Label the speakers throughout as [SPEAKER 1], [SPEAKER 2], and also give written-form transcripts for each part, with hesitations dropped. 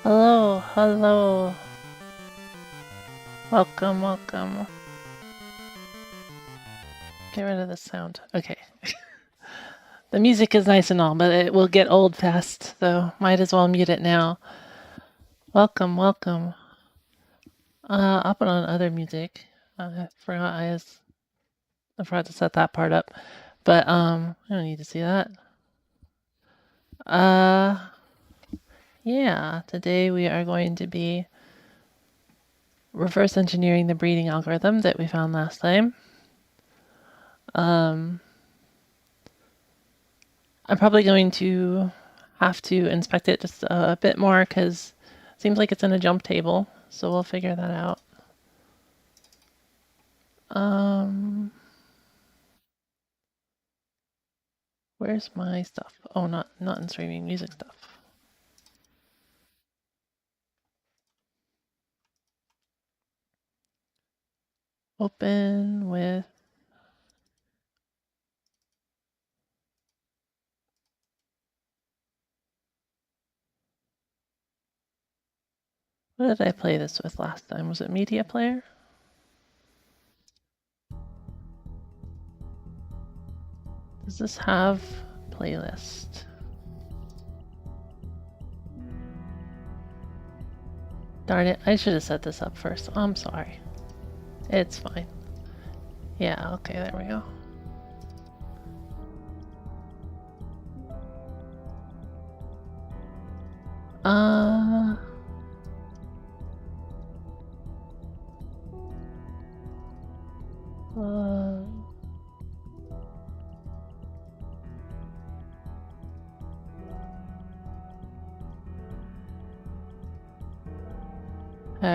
[SPEAKER 1] Hello, hello. Welcome, welcome. Get rid of the sound. Okay. The music is nice and all, but it will get old fast, so might as well mute it now. Welcome, welcome. I'll put on other music. I forgot to set that part up. But I don't need to see that. Yeah, today we are going to be reverse engineering the breeding algorithm that we found last time. I'm probably going to have to inspect it just a bit more because it seems like it's in a jump table, so we'll figure that out. Where's my stuff? Oh, not in streaming, music stuff. Open with what did I play this with last time? Was it media player? Does this have playlist? Darn it, I should have set this up first. I'm sorry. It's fine. Yeah, okay, there we go.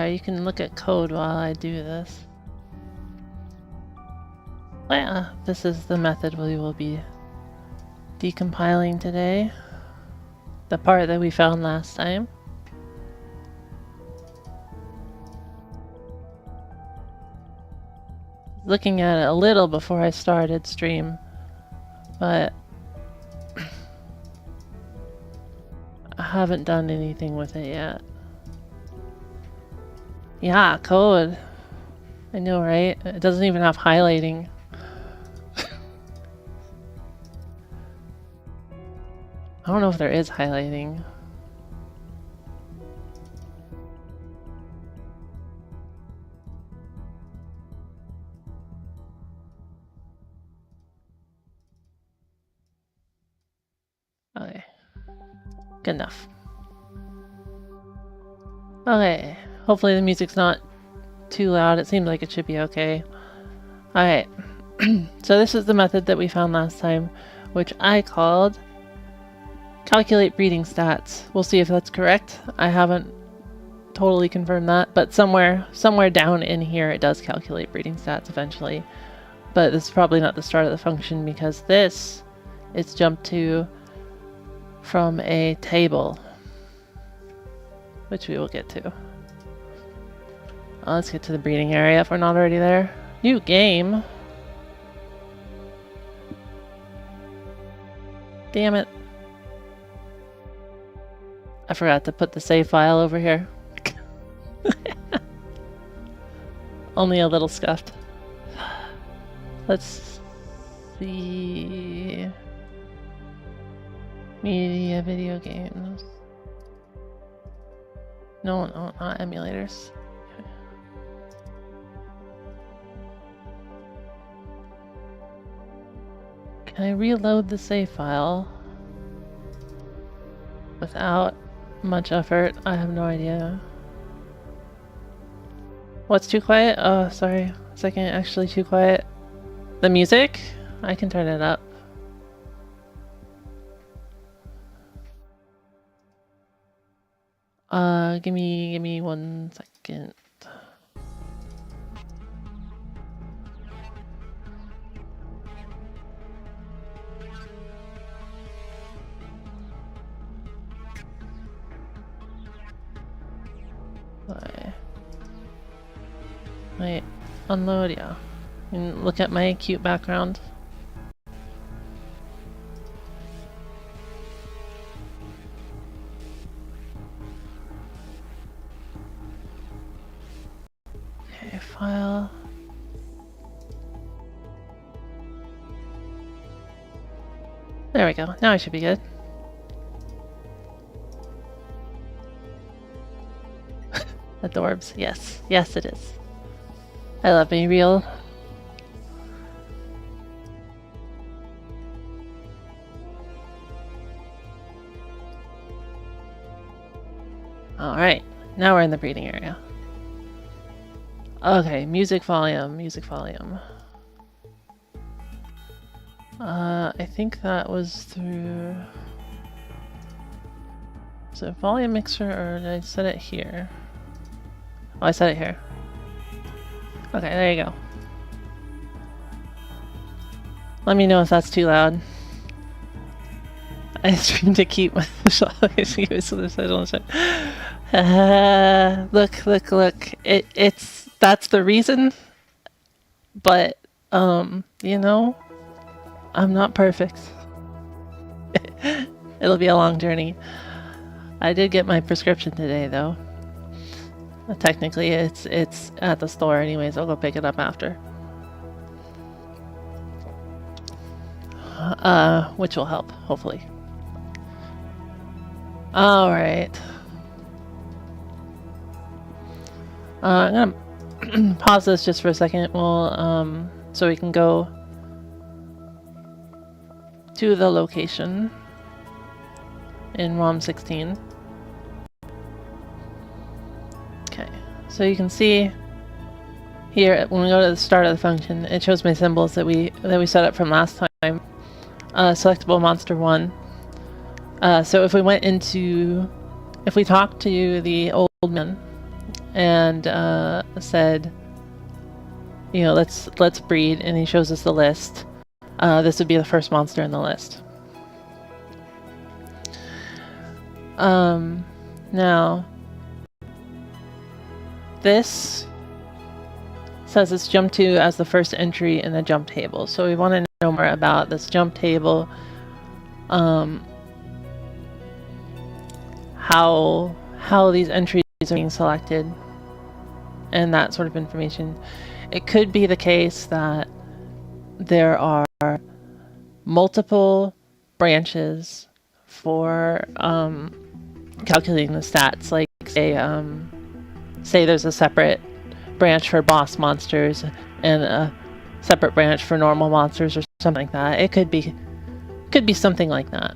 [SPEAKER 1] You can look at code while I do this. Yeah, this is the method we will be decompiling today. The part that we found last time. Looking at it a little before I started stream, but I haven't done anything with it yet. Yeah, code. I know, right? It doesn't even have highlighting. I don't know if there is highlighting. Okay. Good enough. Okay. Hopefully the music's not too loud. It seems like it should be okay. Alright. So this is the method that we found last time, which I called calculate breeding stats. We'll see if that's correct. I haven't totally confirmed that, but somewhere down in here it does calculate breeding stats eventually. But this is probably not the start of the function because this is jumped to from a table, which we will get to. Let's get to the breeding area if we're not already there. New game. Damn it. I forgot to put the save file over here. Only a little scuffed. Let's see. Media, video games. No, not emulators. Can I reload the save file without much effort? I have no idea. What's too quiet? Oh, sorry. Second, actually too quiet. The music? I can turn it up. Give me 1 second. Wait, unload, yeah. And look at my cute background. Okay, file. There we go. Now I should be good. Adorbs. Yes. Yes, it is. I love being real. Alright. Now we're in the breeding area. Okay, music volume. Music volume. I think that was through... Is it volume mixer or did I set it here? Oh, I set it here. Okay, there you go. Let me know if that's too loud. I stream to keep my look. That's the reason. But you know, I'm not perfect. It'll be a long journey. I did get my prescription today though. Technically it's at the store anyways. I'll go pick it up after. Which will help, hopefully. Alright. I'm gonna pause this just for a second. We'll, so we can go to the location in ROM 16. Okay, so you can see here when we go to the start of the function, it shows my symbols that we set up from last time. Selectable monster 1. So if we went into, if we talked to the old man and said, you know, let's breed, and he shows us the list, this would be the first monster in the list. Now this says it's jump to as the first entry in the jump table. So we want to know more about this jump table, how these entries are being selected, and that sort of information. It could be the case that there are multiple branches for calculating the stats. Like say there's a separate branch for boss monsters and a separate branch for normal monsters or something like that. It could be something like that.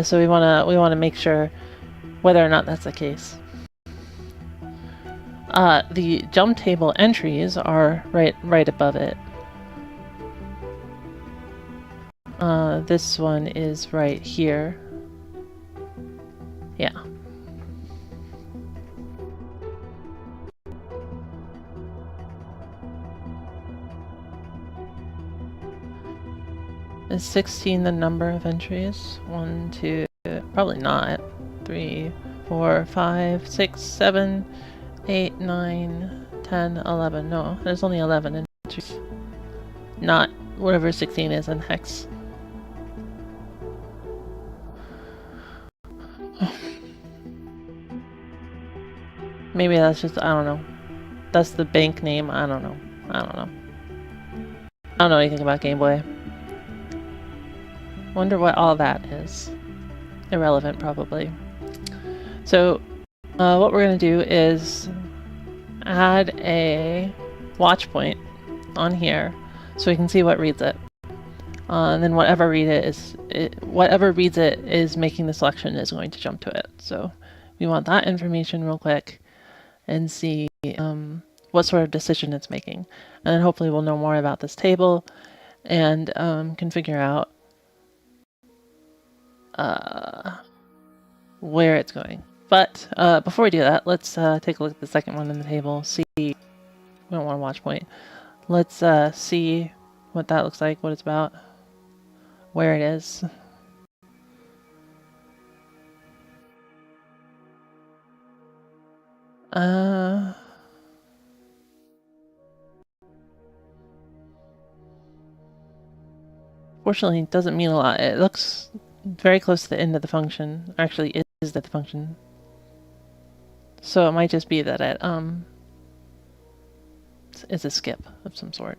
[SPEAKER 1] So we wanna make sure whether or not that's the case. The jump table entries are right above it. This one is right here. Yeah. Is 16 the number of entries? 1, 2, probably not. 3, 4, 5, 6, 7, 8, 9, 10, 11. No, there's only 11 entries. Not whatever 16 is in hex. Maybe that's just, I don't know. That's the bank name. I don't know. I don't know anything about Game Boy. Wonder what all that is. Irrelevant, probably. So, what we're going to do is add a watch point on here so we can see what reads it. And then whatever reads it is making the selection is going to jump to it. So we want that information real quick and see what sort of decision it's making. And then hopefully we'll know more about this table and can figure out where it's going. But before we do that, let's take a look at the second one in the table. See, we don't want to watch point. Let's see what that looks like, what it's about, where it is. Fortunately, it doesn't mean a lot. It looks very close to the end of the function. Actually, is at the function. So it might just be that it is a skip of some sort.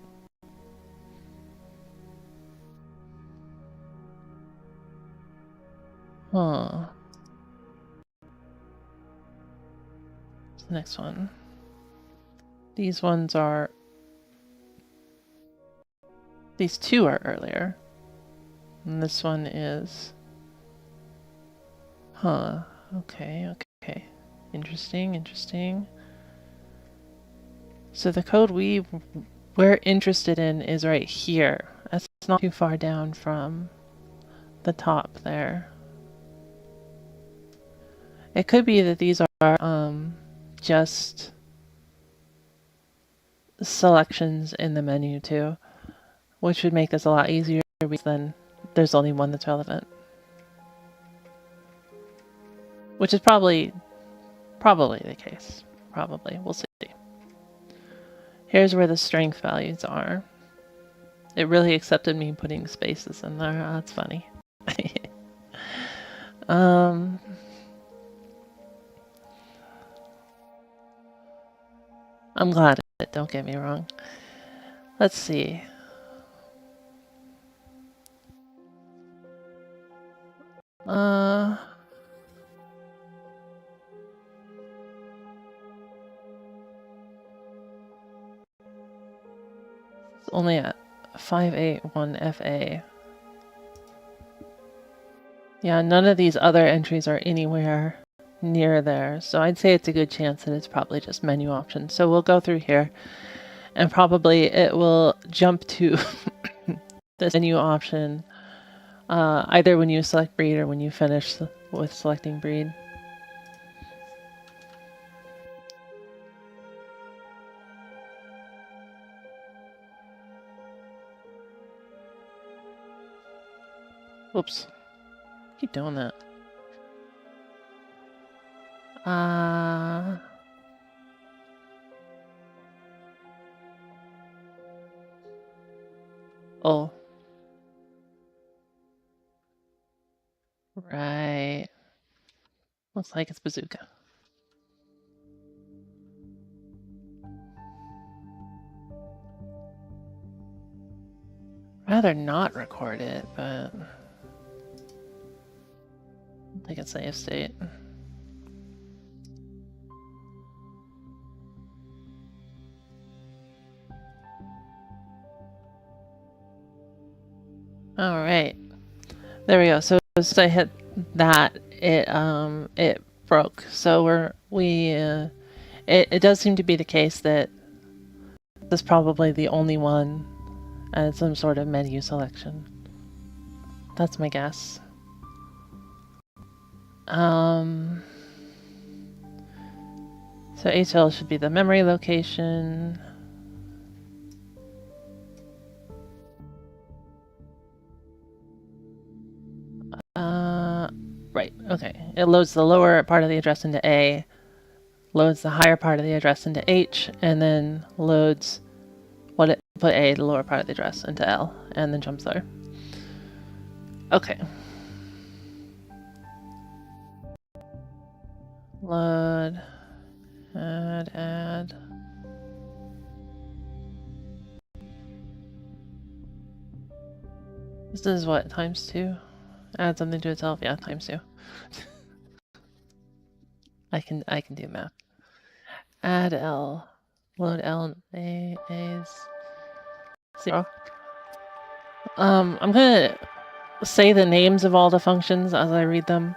[SPEAKER 1] Huh. What's the next one? These ones are... These two are earlier. And this one is... Huh. Okay, okay. Interesting, interesting. So the code we're interested in is right here. That's not too far down from the top there. It could be that these are just selections in the menu too, which would make this a lot easier than there's only one that's relevant. Which is probably the case. Probably. We'll see. Here's where the strength values are. It really accepted me putting spaces in there. Oh, that's funny. I'm glad of it, don't get me wrong. Let's see. It's only at 581 FA. Yeah, none of these other entries are anywhere near there, so I'd say it's a good chance that it's probably just menu options. So we'll go through here, and probably it will jump to this menu option either when you select breed or when you finish with selecting breed. Whoops. Keep doing that. Oh. Right. Looks like it's bazooka. Rather not record it, but I think it's save state. All right, there we go. So as I hit that, it broke. So it does seem to be the case that this is probably the only one as some sort of menu selection. That's my guess. So HL should be the memory location. Right, okay. It loads the lower part of the address into A, loads the higher part of the address into H, and then loads what it put A, the lower part of the address, into L, and then jumps there. Okay. Load, add. This is what, times 2? Add something to itself? Yeah, times 2. I can do math. Add L. Load L and A is 0. I'm gonna say the names of all the functions as I read them.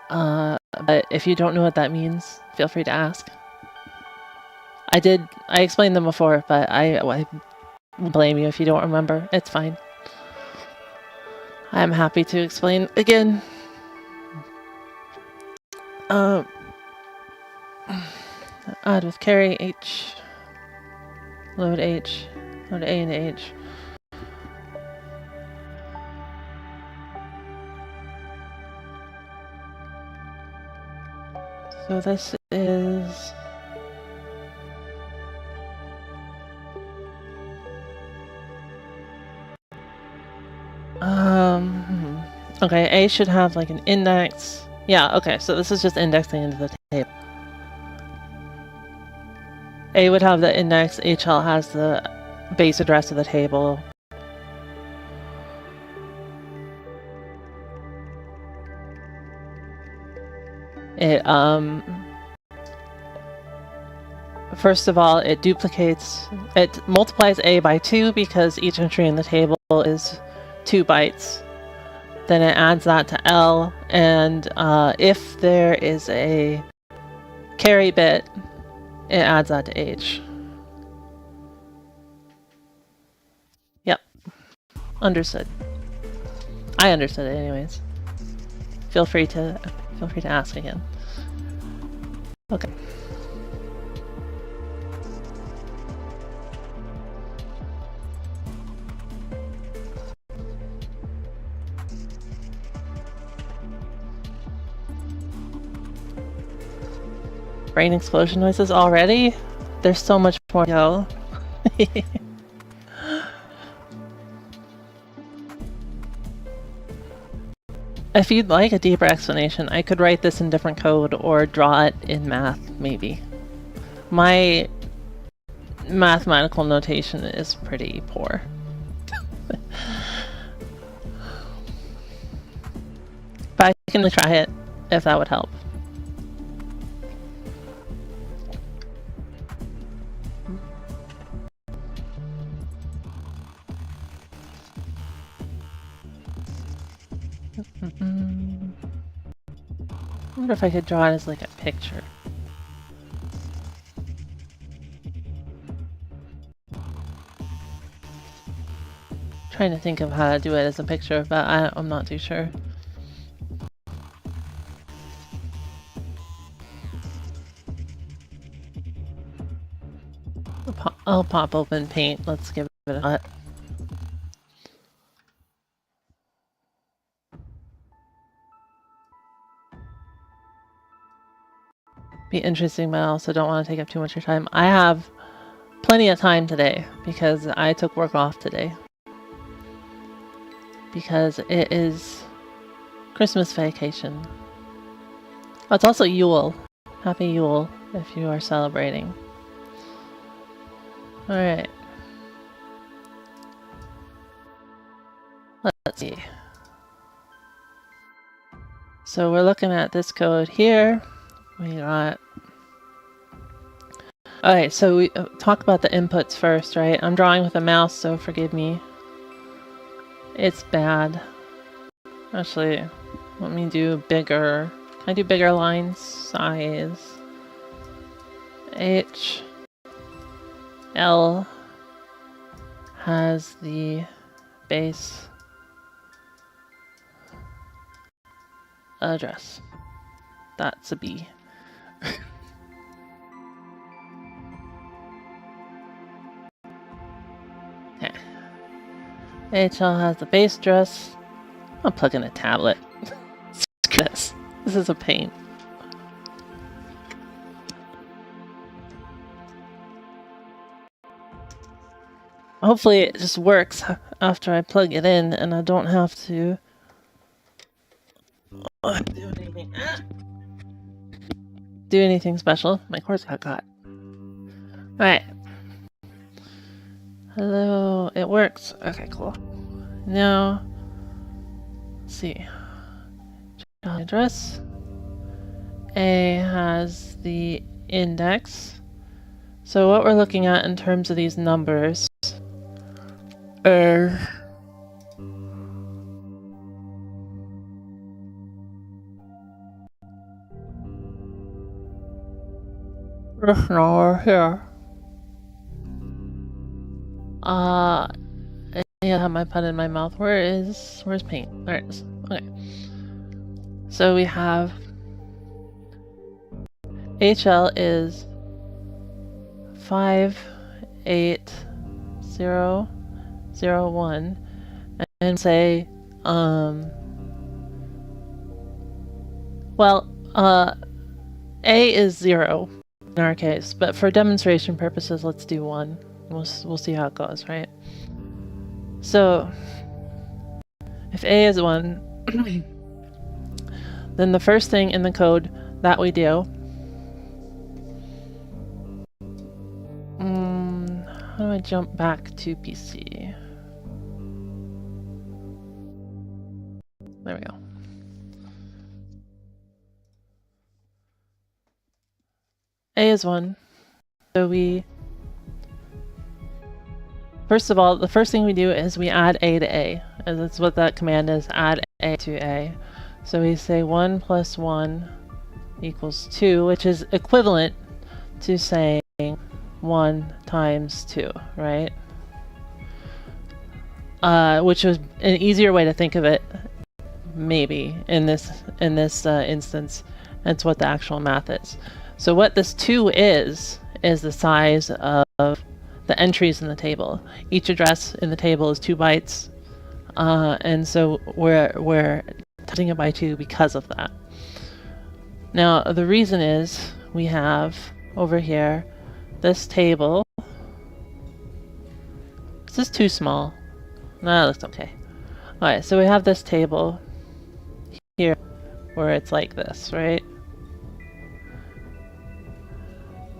[SPEAKER 1] But if you don't know what that means, feel free to ask. I explained them before, but I won't blame you if you don't remember. It's fine. I'm happy to explain again. Add with carry H. Load H. Load A into H. So this is... Okay, A should have like an index. Yeah, okay, so this is just indexing into the table. A would have the index, HL has the base address of the table. It, first of all, it multiplies A by 2 because each entry in the table is 2 bytes. Then it adds that to L, and if there is a carry bit, it adds that to H. Yep. Understood. I understood it anyways. Feel free to ask again. Okay. Brain explosion noises already? There's so much more to go. If you'd like a deeper explanation, I could write this in different code or draw it in math, maybe. My mathematical notation is pretty poor. But I can try it, if that would help. I wonder if I could draw it as like a picture. Trying to think of how to do it as a picture, but I'm not too sure. I'll pop open Paint. Let's give it a shot. Be interesting, but I also don't want to take up too much of your time. I have plenty of time today because I took work off today. Because it is Christmas vacation. Oh, it's also Yule. Happy Yule if you are celebrating. Alright. Let's see. So we're looking at this code here. We got... Alright, so we talk about the inputs first, right? I'm drawing with a mouse, so forgive me. It's bad. Actually, let me do bigger. Can I do bigger lines? Size. H. L has the base address. That's a B. Okay. HL has the base address. I'll plug in a tablet. Screw this. This is a pain. Hopefully it just works after I plug it in and I don't have to do anything special. My cords got caught. Alright. Hello, it works. Okay, cool. Now, let's see. Address. A has the index. So what we're looking at in terms of these numbers are It's nowhere here. Yeah, I have my pen in my mouth. Where's paint? There it is. Okay. So we have HL is 58001 and say A is 0 in our case, but for demonstration purposes let's do 1. We'll see how it goes, right? So if A is 1 then the first thing in the code that we do, how do I jump back to PC? There we go. A is 1. So first of all, the first thing we do is we add A to A. And that's what that command is, add A to A. So we say 1 plus 1 equals 2, which is equivalent to saying 1 times 2, right? Which was an easier way to think of it, maybe, in this instance. That's what the actual math is. So what this 2 is the size of the entries in the table. Each address in the table is 2 bytes, and so we're touching it by 2 because of that. Now the reason is we have over here this table. Is this too small? No, it looks okay. Alright, so we have this table here where it's like this, right?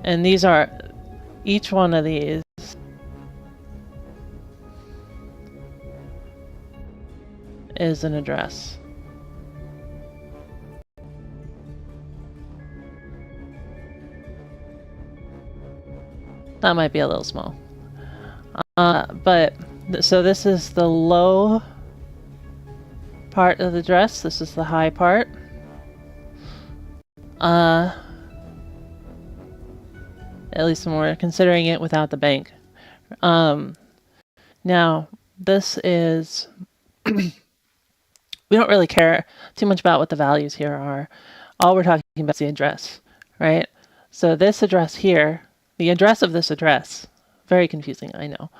[SPEAKER 1] And these are, each one of these is an address. That might be a little small. So this is the low part of the dress. This is the high part. At least when we're considering it without the bank. Now, this is... we don't really care too much about what the values here are. All we're talking about is the address, right? So this address here, the address of this address, very confusing, I know.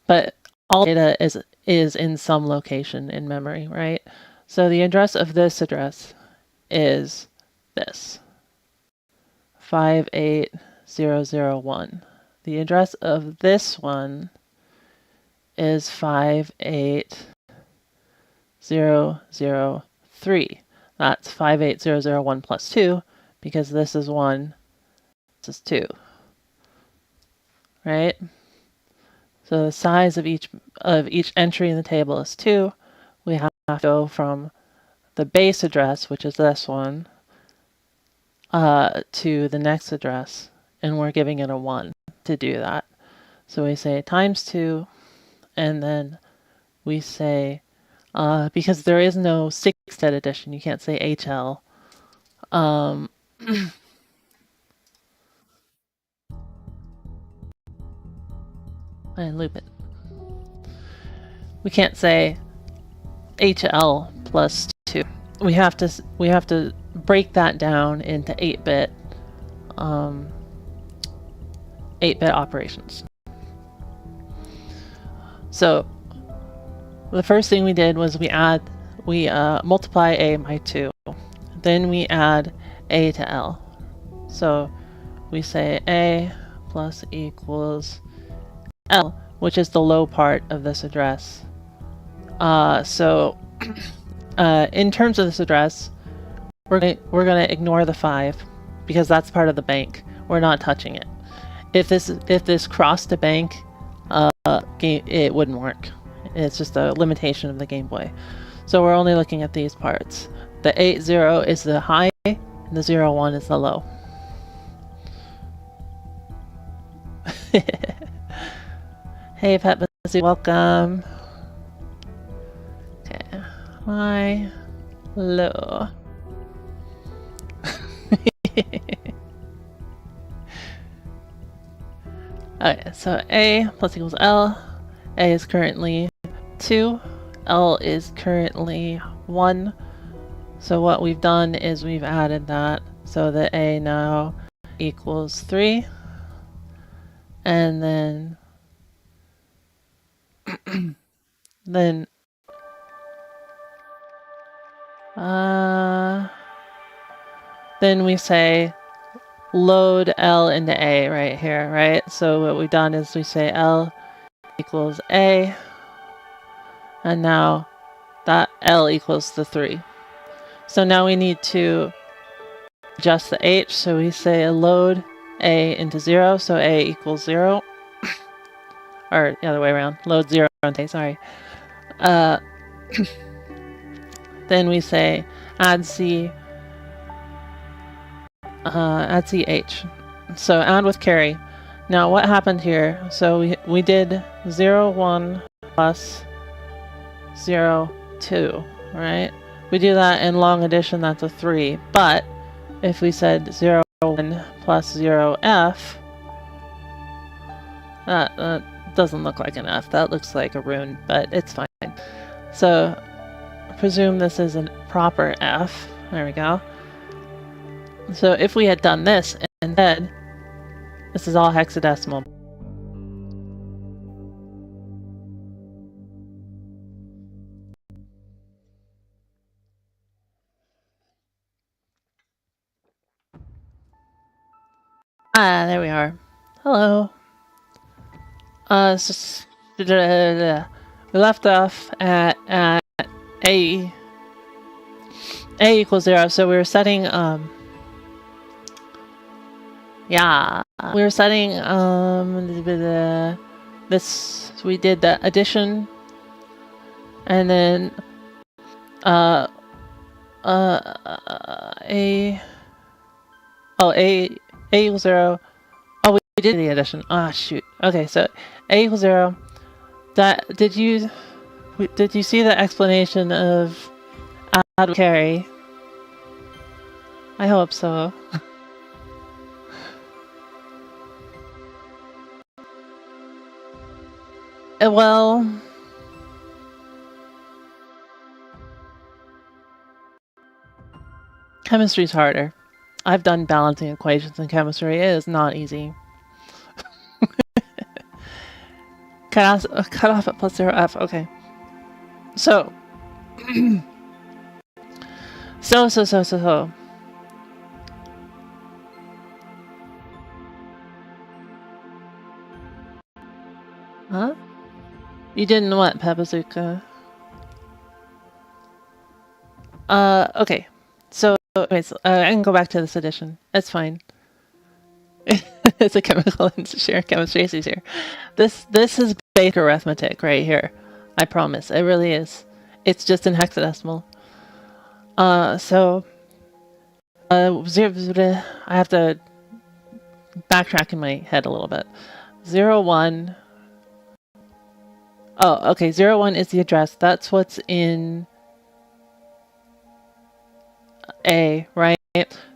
[SPEAKER 1] But all data is in some location in memory, right? So the address of this address is this, 58001. The address of this one is 58003. That's 58001 plus 2, because this is 1, this is 2. Right? So the size of each entry in the table is 2. We have to go from the base address, which is this one, to the next address, and we're giving it a 1 to do that. So we say times 2, and then we say, because there is no 6-bit addition, you can't say HL. And loop it. We can't say HL plus 2. We have to break that down into 8-bit 8-bit operations. So the first thing we did was we multiply A by 2. Then we add A to L. So we say A plus equals L, which is the low part of this address. So in terms of this address, we're gonna ignore the 5 because that's part of the bank. We're not touching it. If this crossed a bank, it wouldn't work. It's just a limitation of the Game Boy. So we're only looking at these parts. The 80 is the high, and the 01 is the low. Hey, Pet Busy, welcome. Okay, high, low. Okay, so A plus equals L. A is currently 2. L is currently 1. So what we've done is we've added that so that A now equals 3. And then then we say load L into A right here, right? So what we've done is we say L equals A, and now that L equals the 3. So now we need to adjust the H, so we say load A into 0, so A equals 0. Or the other way around, load 0 into A, sorry. Then we say add C, add CH. So add with carry. Now what happened here? So we did 0, 1 plus 0, 2, right? We do that in long addition, that's a 3. But if we said 0, 1 plus 0, F, that doesn't look like an F. That looks like a rune, but it's fine. So presume this is a proper F. There we go. So if we had done this instead, this is all hexadecimal. Ah, there we are. Hello. We left off at A equals 0, so we were setting we were setting this, we did the addition, and then A equals 0. Oh, we did the addition. Ah, shoot. Okay, so A equals 0. That did you see the explanation of add with carry? I hope so. Well, chemistry's harder. I've done balancing equations in chemistry. It is not easy. Cut off at plus 0F. Okay. So. So. Huh? You didn't what, Papazuka? Okay. So, wait, I can go back to this edition. It's fine. It's a chemical engineer, chemistry is here. This is basic arithmetic right here. I promise. It really is. It's just in hexadecimal. So, I have to backtrack in my head a little bit. 0, 1. Oh, okay. 0, 1 is the address. That's what's in A, right?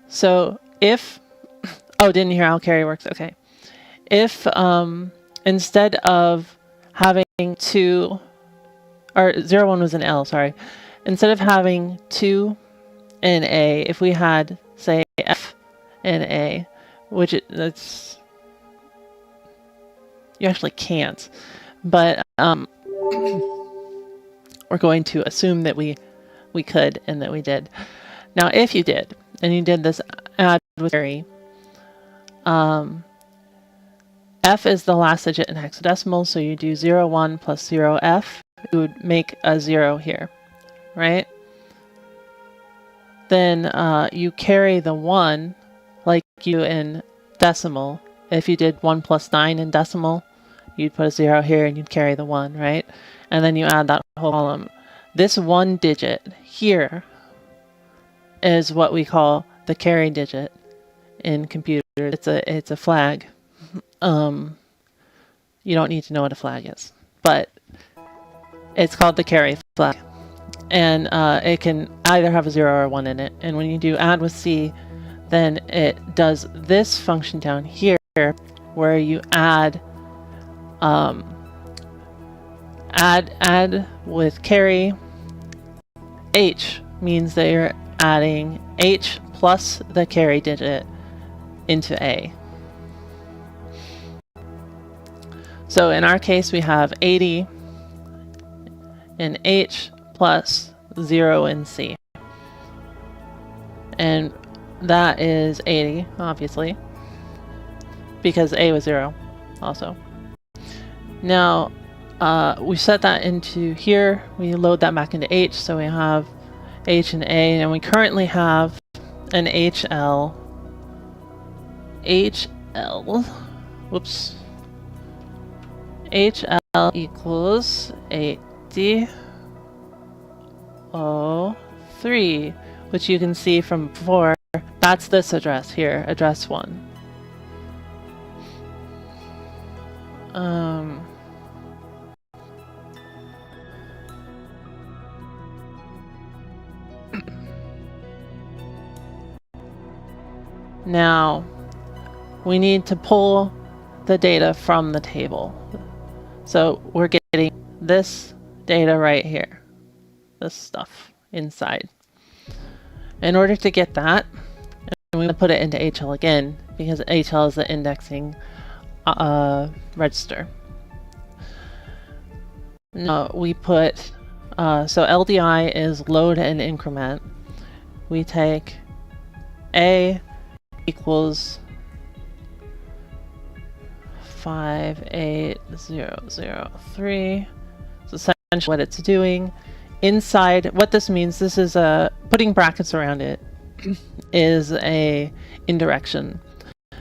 [SPEAKER 1] So if, oh, didn't hear how carry works. Okay. If instead of having 2, or 0, 1 was an L, sorry. Instead of having 2 in A, if we had, say, F in A, which that's, you actually can't, but we're going to assume that we could and that we did. Now, if you did, and you did this add with carry, F is the last digit in hexadecimal, so you do 0, 1 plus 0 F. It would make a 0 here, right? Then you carry the 1 like you in decimal. If you did 1 plus 9 in decimal, you'd put a 0 here and you'd carry the 1, right? And then you add that whole column. This 1 digit here is what we call the carry digit in computers. It's a flag. You don't need to know what a flag is, but it's called the carry flag. And it can either have a 0 or a 1 in it. And when you do add with C, then it does this function down here where you add Add with carry. H means they're adding H plus the carry digit into A. So in our case, we have 80 in H plus 0 in C. And that is 80, obviously, because A was 0 also. Now, we set that into here. We load that back into H, so we have H and A, and we currently have an HL. Whoops. HL equals 8003, which you can see from before. That's this address here, address 1. Now, we need to pull the data from the table. So we're getting this data right here, this stuff inside. In order to get that, and we put it into HL again, because HL is the indexing register. Now we put, so LDI is load and increment. We take A equals 58003. So essentially what it's doing inside, what this means, this is putting brackets around it is a indirection.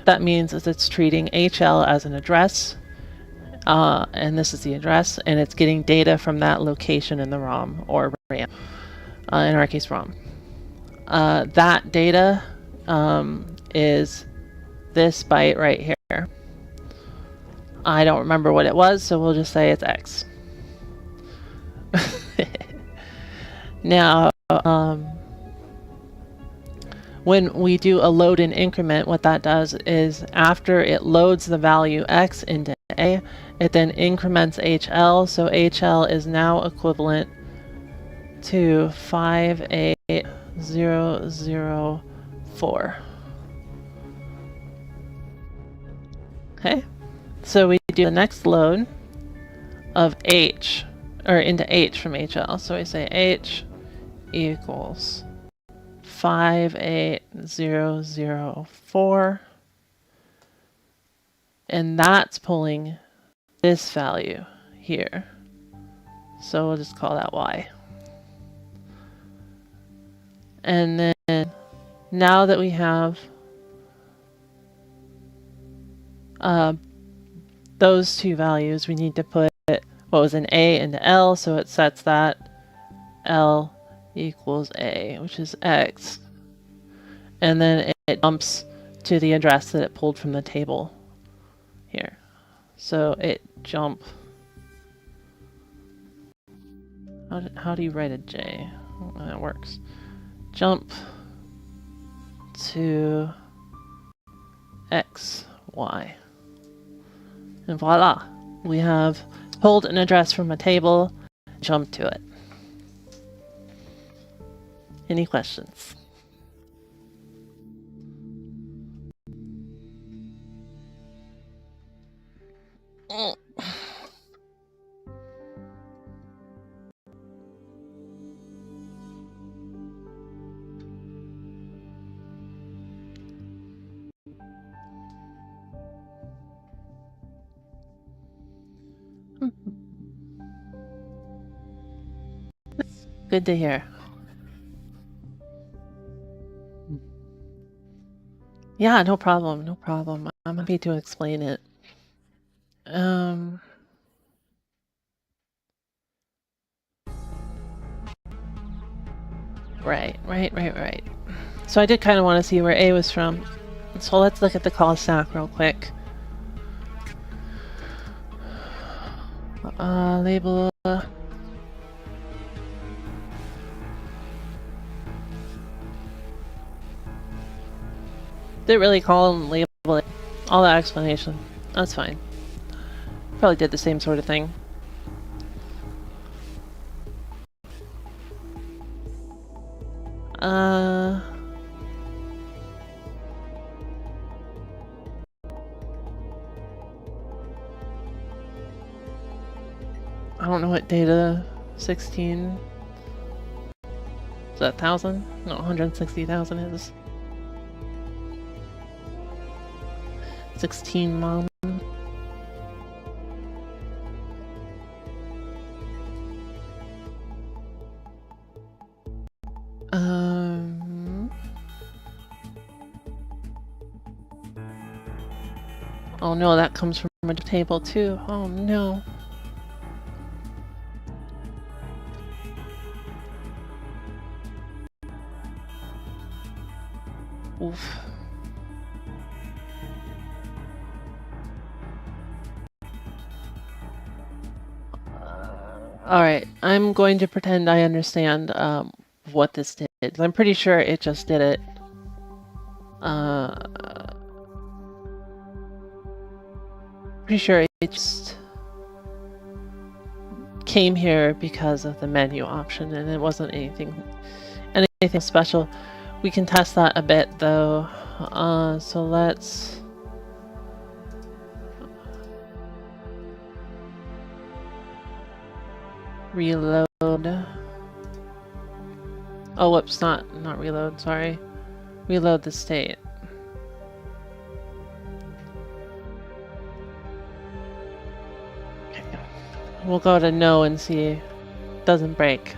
[SPEAKER 1] That means is it's treating HL as an address, and this is the address, and it's getting data from that location in the ROM or RAM, in our case ROM. That data is this byte right here. I don't remember what it was, so we'll just say it's X. Now, when we do a load and increment, what that does is after it loads the value X into A, it then increments HL, so HL is now equivalent to 58004. Okay, so we do the next load of H, or into H from HL. So we say H equals 58004, and that's pulling this value here. So we'll just call that Y. And then now that we have those two values, we need to put what was in A into L, so it sets that L equals A, which is X. And then it jumps to the address that it pulled from the table here. So it jump. How do you write a J? That works. Jump to X, Y. And voila, we have pulled an address from a table, jumped to it. Any questions? Good to hear. Yeah, no problem, no problem. I'm happy to explain it. Right. So I did kind of want to see where A was from. So let's look at the call stack real quick. Label. Didn't really call and label it. All that explanation. That's fine. Probably did the same sort of thing. I don't know what data 16. Is that 1,000? No, 160,000 is. 16 mom. Oh no, that comes from a table too. Oh no. Oof. Alright, I'm going to pretend I understand what this did. I'm pretty sure it just did it. Pretty sure it just came here because of the menu option and it wasn't anything special. We can test that a bit though. So let's reload. Oh, whoops, not reload, sorry. Reload the state. Okay. We'll go to no and see. Doesn't break.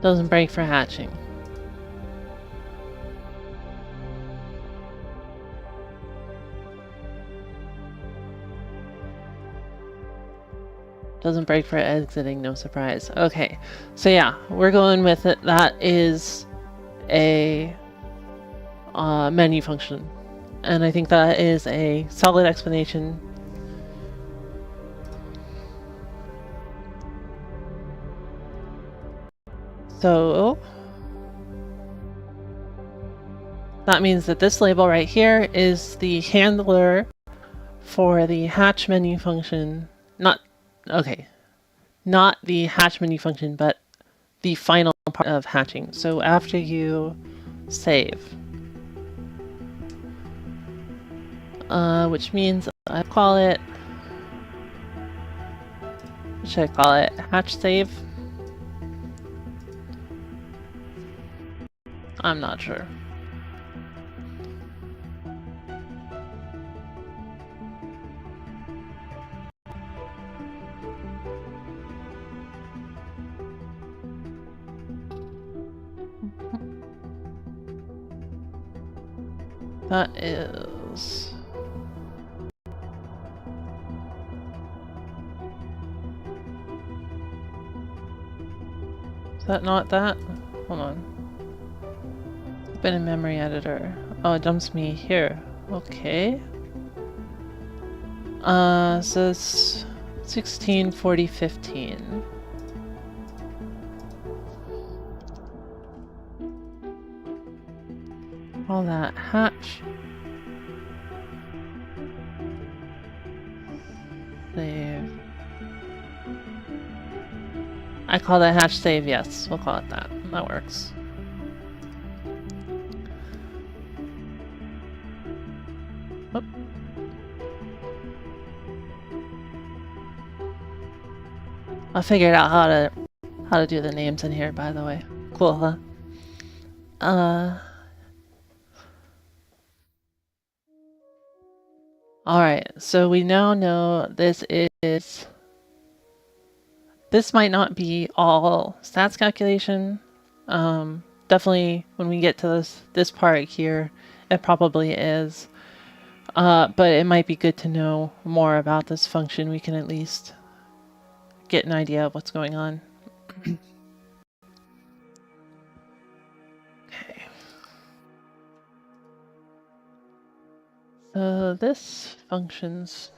[SPEAKER 1] Doesn't break for hatching. Doesn't break for exiting, no surprise. Okay, so yeah, we're going with it. That is a menu function. And I think that is a solid explanation. So that means that this label right here is the handler for the hatch menu function. Not the hatch menu function, but the final part of hatching. So after you save, which means I call it, what should I call it? Hatch save? I'm not sure. That is... Is that not that? Hold on. Open in memory editor. Oh, it dumps me here. Okay. So it's 16, 40, 15. All that hatch. Save. I call that hatch save, yes. We'll call it that. That works. Whoop. I figured out how to do the names in here, by the way. Cool, huh? Alright, so we now know this might not be all stats calculation. Definitely when we get to this part here, it probably is. But it might be good to know more about this function. We can at least get an idea of what's going on. Okay. So this functions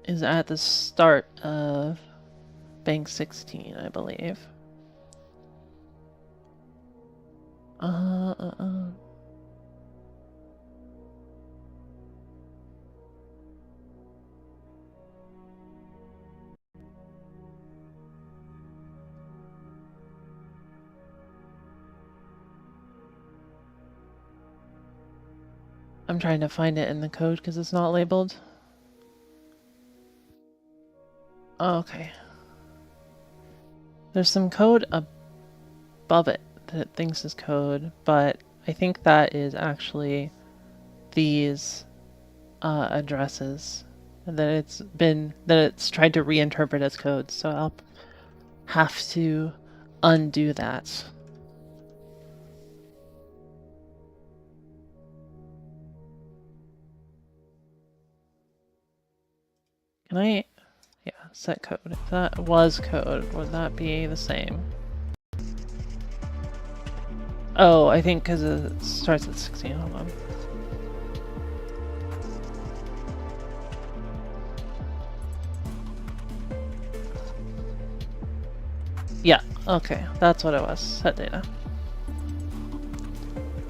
[SPEAKER 1] is at the start of bank 16, I believe. Uh, uh, uh. I'm trying to find it in the code because it's not labeled. Oh, okay. There's some code above it that it thinks is code, but I think that is actually these addresses that it's tried to reinterpret as code. So I'll have to undo that. Can I? Yeah, set code. If that was code, would that be the same? Oh, I think because it starts at 16. Hold on. Yeah, okay. That's what it was. Set data.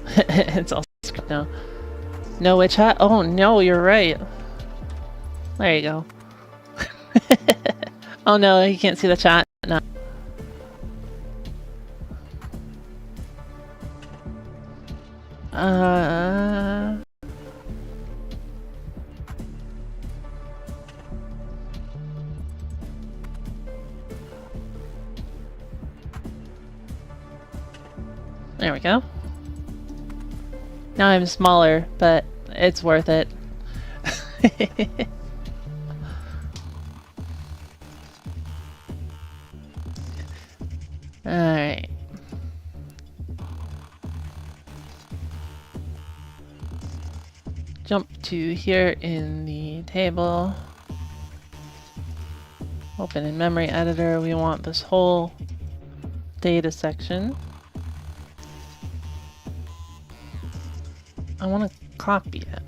[SPEAKER 1] It's all script now. No witch hat? Oh no, you're right. There you go. Oh no, you can't see the chat. No. There we go. Now I'm smaller, but it's worth it. Alright. Jump to here in the table. Open in memory editor. We want this whole data section. I want to copy it.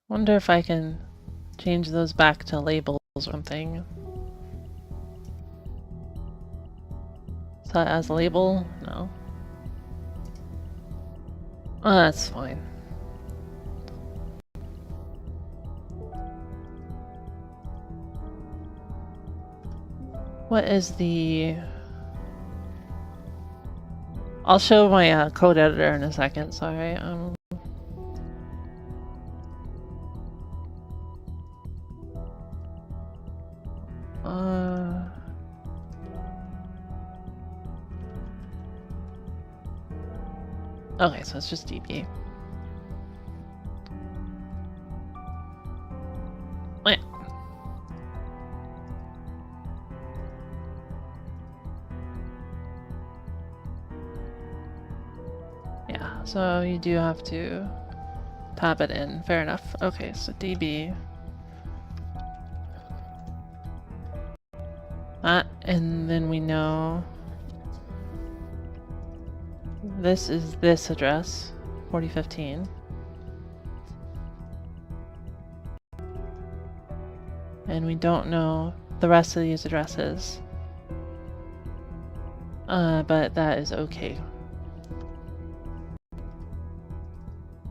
[SPEAKER 1] Wonder if I can change those back to labels or something. Is that as a label? No. Oh, that's fine. What is the... I'll show my code editor in a second, sorry. Okay, so it's just DB. Wait. Yeah, so you do have to tab it in. Fair enough. Okay, so DB. That, and then we know this is this address, 4015. And we don't know the rest of these addresses. But that is okay.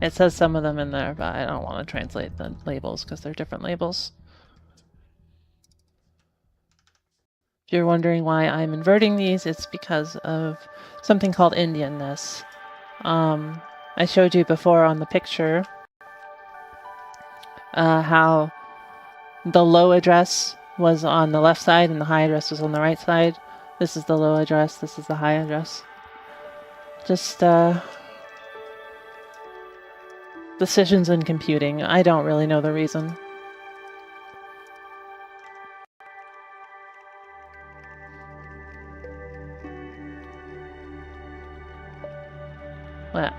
[SPEAKER 1] It says some of them in there, but I don't want to translate the labels because they're different labels. If you're wondering why I'm inverting these, it's because of something called Indianness. I showed you before on the picture how the low address was on the left side and the high address was on the right side. This is the low address, this is the high address. Just decisions in computing. I don't really know the reason. What?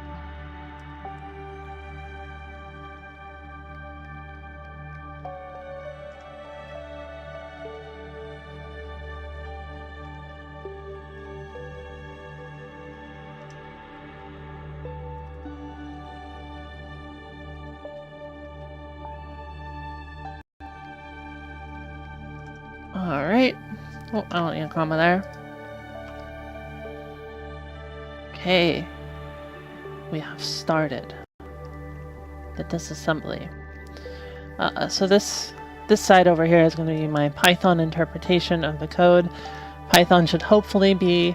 [SPEAKER 1] Oh, I don't need a comma there. Okay. We have started the disassembly. So this side over here is going to be my Python interpretation of the code. Python should hopefully be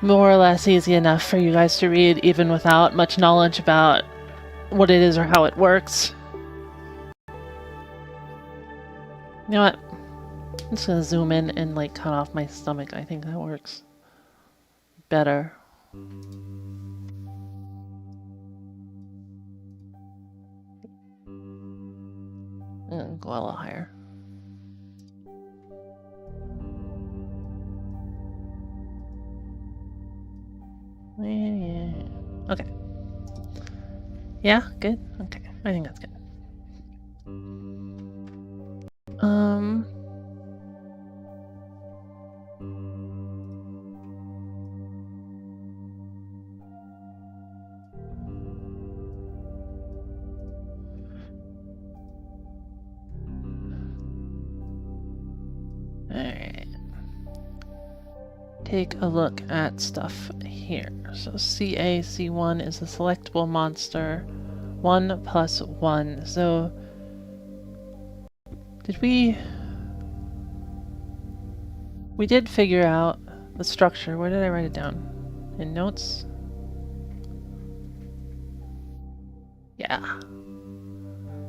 [SPEAKER 1] more or less easy enough for you guys to read, even without much knowledge about what it is or how it works. You know what? I'm just gonna zoom in and like cut off my stomach. I think that works better. Go a little higher. Yeah. Okay. Yeah, good? Okay, I think that's good. Alright. Take a look at stuff here. So CA-C1 is a selectable monster. 1 plus 1. So did we did figure out the structure. Where did I write it down? In notes? Yeah.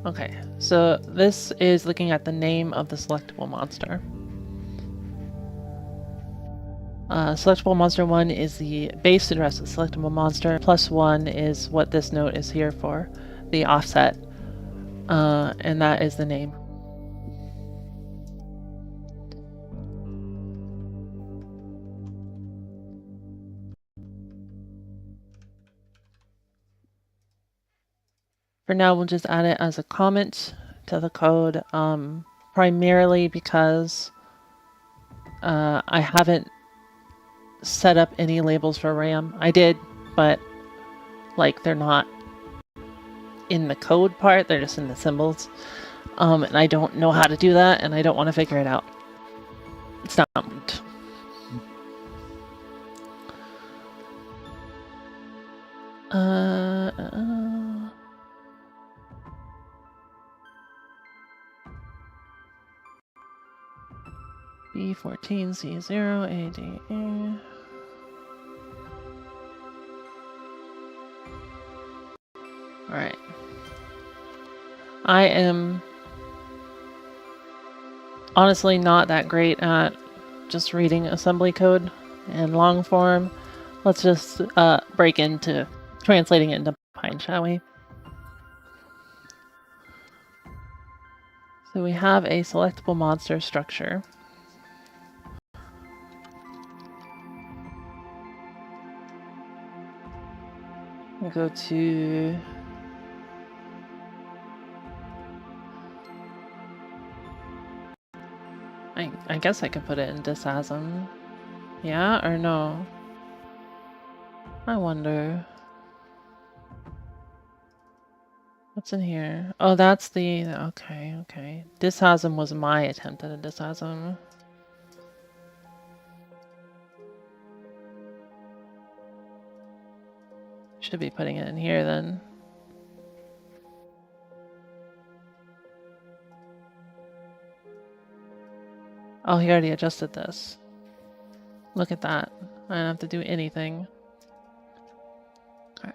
[SPEAKER 1] Okay, so this is looking at the name of the selectable monster. Selectable monster 1 is the base address of the selectable monster, plus 1 is what this note is here for, the offset, and that is the name. For now, we'll just add it as a comment to the code, primarily because I haven't set up any labels for RAM. I did, but like they're not in the code part, they're just in the symbols. And I don't know how to do that, and I don't want to figure it out. It's not moot. B14C0 ADA. Alright. I am honestly not that great at just reading assembly code in long form. Let's just break into translating it into Pine, shall we? So we have a selectable monster structure. We'll go to I guess I could put it in disasm. Yeah or no? I wonder. What's in here? Oh, that's the... Okay. Disasm was my attempt at a disasm. Should be putting it in here then. Oh, he already adjusted this. Look at that. I don't have to do anything. Okay.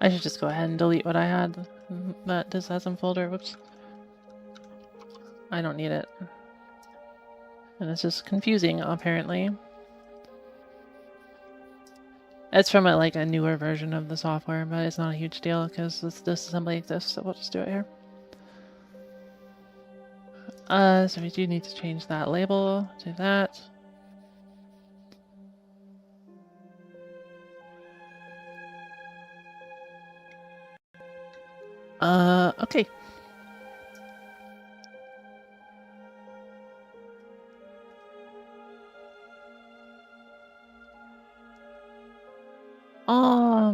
[SPEAKER 1] I should just go ahead and delete what I had in that disasm folder. Whoops. I don't need it. And it's just confusing, apparently. It's from a newer version of the software, but it's not a huge deal because this disassembly exists, so we'll just do it here. So we do need to change that label to that. Okay. I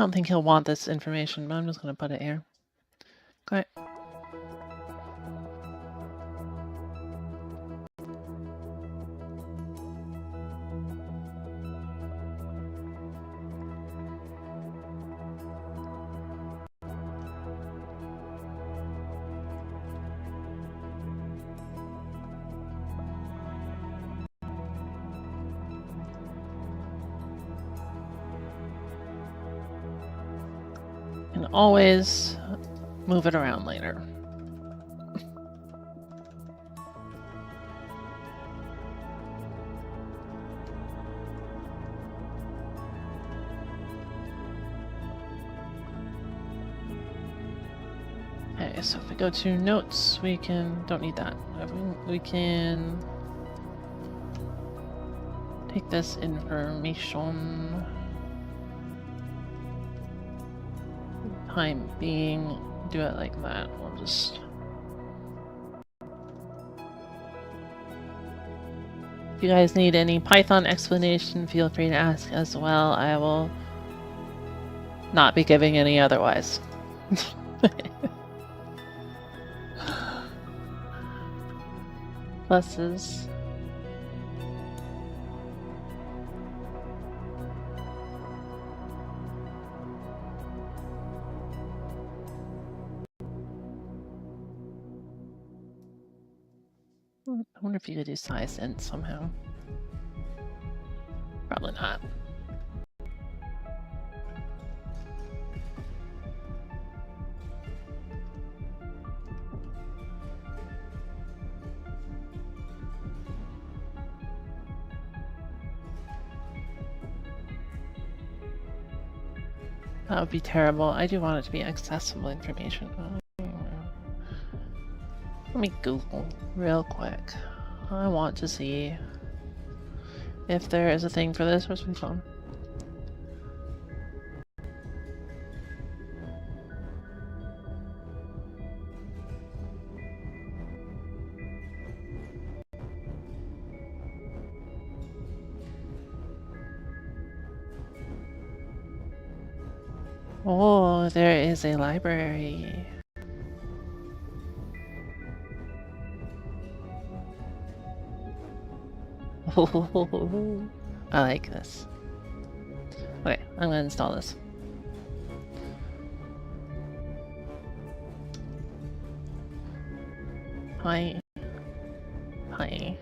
[SPEAKER 1] don't think he'll want this information, but I'm just going to put it here. Okay. Can always move it around later. Okay, so if we go to notes, we can, don't need that. We can take this information. Time being, do it like that. We'll just. If you guys need any Python explanation, feel free to ask as well. I will not be giving any otherwise. Pluses. I wonder if you could do size int somehow. Probably not. That would be terrible. I do want it to be accessible information. Let me Google real quick. I want to see if there is a thing for this. Where's my phone? Oh, there is a library. I like this. Okay, I'm gonna install this. Hi. Hi.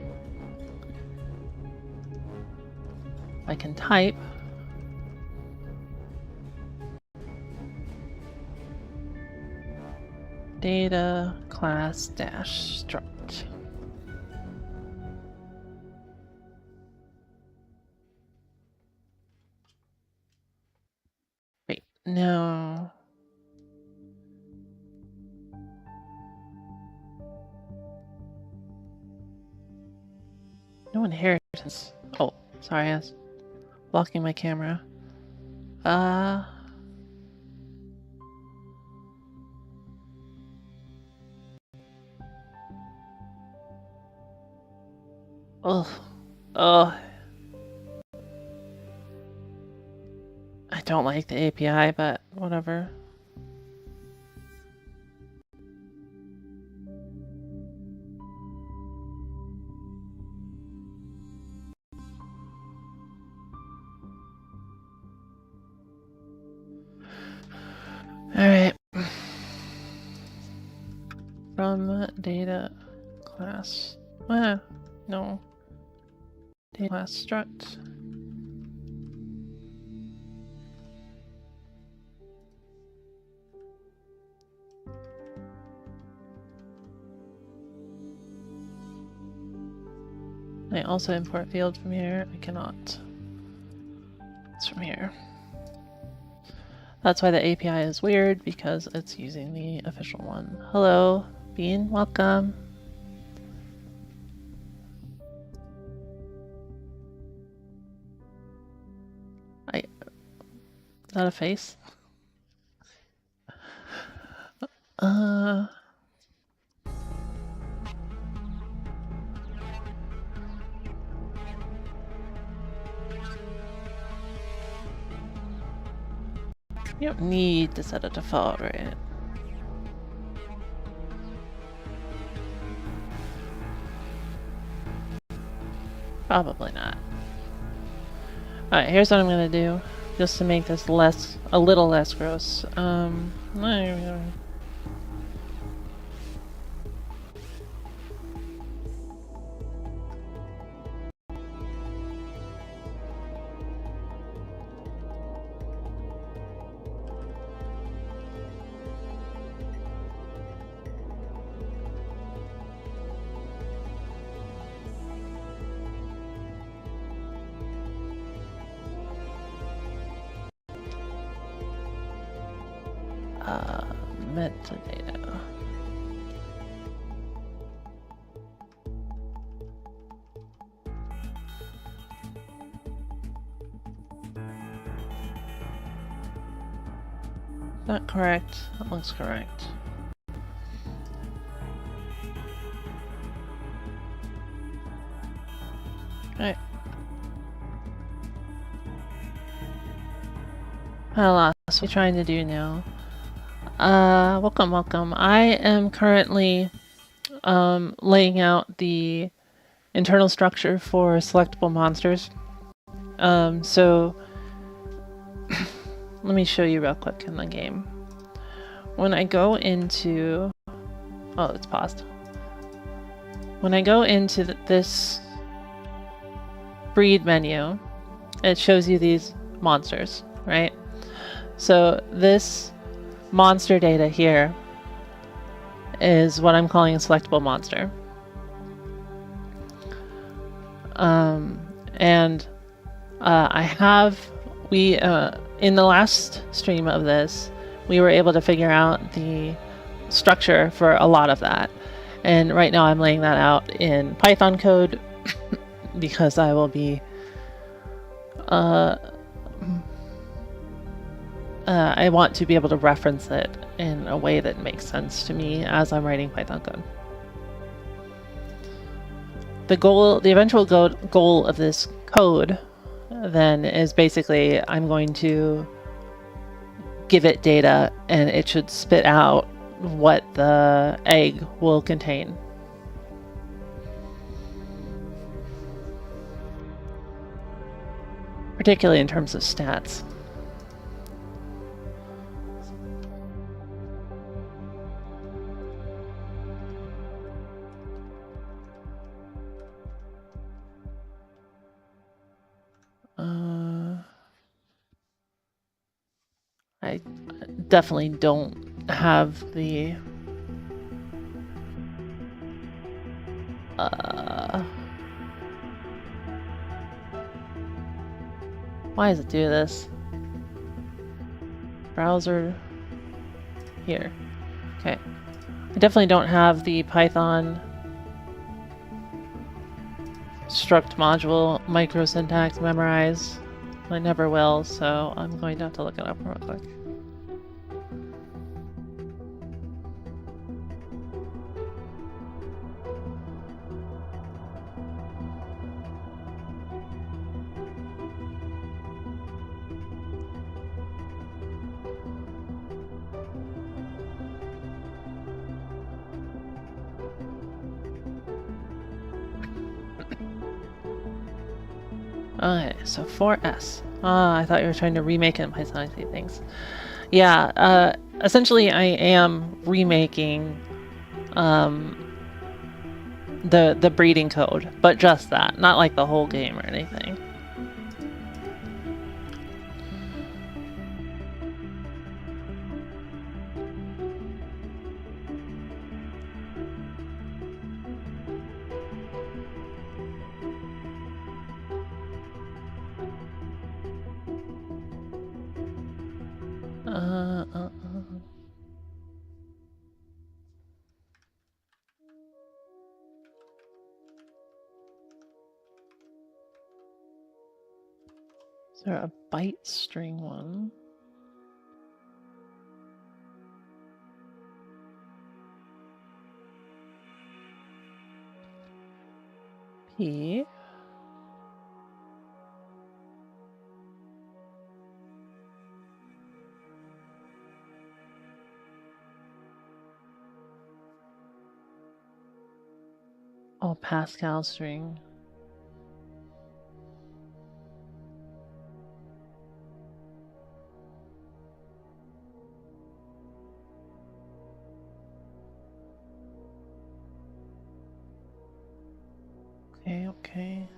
[SPEAKER 1] I can type. Data class dash struct. Wait, no. No inheritance. Oh, sorry, I was blocking my camera. Oh. Oh. I don't like the API, but whatever. Alright. From data class. No. Data class struct. I also import field from here. I cannot. It's from here. That's why the API is weird, because it's using the official one. Hello, Bean, welcome. Is that a face? You don't need to set a default, right? Probably not. Alright, here's what I'm gonna do, just to make this a little less gross. Metadata. Is that correct? That looks correct. Alright. Hello, what are we trying to do now? Welcome, welcome. I am currently laying out the internal structure for selectable monsters. So let me show you real quick in the game. When I go into... Oh, it's paused. When I go into this breed menu, it shows you these monsters, right? So this monster data here is what I'm calling a selectable monster. In the last stream of this, we were able to figure out the structure for a lot of that. And right now I'm laying that out in Python code because I will be I want to be able to reference it in a way that makes sense to me as I'm writing Python code. The eventual goal of this code then is basically I'm going to give it data and it should spit out what the egg will contain. Particularly in terms of stats. I definitely don't have the why does it do this? Browser here. Okay. I definitely don't have the Python struct module microsyntax memorized. I never will, so I'm going to have to look it up real quick. Okay, so 4S. I thought you were trying to remake it in Python. I see things. Yeah, essentially I am remaking the breeding code, but just that, not like the whole game or anything. Is there a byte string one? P. Oh, Pascal string. Okay.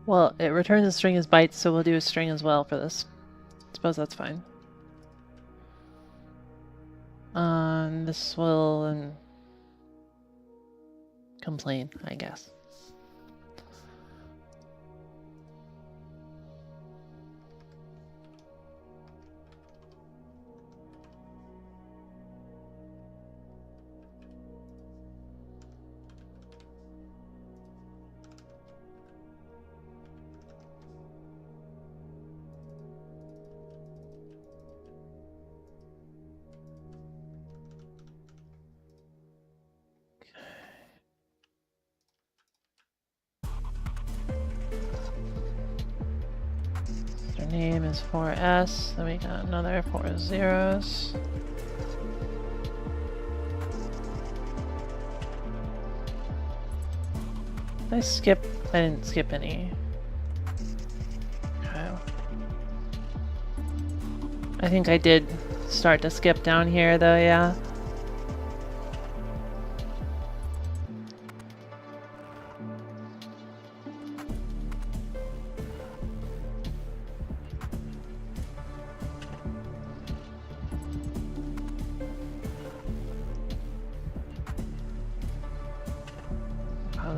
[SPEAKER 1] Well, it returns a string as bytes, so we'll do a string as well for this. I suppose that's fine. This will complain, I guess. Their name is 4S, then we got another 4 zeros. I didn't skip any. Okay. I think I did start to skip down here though, yeah.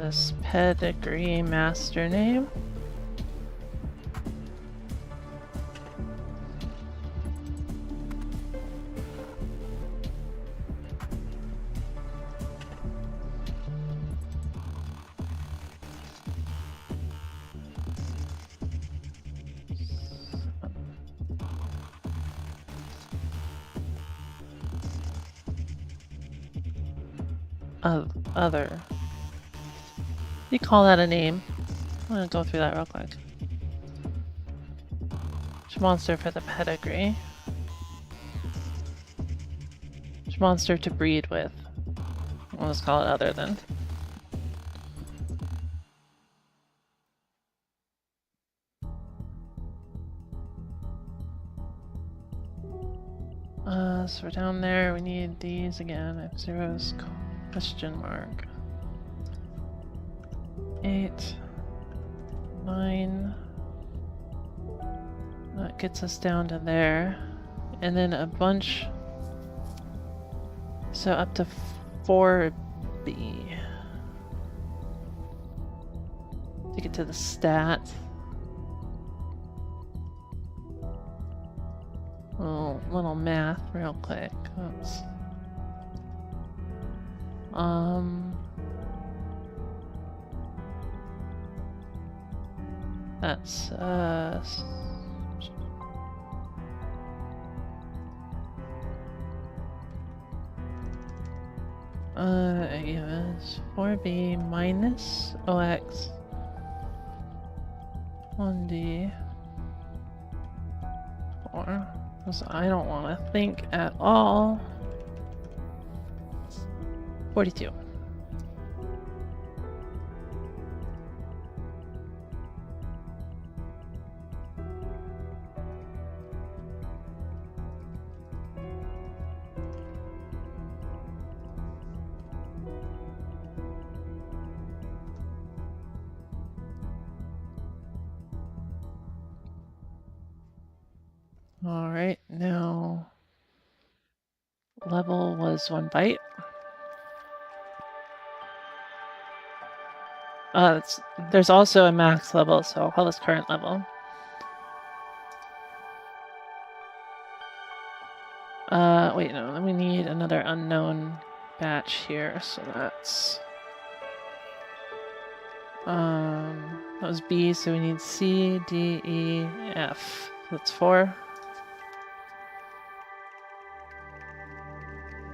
[SPEAKER 1] This pedigree master name. Other. You call that a name? I'm gonna go through that real quick. Monster for the pedigree. Monster to breed with. We'll just call it other then. So we're down there, we need these again. I have zeros, question mark. 8, 9. That gets us down to there. And then a bunch. So up to 4B. To get to the stat. Little math real quick. Oops. That's yes, 4B minus OX 1D 4. So I don't want to think at all. 42. Alright, now level was 1 byte. There's also a max level, so I'll call this current level. Wait, no, then we need another unknown batch here, so that's... that was B, so we need C, D, E, F. That's 4.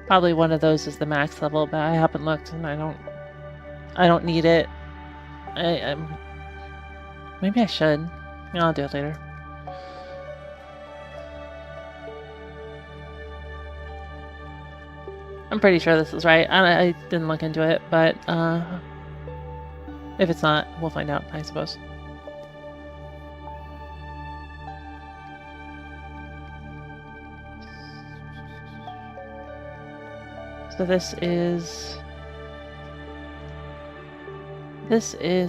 [SPEAKER 1] Probably one of those is the max level, but I haven't looked and I don't I don't need it. Maybe I should. I'll do it later. I'm pretty sure this is right. I didn't look into it, but if it's not, we'll find out, I suppose. So this is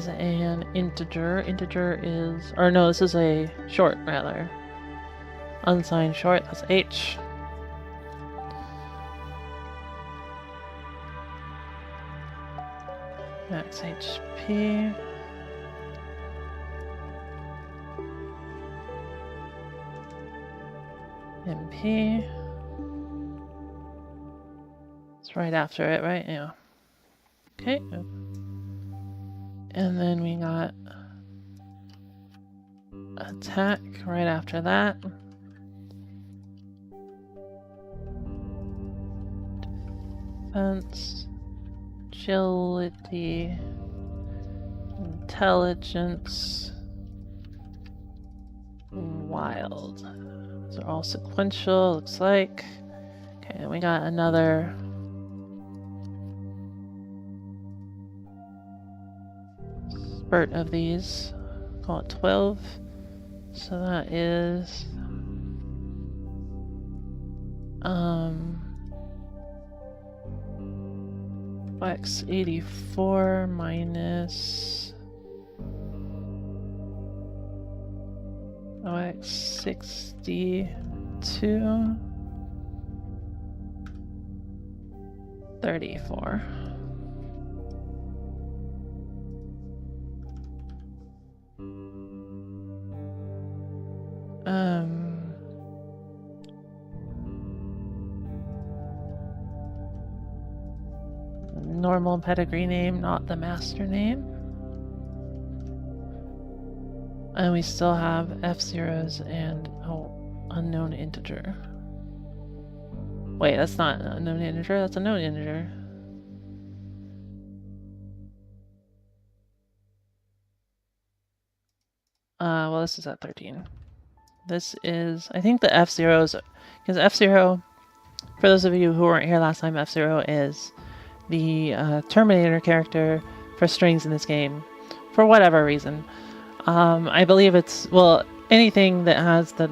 [SPEAKER 1] an integer. Integer is, or no, this is a short rather. Unsigned short, that's H. Max HP. MP. It's right after it, right? Yeah. Okay. And then we got attack right after that. Defense, agility, intelligence, wild. Those are all sequential, looks like. Okay, and we got another spurt of these. Call it 12. So that is x84 minus x62 34. Normal pedigree name, not the master name. And we still have F-zeros and unknown integer. Wait, that's not an unknown integer, that's a known integer. Well, this is at 13. This is, I think the F-zeros, because F-zero, for those of you who weren't here last time, F-zero is the Terminator character for strings in this game, for whatever reason. I believe it's, well, anything that has the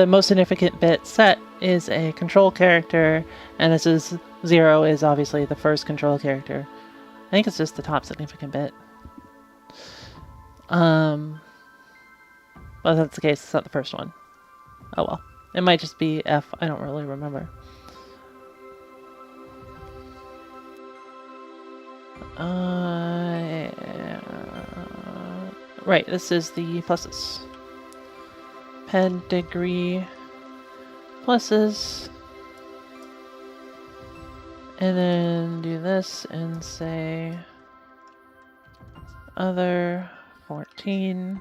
[SPEAKER 1] most significant bit set is a control character, and this is 0 is obviously the first control character. I think it's just the top significant bit. Well, if that's the case, it's not the first one. Oh well. It might just be F, I don't really remember. Right, this is the pluses. Pedigree pluses. And then do this and say other 14.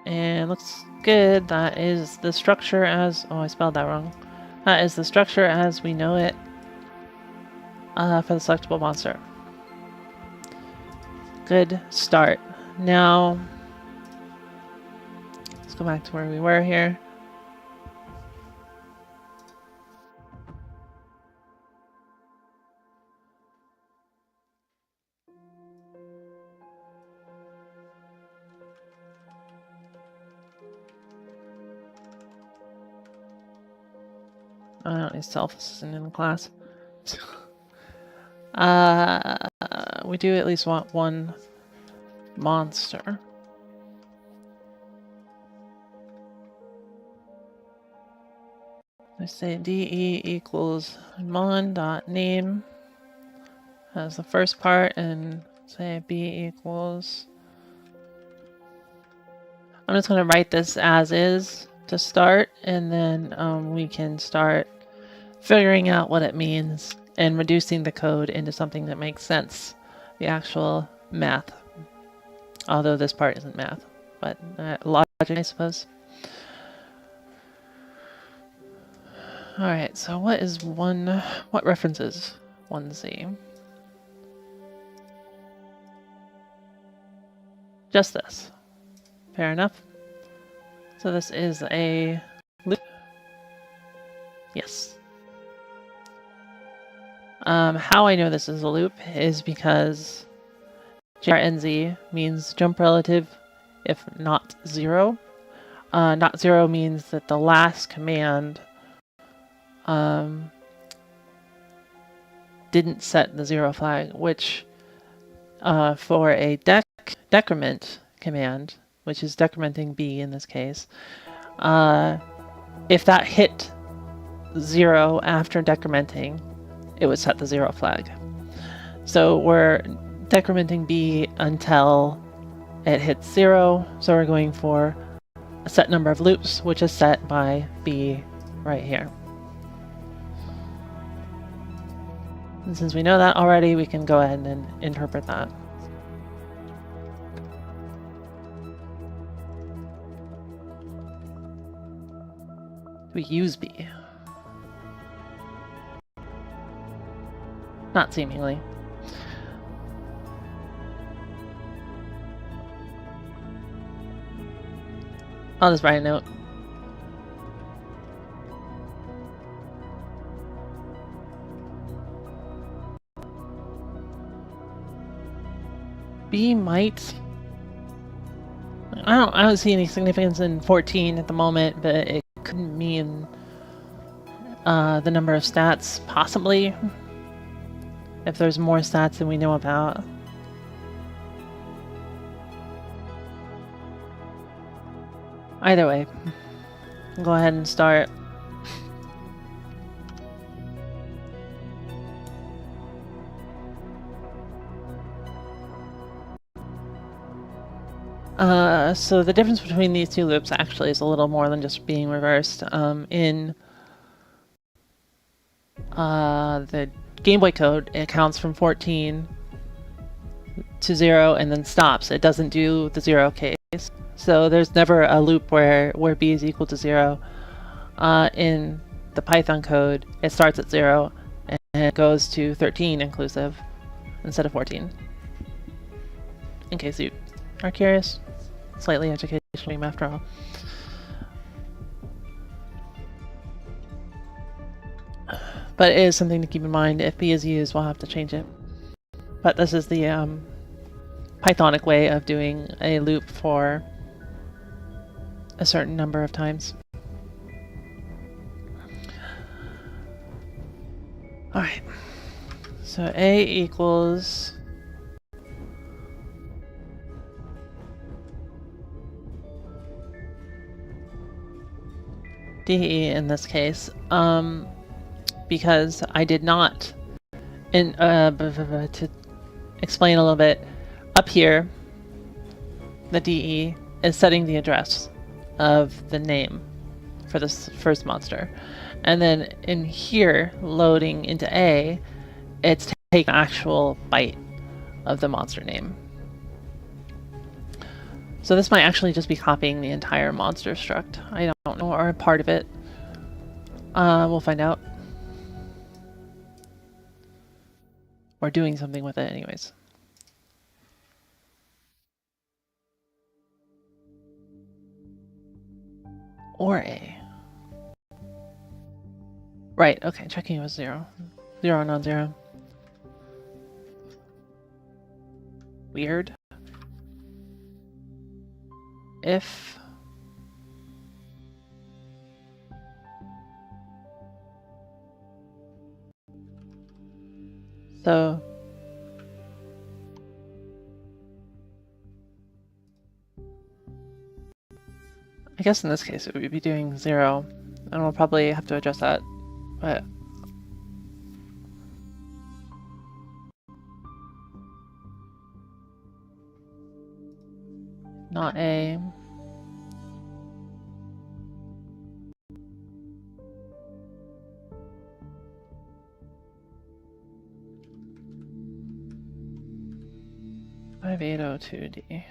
[SPEAKER 1] And looks good. That is the structure as, oh, I spelled that wrong. That is the structure as we know it for the selectable monster. Good start. Now, let's go back to where we were here. I don't need self-assistant in the class. We do at least want one monster. I say DE equals mon.name as the first part, and say B equals. I'm just going to write this as is to start, and then we can start figuring out what it means and reducing the code into something that makes sense. The actual math. Although this part isn't math, but logic, I suppose. Alright, so what references 1Z? Just this. Fair enough. So this is a loop. Yes. How I know this is a loop is because JRNZ means jump relative if not 0. Not 0 means that the last command didn't set the 0 flag, which for a decrement command, which is decrementing B in this case, if that hit 0 after decrementing, it would set the 0 flag. So we're decrementing B until it hits 0, so we're going for a set number of loops, which is set by B right here. And since we know that already, we can go ahead and interpret that. We use B. Not seemingly. I'll just write a note. B might. I don't see any significance in 14 at the moment, but it could mean the number of stats, possibly, if there's more stats than we know about. Either way, go ahead and start. So the difference between these two loops actually is a little more than just being reversed. In the Game Boy code, it counts from 14 to 0 and then stops. It doesn't do the 0 case. So there's never a loop where B is equal to 0. In the Python code, it starts at 0 and it goes to 13 inclusive instead of 14. In case you are curious. Slightly educational game after all. But it is something to keep in mind. If B is used, we'll have to change it. But this is the Pythonic way of doing a loop for a certain number of times. Alright. So A equals DE in this case, because I did not, to explain a little bit, up here, the DE is setting the address of the name for this first monster. And then in here, loading into A, it's taking an actual byte of the monster name. So this might actually just be copying the entire monster struct. I don't know, or a part of it. We'll find out. Or doing something with it anyways. Or A. Right, okay, checking was 0. 0, non-zero. Weird. If so, I guess in this case it would be doing 0, and we'll probably have to adjust that, but not A. $5802D.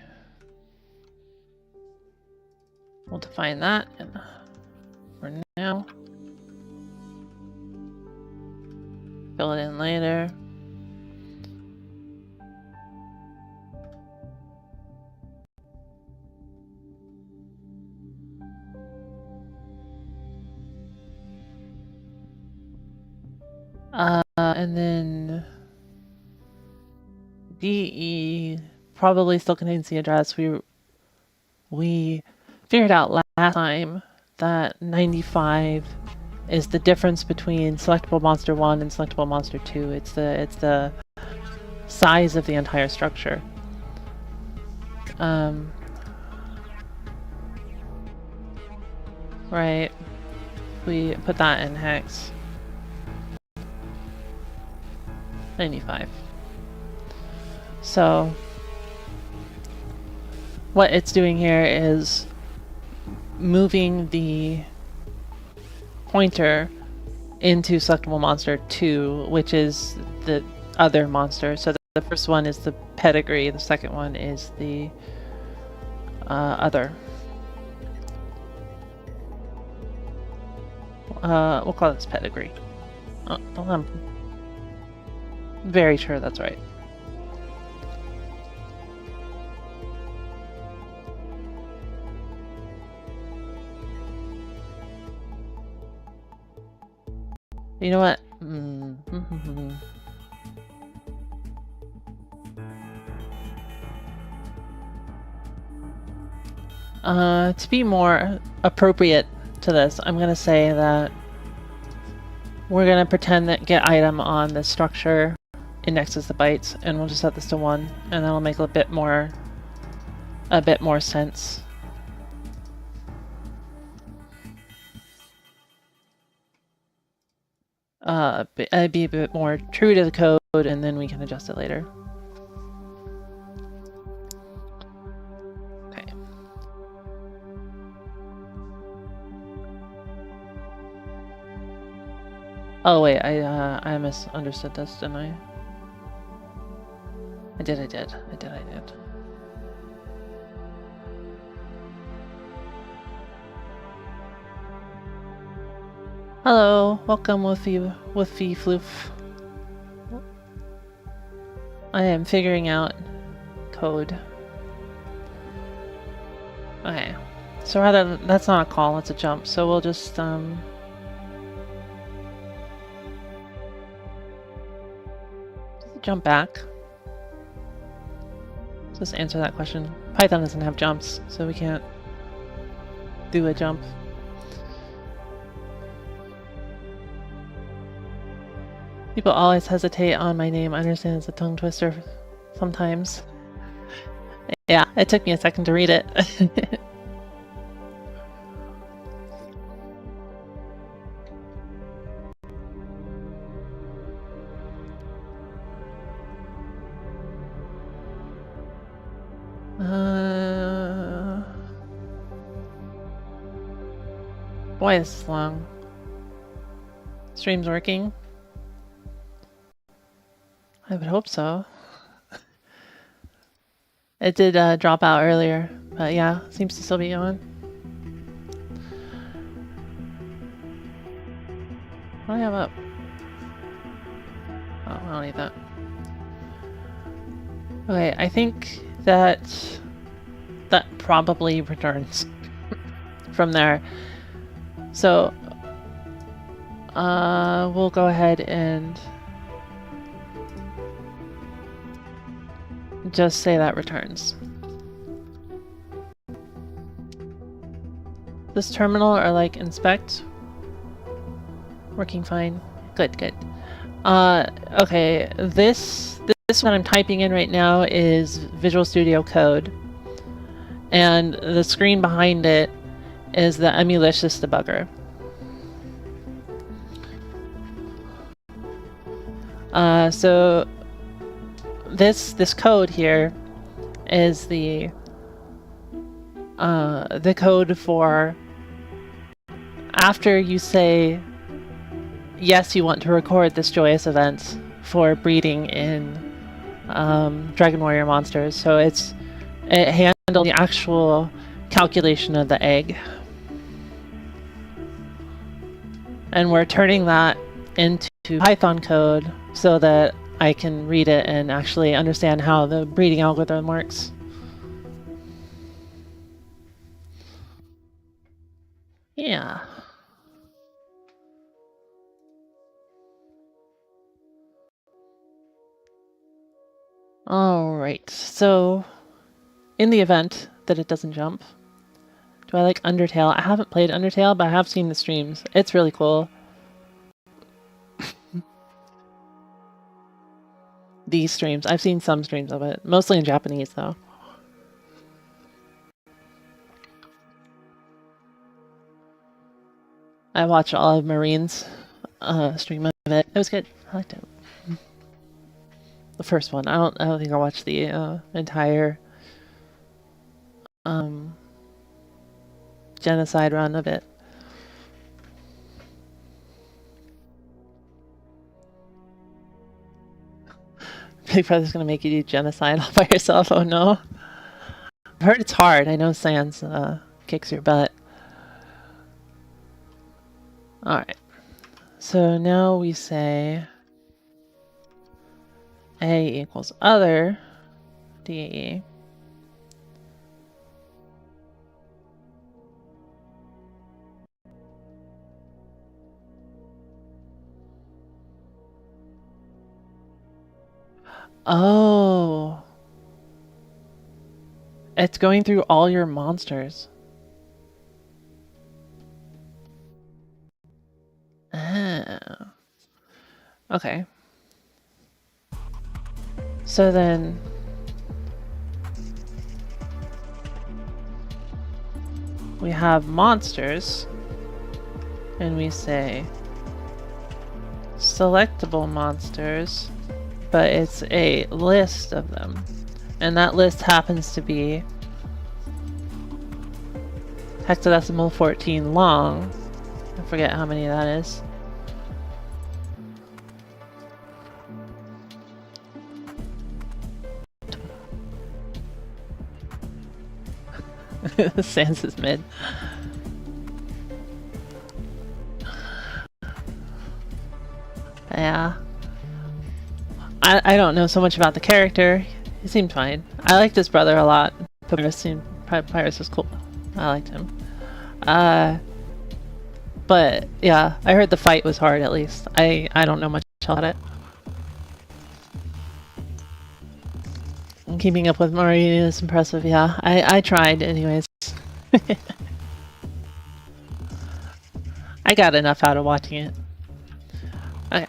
[SPEAKER 1] We'll define that for now. Fill it in later. And then DE probably still contains the address. We figured out last time that 95 is the difference between selectable monster 1 and selectable monster 2. It's the size of the entire structure. Right. We put that in hex. 95. So what it's doing here is moving the pointer into selectable monster 2, which is the other monster. So the first one is the pedigree, the second one is the other. We'll call this pedigree. Oh, I'm very sure that's right. You know what? To be more appropriate to this, I'm gonna say that we're gonna pretend that get item on the structure indexes the bytes, and we'll just set this to 1, and that'll make a bit more sense. I'd be a bit more true to the code, and then we can adjust it later. Okay. Oh wait, I misunderstood this, didn't I? I did. Hello, welcome Woofy Floof. I am figuring out code. Okay, so rather, that's not a call, it's a jump, so we'll just, jump back. Just answer that question. Python doesn't have jumps, so we can't do a jump. People always hesitate on my name. I understand it's a tongue twister sometimes. Yeah, it took me a second to read it. Boy, this is long. Stream's working? I would hope so. It did drop out earlier, but yeah, seems to still be on. What do I have up? Oh, I don't need that. Okay, I think that probably returns from there. So, we'll go ahead and just say that returns. This terminal or like inspect? Working fine. Good. Okay, this one I'm typing in right now is Visual Studio Code. And the screen behind it is the Emulicious debugger. So this code here is the code for after you say yes, you want to record this joyous event for breeding in Dragon Warrior monsters. So it handles the actual calculation of the egg, and we're turning that into to Python code so that I can read it and actually understand how the breeding algorithm works. Yeah. Alright, so in the event that it doesn't jump, do I like Undertale? I haven't played Undertale, but I have seen the streams. It's really cool. These streams. I've seen some streams of it. Mostly in Japanese, though. I watched all of Marine's stream of it. It was good. I liked it. The first one. I don't think I watched the entire genocide run of it. Big Brother's gonna make you do genocide all by yourself. Oh no. I've heard it's hard. I know Sans kicks your butt. Alright. So now we say A equals other DE. Oh. It's going through all your monsters. Ah. Okay. So then we have monsters and we say selectable monsters, but it's a list of them. And that list happens to be hexadecimal 14 long. I forget how many that is. Sans is mid. Yeah. I don't know so much about the character. He seemed fine. I liked his brother a lot. Papyrus was cool. I liked him. But yeah, I heard the fight was hard at least. I don't know much about it. And keeping up with Marie is impressive, yeah. I tried anyways. I got enough out of watching it. Okay.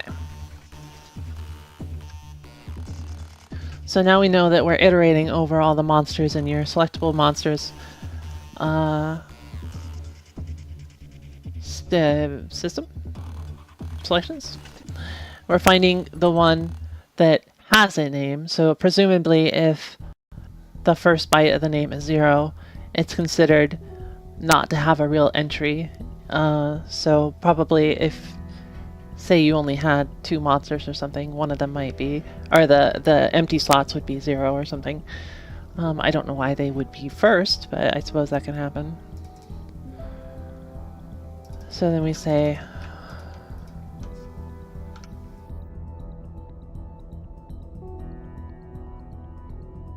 [SPEAKER 1] So now we know that we're iterating over all the monsters in your selectable monsters system selections. We're finding the one that has a name, so presumably if the first byte of the name is 0, it's considered not to have a real entry. So probably if, say you only had 2 monsters or something, one of them might be, or the empty slots would be 0 or something. I don't know why they would be first, but I suppose that can happen. So then we say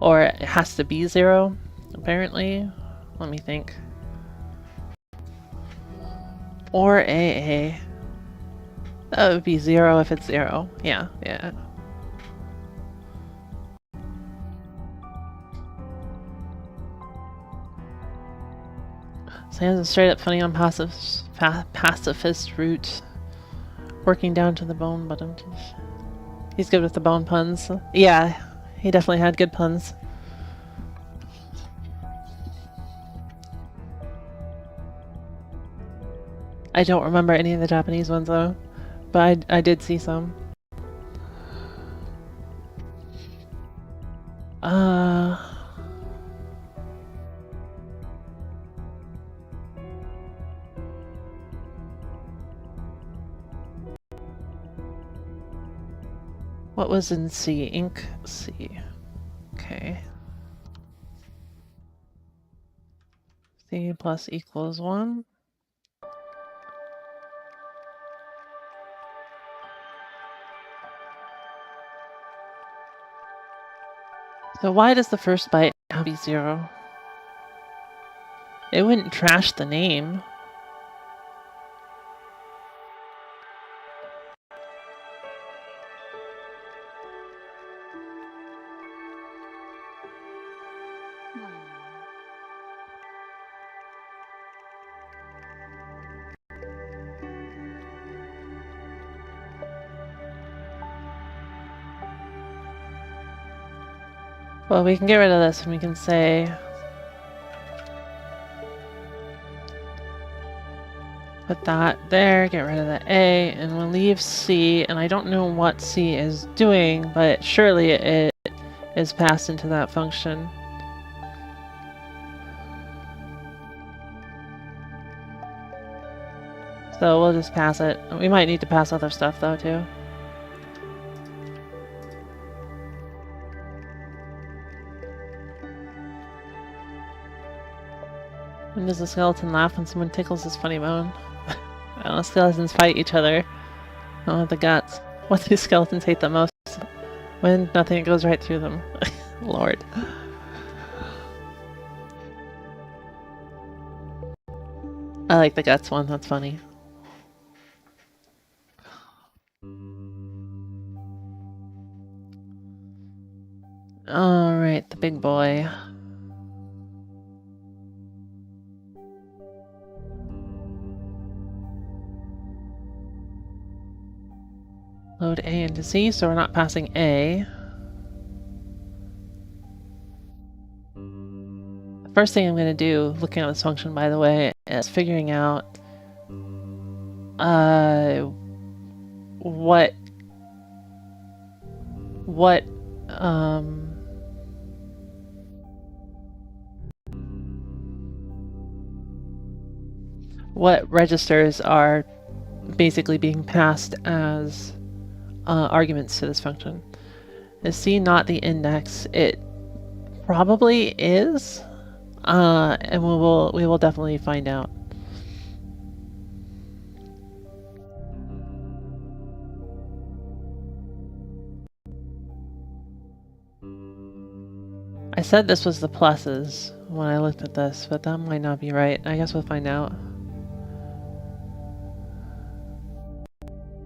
[SPEAKER 1] or it has to be 0, apparently. Let me think. Or AA. That would be 0 if it's 0. Yeah. Sans is straight up funny on pacifist route. Working down to the bone, but he's good with the bone puns. Yeah, he definitely had good puns. I don't remember any of the Japanese ones though, but I did see some. What was in C? Ink C. Okay. C plus equals 1. So why does the first byte have to be 0? It wouldn't trash the name. Well, we can get rid of this and we can say... Put that there, get rid of the A, and we'll leave C, and I don't know what C is doing, but surely it is passed into that function. So we'll just pass it. We might need to pass other stuff though, too. When does the skeleton laugh when someone tickles his funny bone? Skeletons fight each other. Oh, the guts. What do skeletons hate the most? When nothing goes right through them. Lord. I like the guts one, that's funny. Alright, the big boy. Load A into C, so we're not passing A. The first thing I'm going to do, looking at this function by the way, is figuring out what registers are basically being passed as arguments to this function. Is C not the index? It probably is, and we will definitely find out. I said this was the pluses when I looked at this, but that might not be right. I guess we'll find out.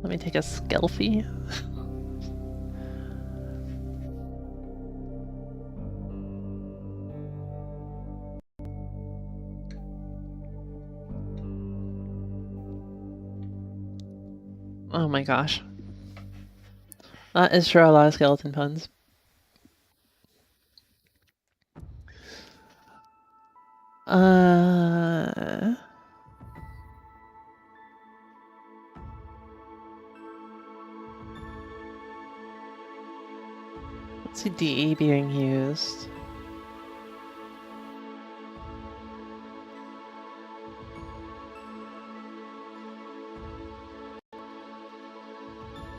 [SPEAKER 1] Let me take a selfie. Oh my gosh. That is sure a lot of skeleton puns. Let's see DE being used.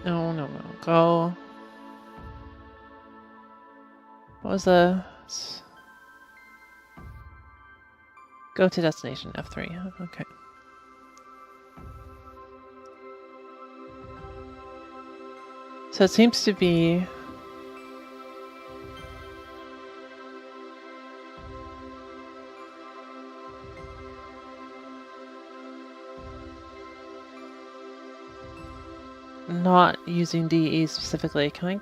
[SPEAKER 1] No. Go. What was the... Go to destination, F3. Okay. So it seems to be... not using DE specifically. Can I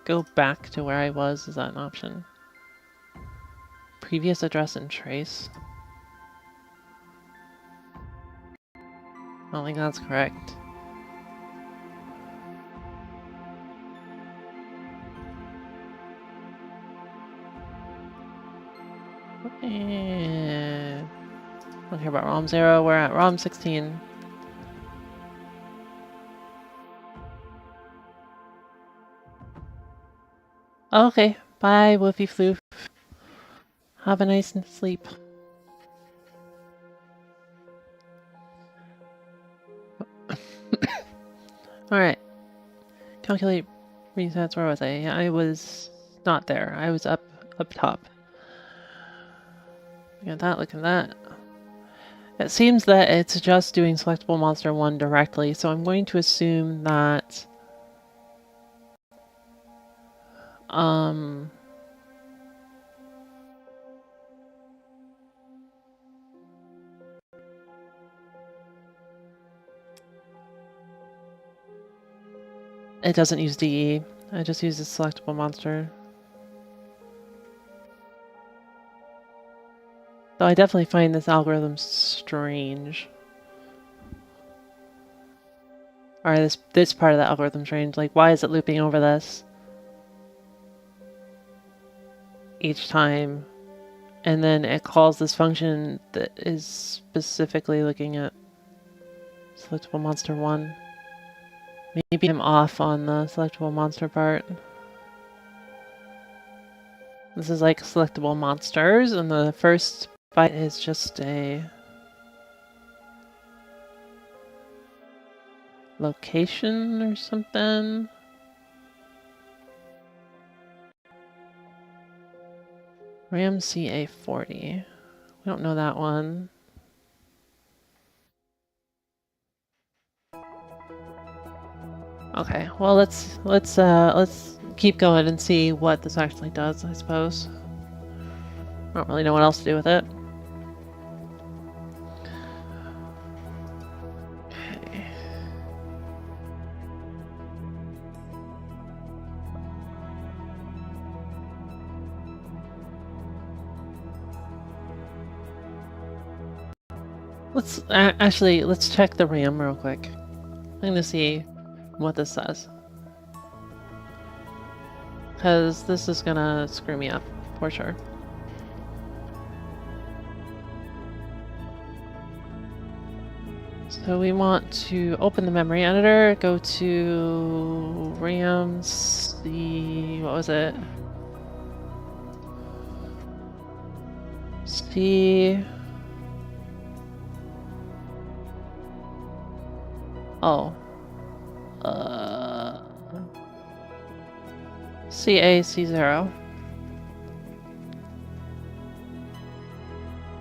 [SPEAKER 1] go back to where I was? Is that an option? Previous address and trace? I don't think that's correct. And... I don't care about ROM 0, we're at ROM 16. Okay, bye Woofy Floof. Have a nice sleep. Alright. Calculate resets, where was I? I was not there. I was up top. Look at that, look at that. It seems that it's just doing selectable monster 1 directly, so I'm going to assume that It doesn't use DE. I just use a selectable monster. Though I definitely find this algorithm strange. Or this part of the algorithm strange. Like, why is it looping over this each time? And then it calls this function that is specifically looking at selectable monster 1. Maybe I'm off on the selectable monster part. This is like selectable monsters, and the first byte is just a location or something. RAM CA40. We don't know that one. Okay, well let's keep going and see what this actually does, I suppose. I don't really know what else to do with it. Okay. Let's check the RAM real quick. I'm gonna see what this says. Because this is gonna screw me up, for sure. So we want to open the memory editor, go to RAM C... what was it? C... oh. CAC0.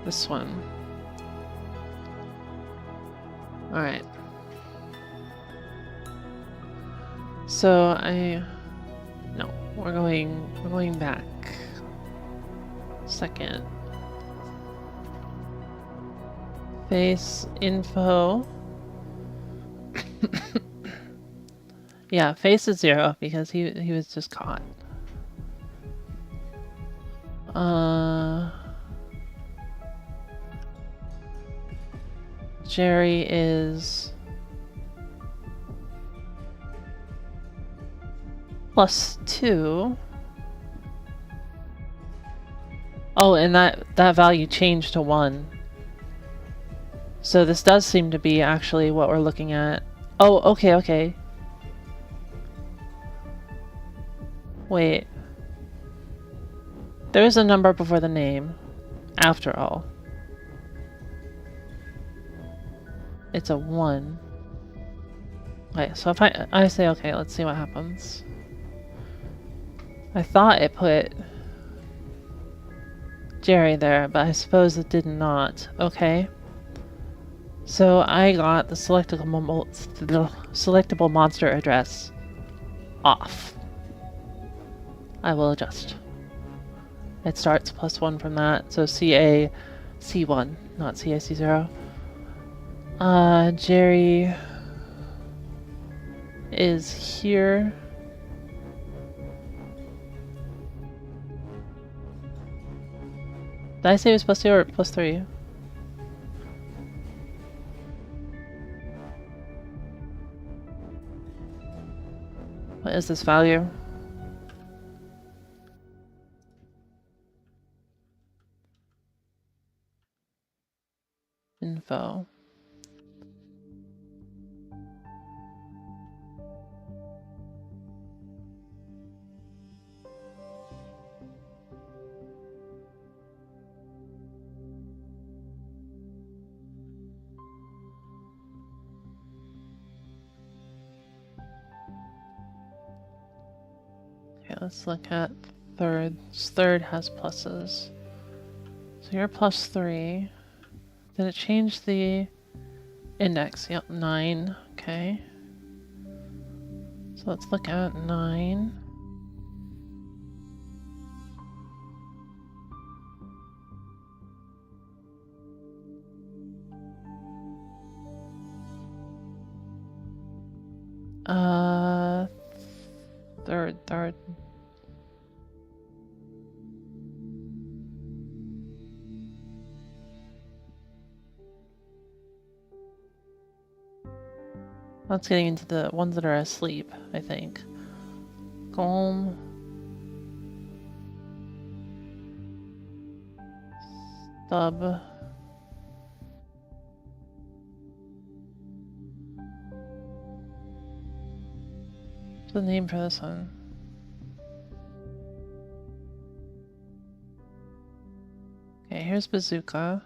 [SPEAKER 1] This one. Alright. So no, we're going back. Second. Face info. Yeah, face is 0 because he was just caught. Jerry is +2. Oh, and that value changed to 1. So this does seem to be actually what we're looking at. Oh, okay. Wait. There is a number before the name, after all. It's a 1. Okay, so if I say okay, let's see what happens. I thought it put Jerry there, but I suppose it did not. Okay. So I got the selectable monster address off. I will adjust. It starts +1 from that, so CAC1, not CAC0. Jerry is here. Did I say it was +2 or +3? What is this value? Info. Okay, let's look at thirds. Third has pluses. So you're +3. Did it change the index? Yep, 9. Okay. So let's look at 9. third. That's getting into the ones that are asleep, I think. Calm. Stub. What's the name for this one? Okay, here's Bazooka.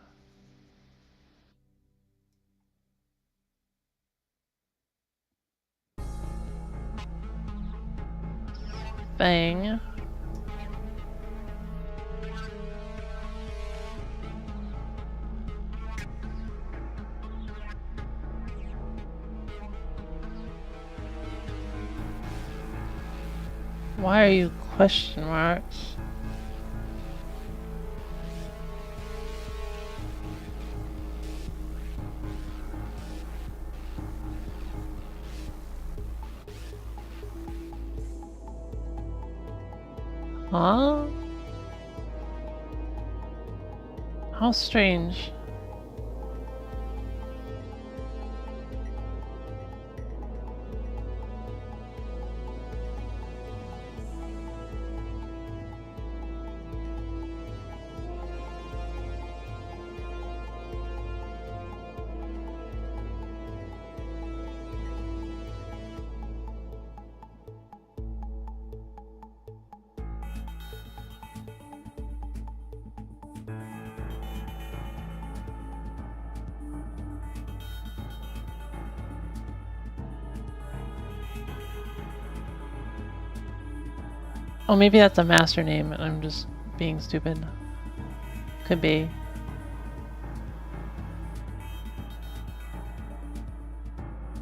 [SPEAKER 1] Fang. Why are you question marks? Huh? How strange. Oh, maybe that's a master name and I'm just being stupid. Could be.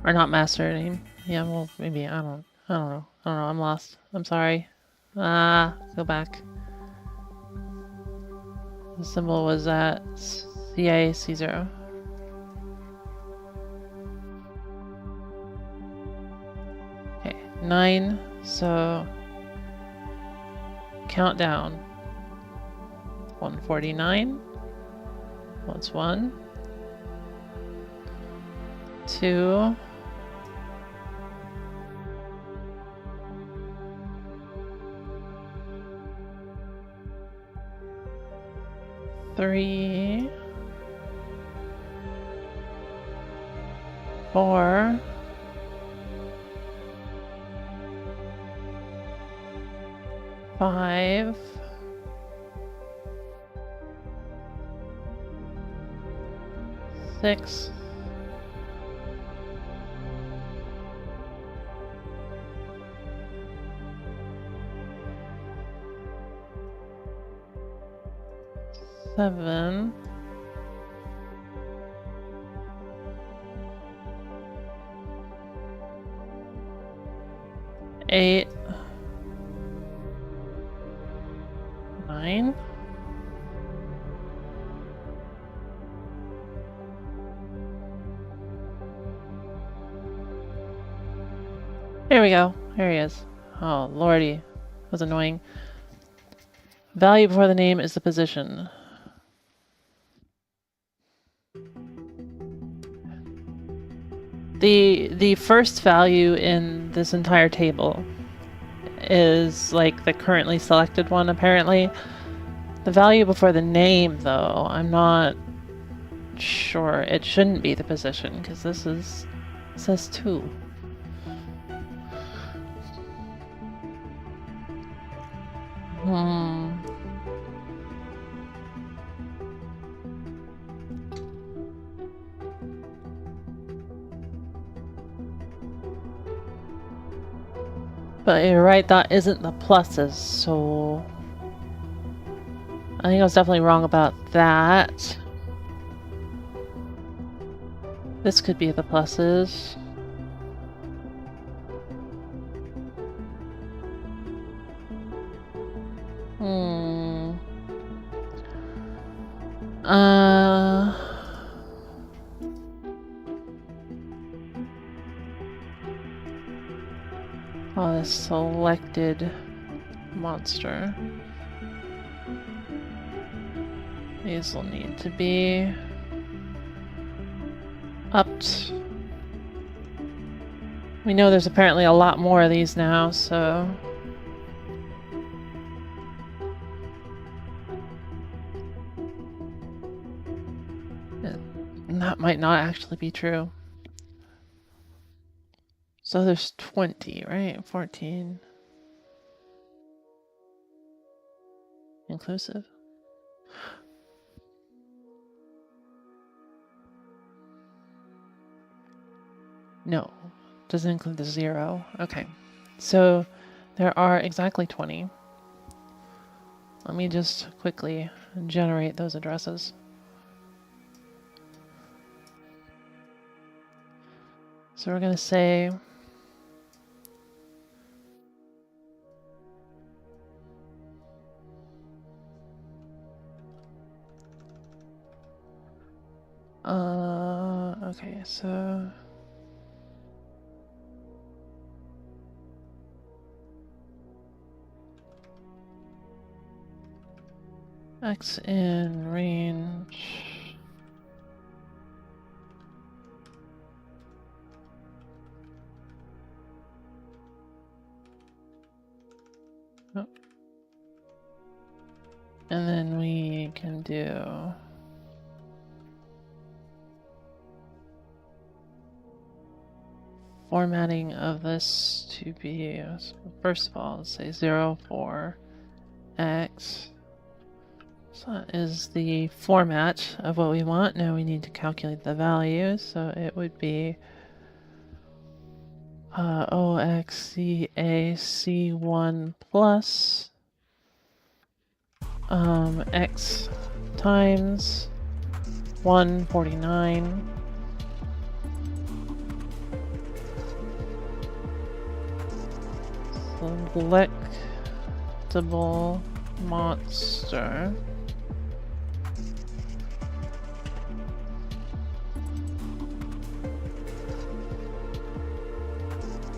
[SPEAKER 1] Or not master name. Yeah, well, maybe. I don't know. I'm lost. I'm sorry. Go back. The symbol was at CA-C0. Okay, 9. So countdown. 149. That's 1. 2. 3. 4. 5. 6. 7. 8. 9. There we go. There he is. Oh, lordy. That was annoying. Value before the name is the position. The first value in this entire table is like the currently selected one, apparently. The value before the name, though, I'm not sure. It shouldn't be the position, because this says 2. But you're right, that isn't the pluses, so I think I was definitely wrong about that. This could be the pluses. Oh, this selected monster. These will need to be upped. We know there's apparently a lot more of these now, so... that might not actually be true. So there's 20, right? 14. Inclusive. No, doesn't include the 0. Okay, so there are exactly 20. Let me just quickly generate those addresses. So we're going to say okay, so X in range. Oh. And then we can do formatting of this to be, so first of all, let's say 0, 4, X. So that is the format of what we want. Now we need to calculate the value, so it would be OXCAC1 plus X times 149 selectable monster.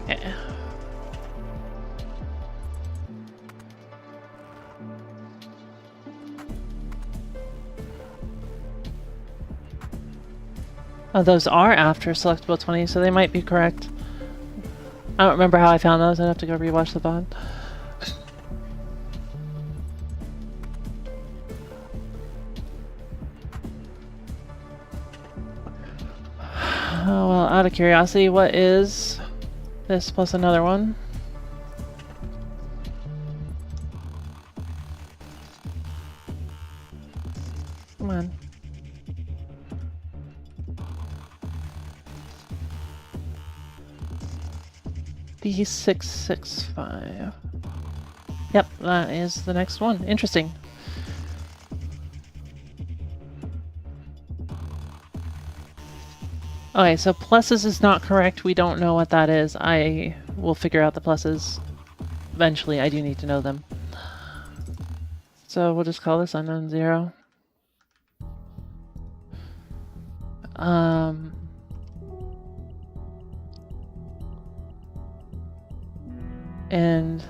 [SPEAKER 1] Yeah. Oh, those are after selectable 20, so they might be correct. I don't remember how I found those. I'd have to go rewatch the VOD. Oh, well, out of curiosity, what is this plus another one? Come on. D665. Yep, that is the next one. Interesting. Okay, so pluses is not correct. We don't know what that is. I will figure out the pluses. Eventually, I do need to know them. So we'll just call this unknown 0. And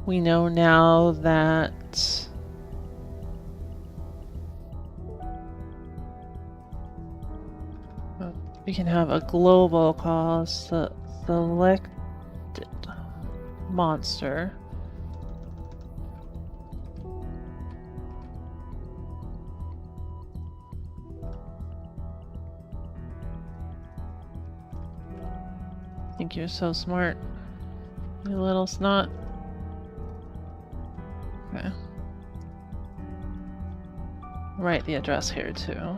[SPEAKER 1] we know now that we can have a global call selected monster. I think you're so smart, you little snot. Okay. Write the address here too.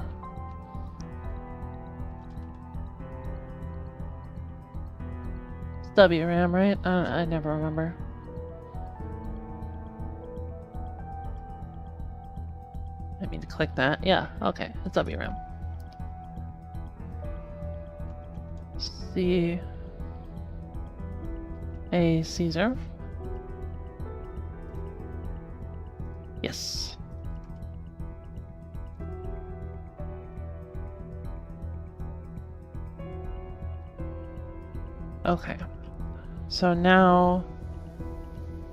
[SPEAKER 1] It's WRAM, right? I never remember. I mean to click that. Yeah, okay. It's WRAM. A Caesar. Yes. Okay. So now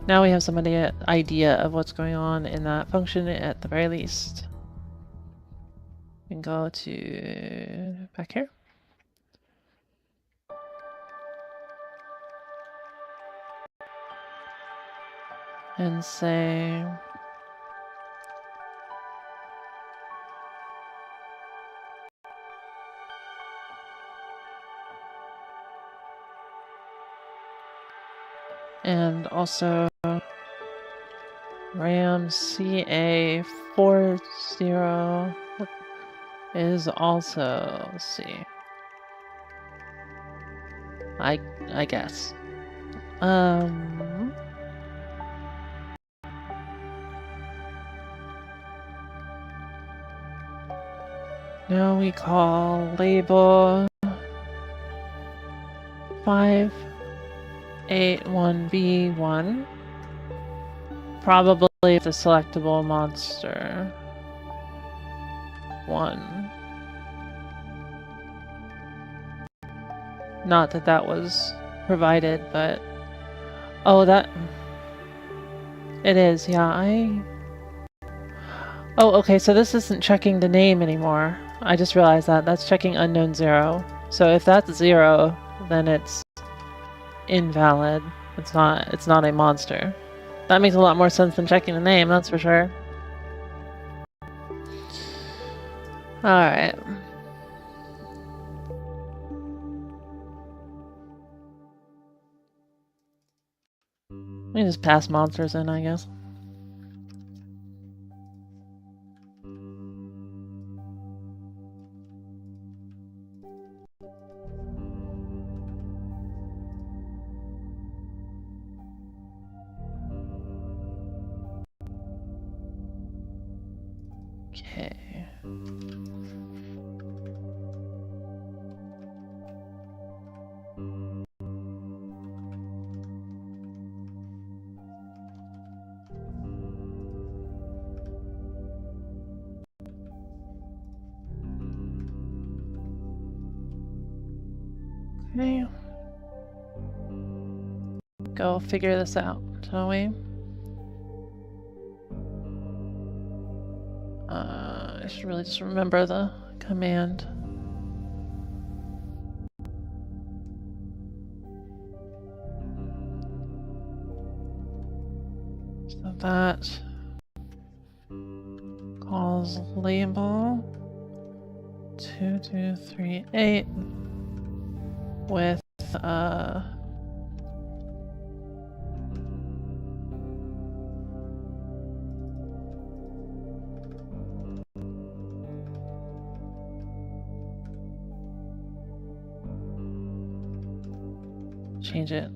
[SPEAKER 1] we have some idea of what's going on in that function at the very least. We can go to back here. And say and also RAM CA40 is also, let's see. I guess. Now we call label 581B1 probably the selectable monster 1. Not that that was provided, but oh, that it is. Yeah, oh, okay, so this isn't checking the name anymore. I just realized that. That's checking unknown 0. So if that's 0, then it's invalid. It's not a monster. That makes a lot more sense than checking the name, that's for sure. Alright. We just pass monsters in, I guess. Okay. Okay. Go figure this out, shall we? I should really just remember the command. So that calls label 2238 with change it.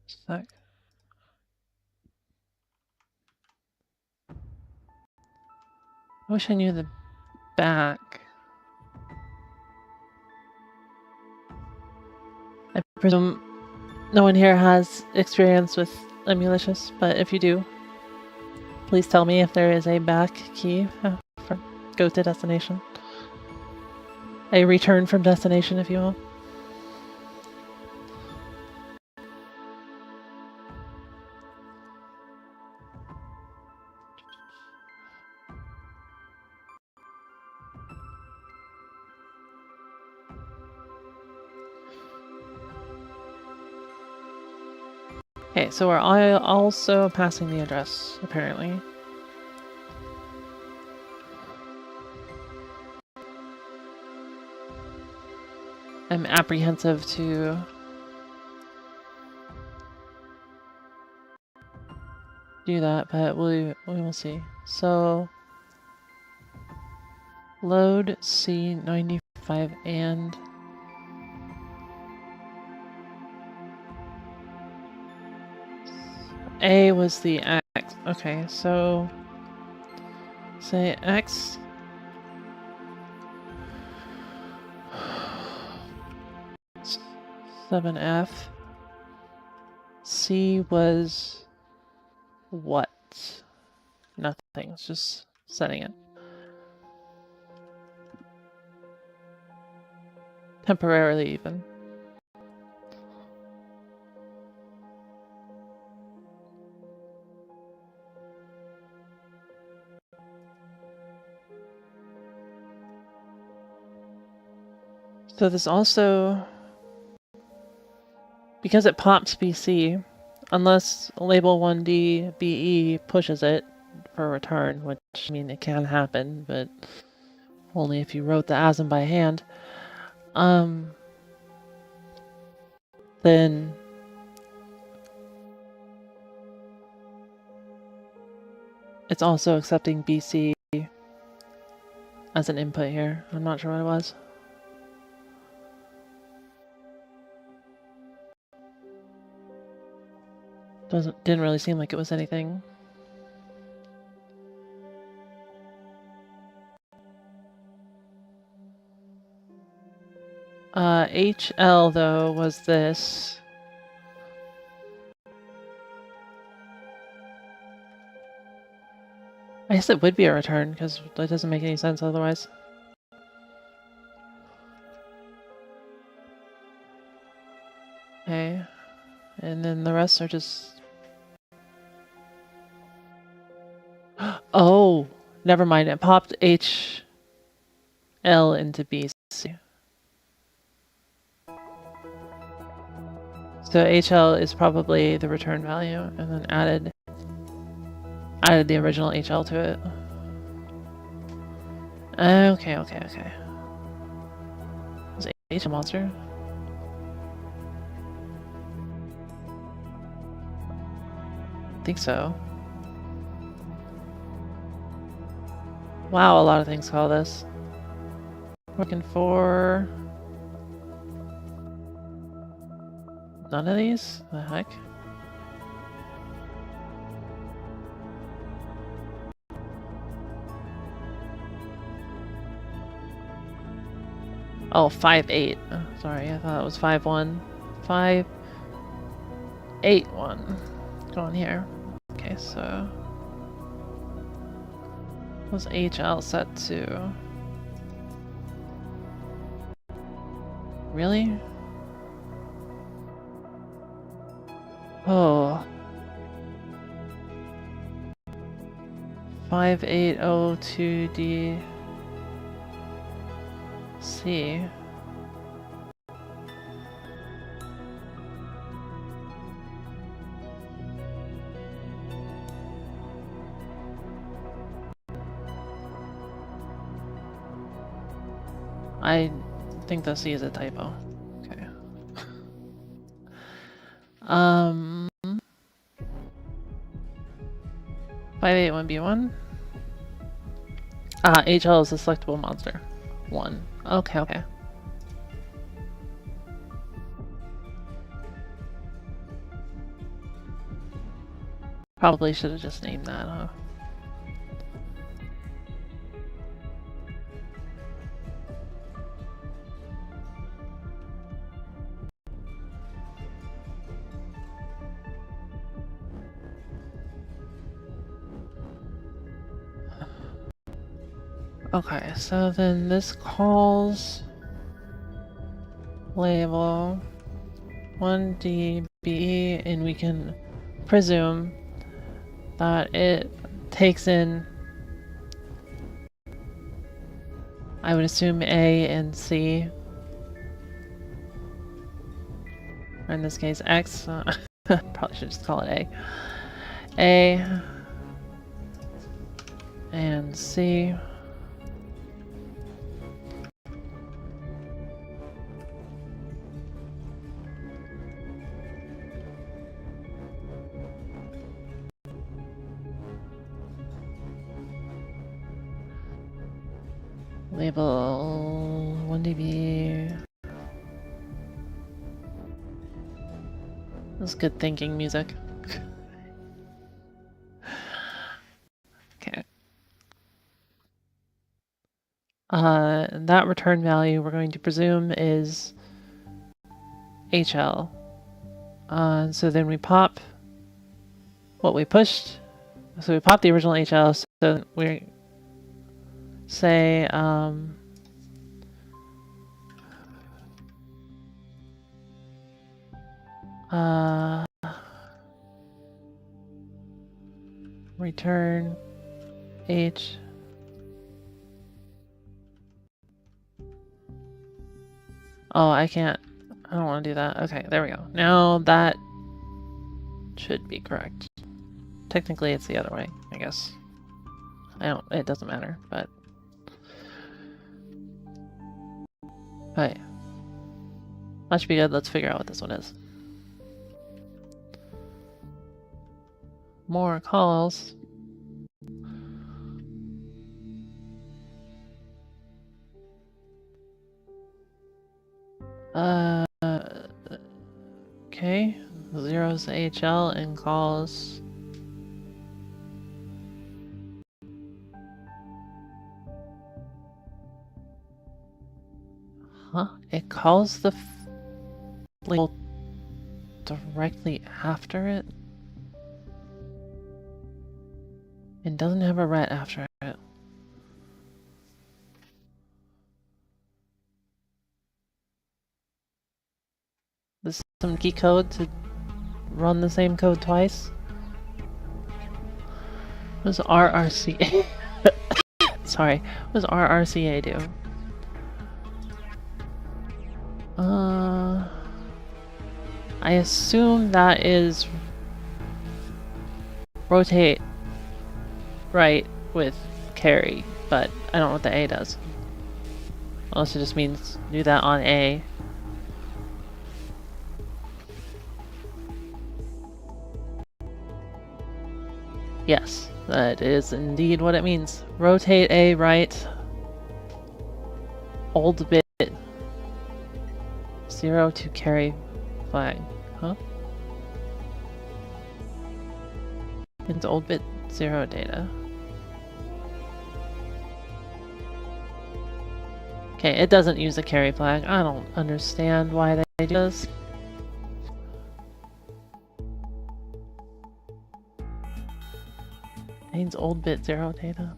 [SPEAKER 1] Sec. I wish I knew the back. I presume no one here has experience with Emulicious, but if you do, please tell me if there is a back key for go to destination. A return from destination, if you will. Okay, so we're also passing the address, apparently. I'm apprehensive to do that, but we will see. So load C95 and A was the X. Okay, so say X 7F. C was what? Nothing. It's just setting it. Temporarily even. So this also, because it pops BC, unless label 1D BE pushes it for return, which, I mean, it can happen, but only if you wrote the ASM by hand, then it's also accepting BC as an input here. I'm not sure what it was. Didn't really seem like it was anything. HL though was this. I guess it would be a return because that doesn't make any sense otherwise. Okay, and then the rest are just. Oh, never mind. It popped HL into BC. So HL is probably the return value, and then added the original HL to it. Okay. Was H a monster? I think so. Wow, a lot of things call this. Looking for none of these? The heck? Oh, 5-8. Oh, sorry, I thought it was 5-1. 5-8-1. Go on here. Okay, so what's HL set to? Really? Oh. 5802D C. I think the C is a typo. Okay. 581B1. HL is a selectable monster. 1. Okay. Probably should have just named that, huh? Okay, so then this calls label 1DB, and we can presume that it takes in, I would assume, A and C. Or in this case, X. Probably should just call it A. A and C. Label 1DB. That's good thinking music. Okay. That return value we're going to presume is HL. So then we pop what we pushed. So we pop the original HL, so we say return H Oh, I can't. I don't want to do that. Okay, there we go. Now that should be correct. Technically, it's the other way, I guess. It doesn't matter, but... Alright. That should be good. Let's figure out what this one is. More calls. Okay. Zeros HL and calls. Huh? It calls the label directly after it? And doesn't have a ret after it. This is some key code to run the same code twice. What does RRCA? Sorry. What does RRCA do? I assume that is rotate right with carry, but I don't know what the A does. Unless it just means do that on A. Yes, that is indeed what it means. Rotate A right. Old bit 0 to carry flag. Huh? It's old bit 0 data. Okay, it doesn't use a carry flag. I don't understand why they do this. Means old bit 0 data.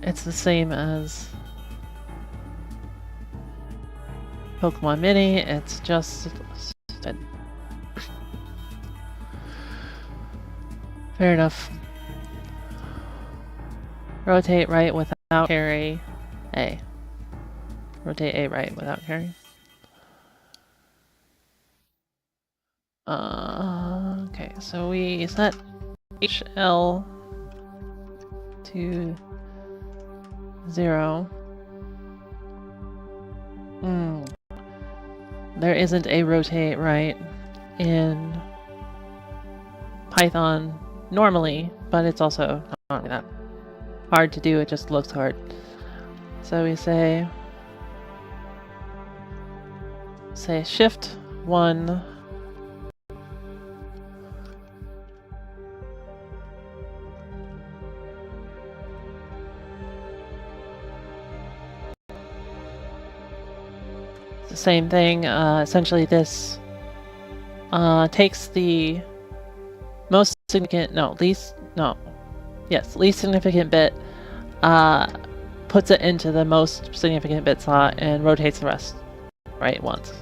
[SPEAKER 1] It's the same as Pokemon Mini, it's just stupid. Fair enough. Rotate right without carry A. Rotate A right without carry. Okay, so we set HL to 0. There isn't a rotate right in Python normally, but it's also not that hard to do, it just looks hard. So we say shift 1 the same thing. Essentially this takes the most significant, least significant bit, puts it into the most significant bit slot and rotates the rest right once.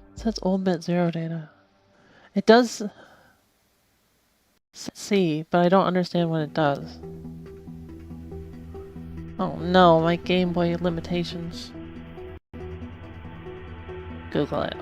[SPEAKER 1] It says old bit 0 data. It does C, but I don't understand what it does. Oh no, my Game Boy limitations. Google it.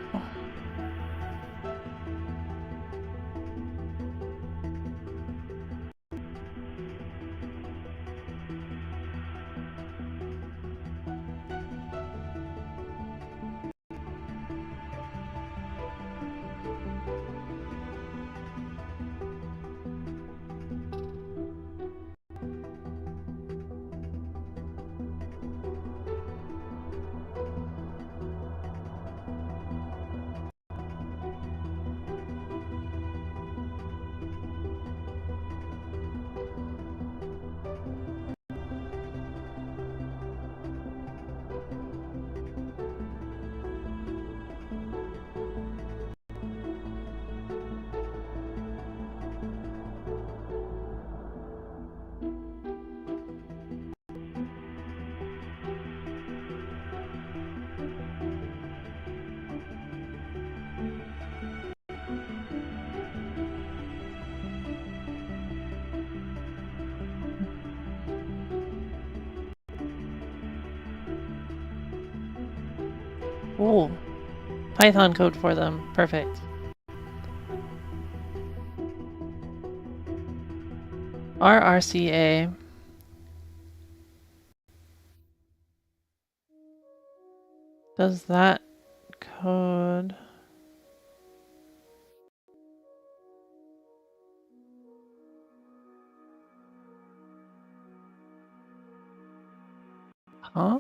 [SPEAKER 1] Ooh, Python code for them. Perfect. RRCA. Does that code... Huh?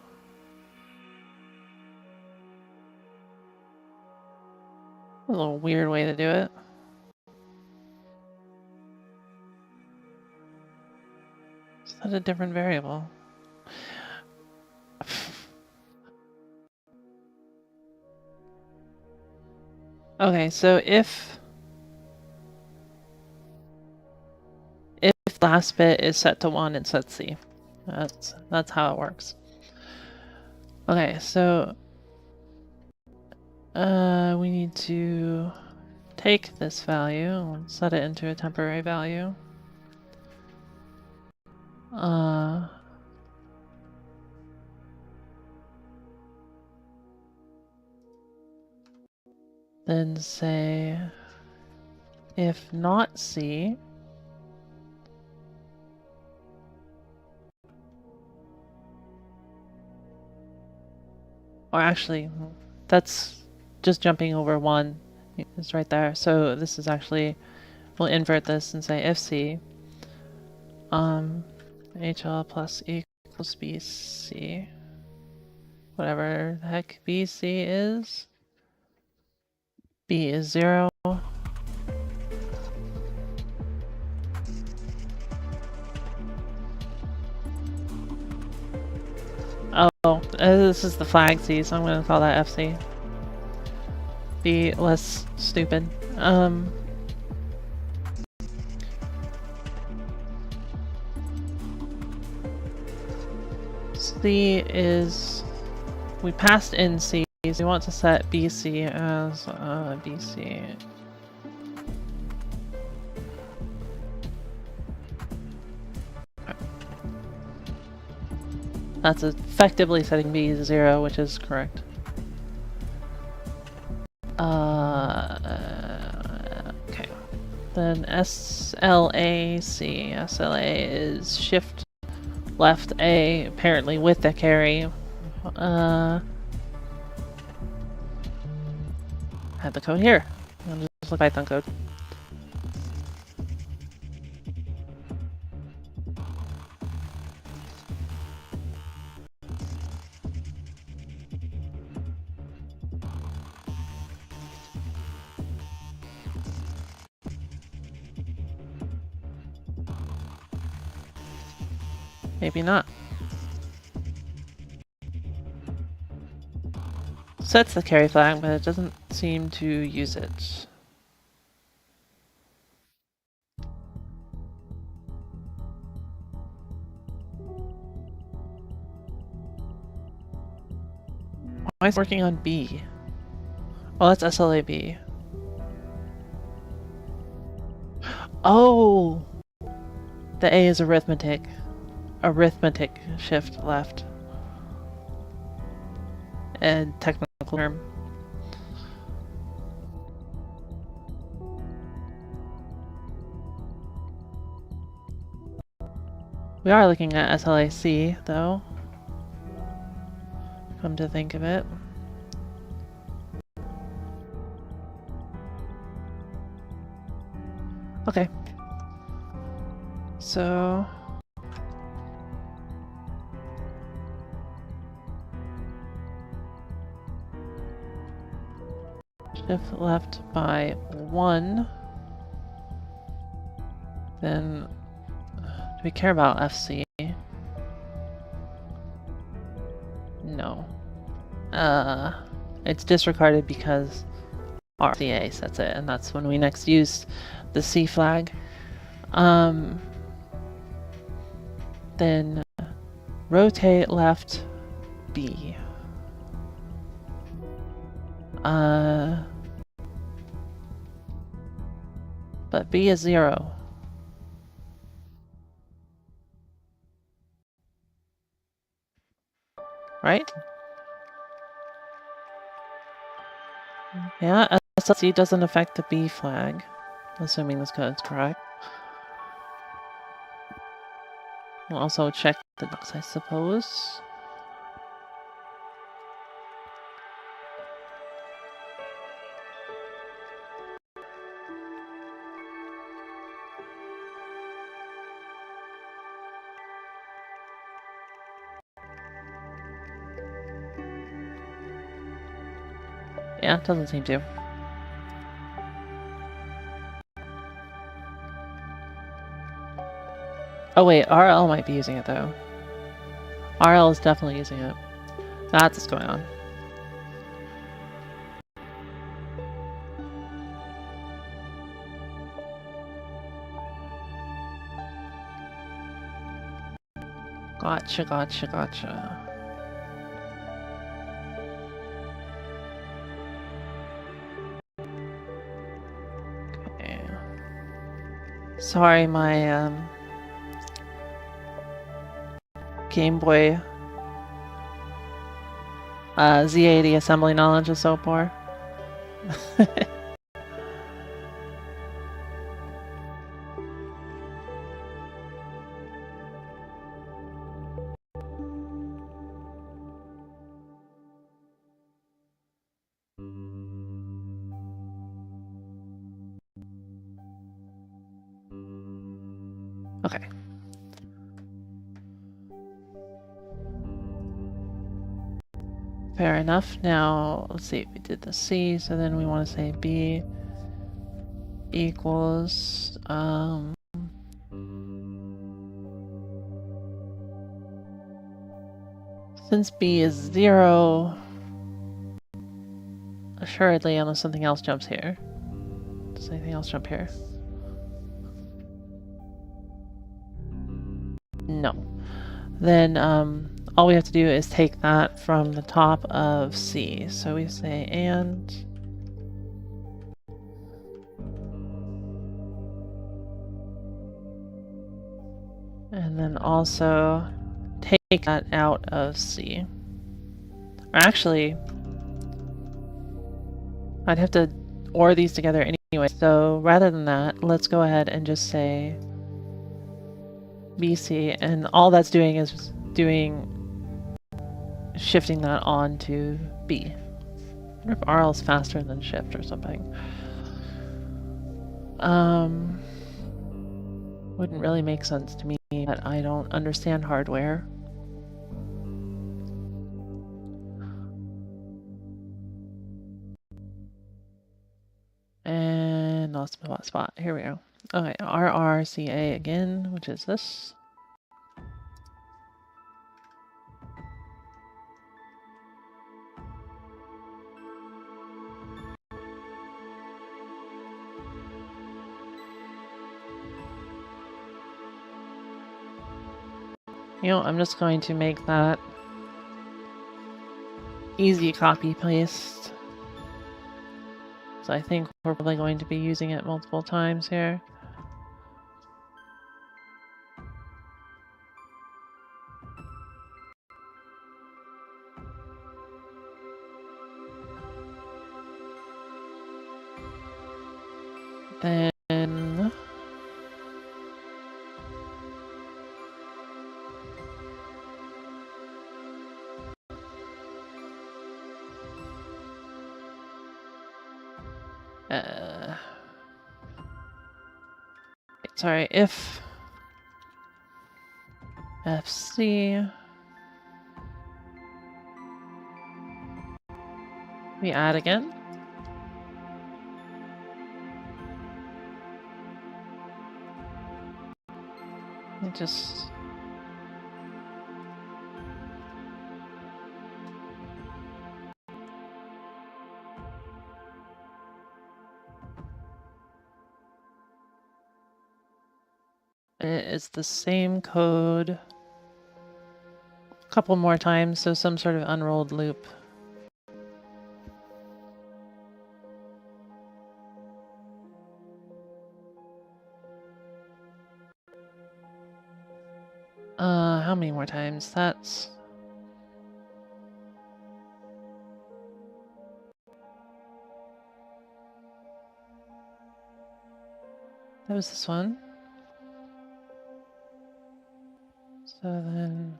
[SPEAKER 1] A little weird way to do it. Is that a different variable? Okay, so if last bit is set to 1, it sets C. That's how it works. Okay, so we need to take this value and set it into a temporary value. Then say if not C, or actually that's just jumping over 1. It's right there. So this is actually, we'll invert this and say if C, HL plus equals BC, whatever the heck BC is. B is 0. Oh, this is the flag C, so I'm going to call that FC. Be less stupid. C is... We passed in C, so we want to set BC as BC. That's effectively setting B to 0, which is correct. Okay. Then SLAC. SLA is shift left A, apparently with the carry. I have the code here. I'll just look Python code. Maybe not. Sets the carry flag, but it doesn't seem to use it. Why is it working on B? Oh, that's SLAB. Oh! The A is arithmetic. Arithmetic shift left. And technical term. We are looking at SLAC, though. Come to think of it. Okay. So... shift left by 1. Then... do we care about FC? No. It's disregarded because RCA sets it, and that's when we next use the C flag. Then rotate left B. But B is 0. Right? Yeah, SLC doesn't affect the B flag, assuming this code is correct. We'll also check the box, I suppose. Yeah, it doesn't seem to. Oh wait, RL might be using it though. RL is definitely using it. That's what's going on. Gotcha, gotcha, gotcha. Okay. Sorry, my Game Boy Z80 assembly knowledge is so poor. Okay. Fair enough. Now, let's see, we did the C, so then we want to say B equals, since B is 0, assuredly, unless something else jumps here. Does anything else jump here? No. Then, all we have to do is take that from the top of C. So we say and then also take that out of C. Or actually, I'd have to OR these together anyway. So rather than that, let's go ahead and just say BC, and all that's doing is shifting that on to B. I wonder if RL is faster than shift or something. Wouldn't really make sense to me, but I don't understand hardware. And lost my spot. Here we go. Okay, RRCA again, which is this. You know, I'm just going to make that easy copy paste. So I think we're probably going to be using it multiple times here. Then sorry, if FC, we add again. It just it's the same code a couple more times, so some sort of unrolled loop. How many more times? That's That was this one. So then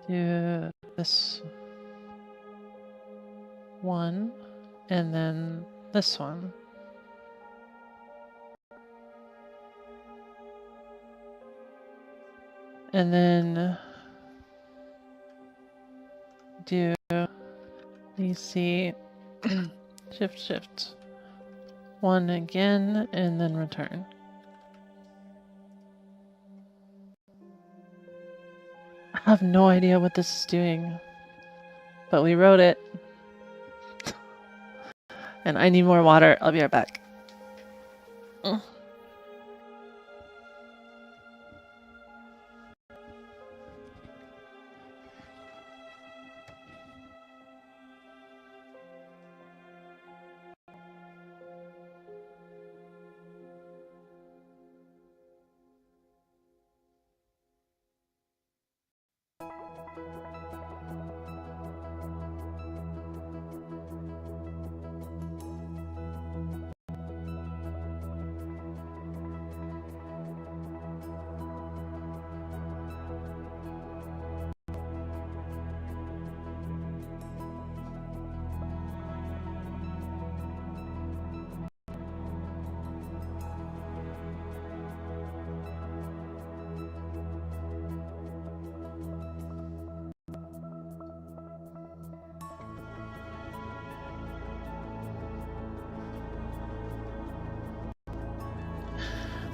[SPEAKER 1] do this one and then this one. And then do DC shift 1 again and then return. I have no idea what this is doing, but we wrote it. And I need more water. I'll be right back.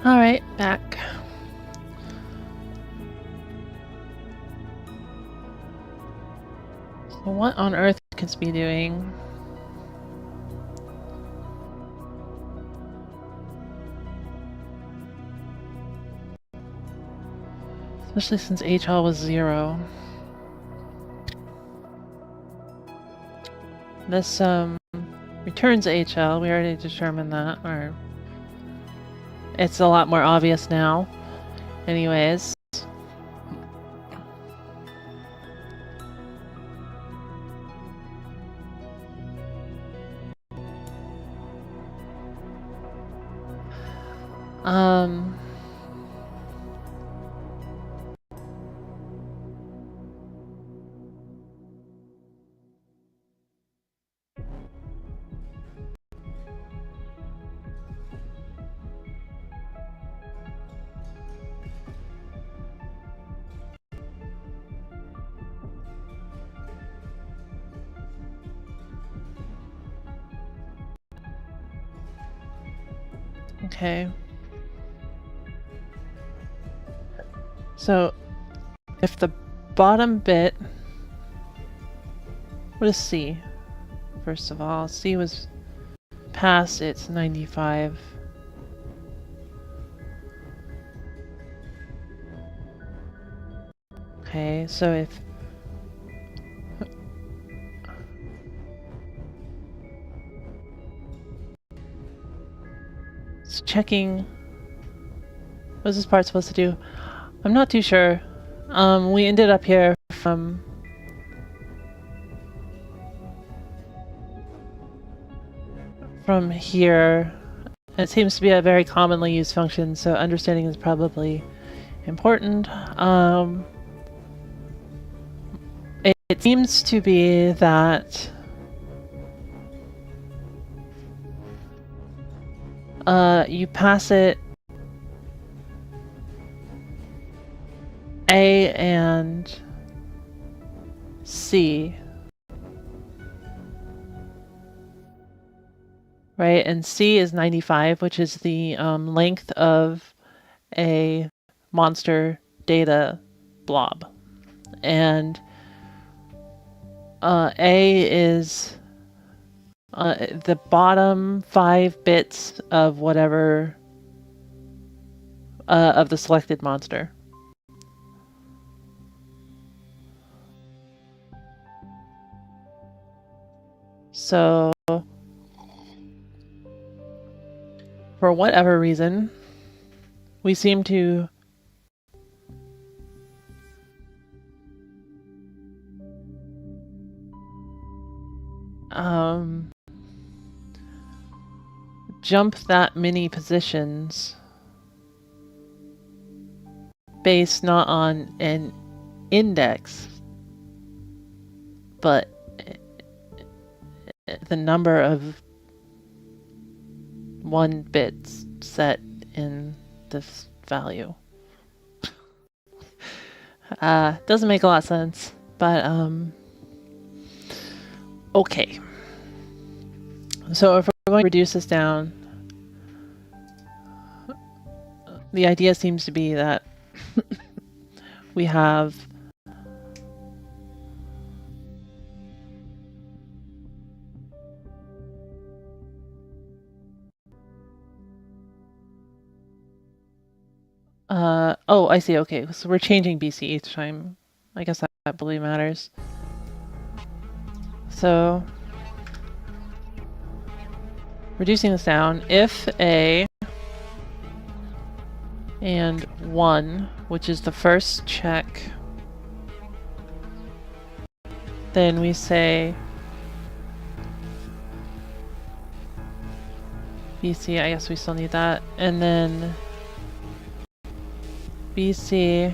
[SPEAKER 1] Alright, back. So what on earth could this be doing? Especially since HL was 0. This returns HL, we already determined that, or it's a lot more obvious now. Anyways. Okay. So, if the bottom bit... What is C? First of all, C was past its 95. Okay, so if... It's checking... What's this part supposed to do? I'm not too sure. We ended up here from here. It seems to be a very commonly used function, so understanding is probably important. It seems to be that you pass it A and C, right? And C is 95, which is the length of a monster data blob. And A is the bottom 5 bits of whatever of the selected monster. So, for whatever reason, we seem to jump that many positions based not on an index, but the number of 1 bits set in this value. Doesn't make a lot of sense, but okay. So if we're going to reduce this down, the idea seems to be that we have oh, I see. Okay, so we're changing BC each time. I guess that really matters. So, reducing this down, if A and 1, which is the first check, then we say BC, I guess we still need that, and then BC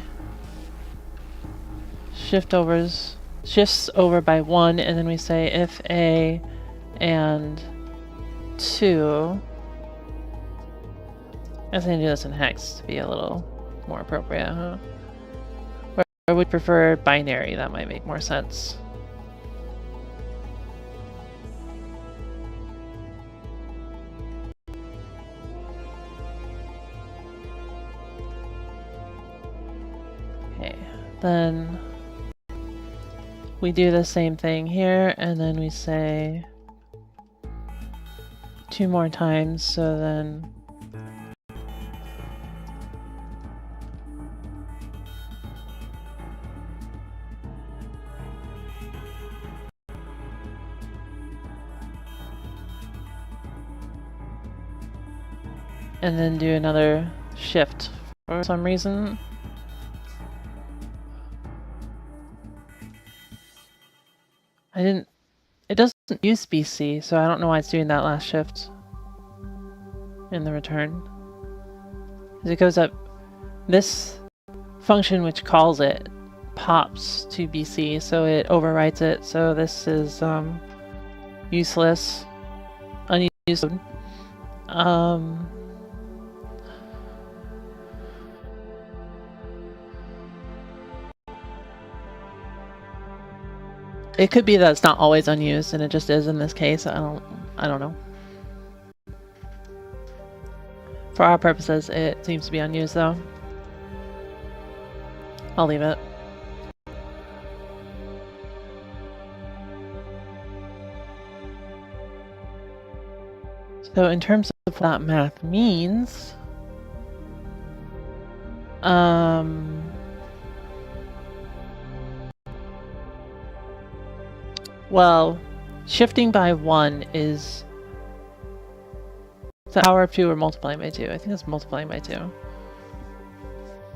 [SPEAKER 1] shifts over by 1, and then we say if A and 2. I was going to do this in hex to be a little more appropriate, huh? Or I would prefer binary, that might make more sense. Okay, then we do the same thing here, and then we say 2 more times, so then and then do another shift for some reason. It doesn't use BC, so I don't know why it's doing that last shift in the return. As it goes up, this function which calls it pops to BC, so it overwrites it, so this is useless, unused. It could be that it's not always unused, and it just is in this case. I don't know. For our purposes, it seems to be unused, though. I'll leave it. So in terms of what that math means, well, shifting by 1 is the power of 2 or multiplying by 2. I think it's multiplying by 2.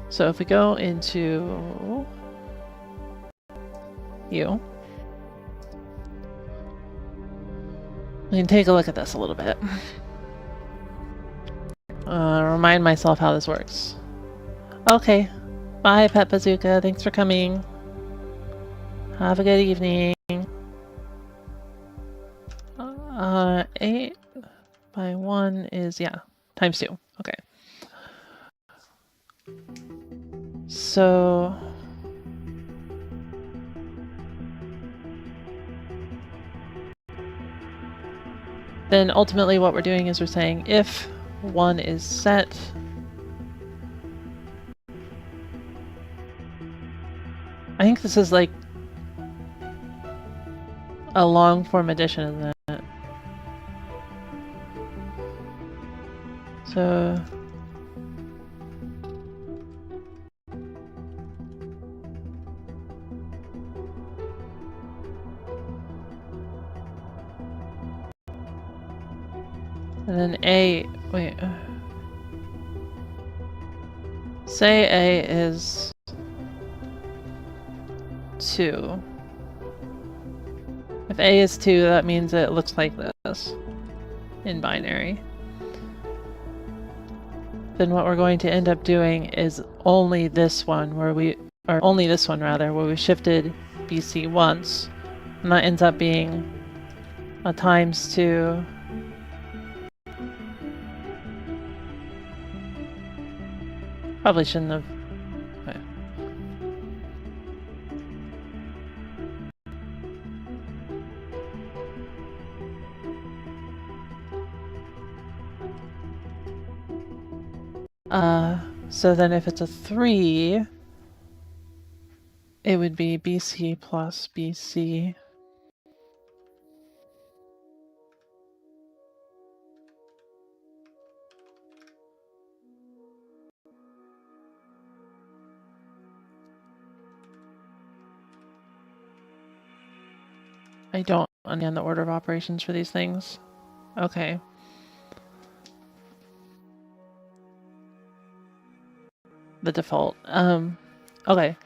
[SPEAKER 1] So if we go into U, we can take a look at this a little bit. Remind myself how this works. Okay. Bye, Pet Bazooka. Thanks for coming. Have a good evening. 8 by 1 is, yeah, times 2. Okay. So then ultimately what we're doing is we're saying if 1 is set, I think this is like a long form addition, isn't it? So and then A, wait, say A is 2. If A is 2, that means it looks like this in binary. then what we're going to end up doing is only this one where we shifted BC once, and that ends up being a times 2. Probably shouldn't have. Okay. So then if it's a 3, it would be BC plus BC. I don't understand the order of operations for these things. Okay. The default. Okay.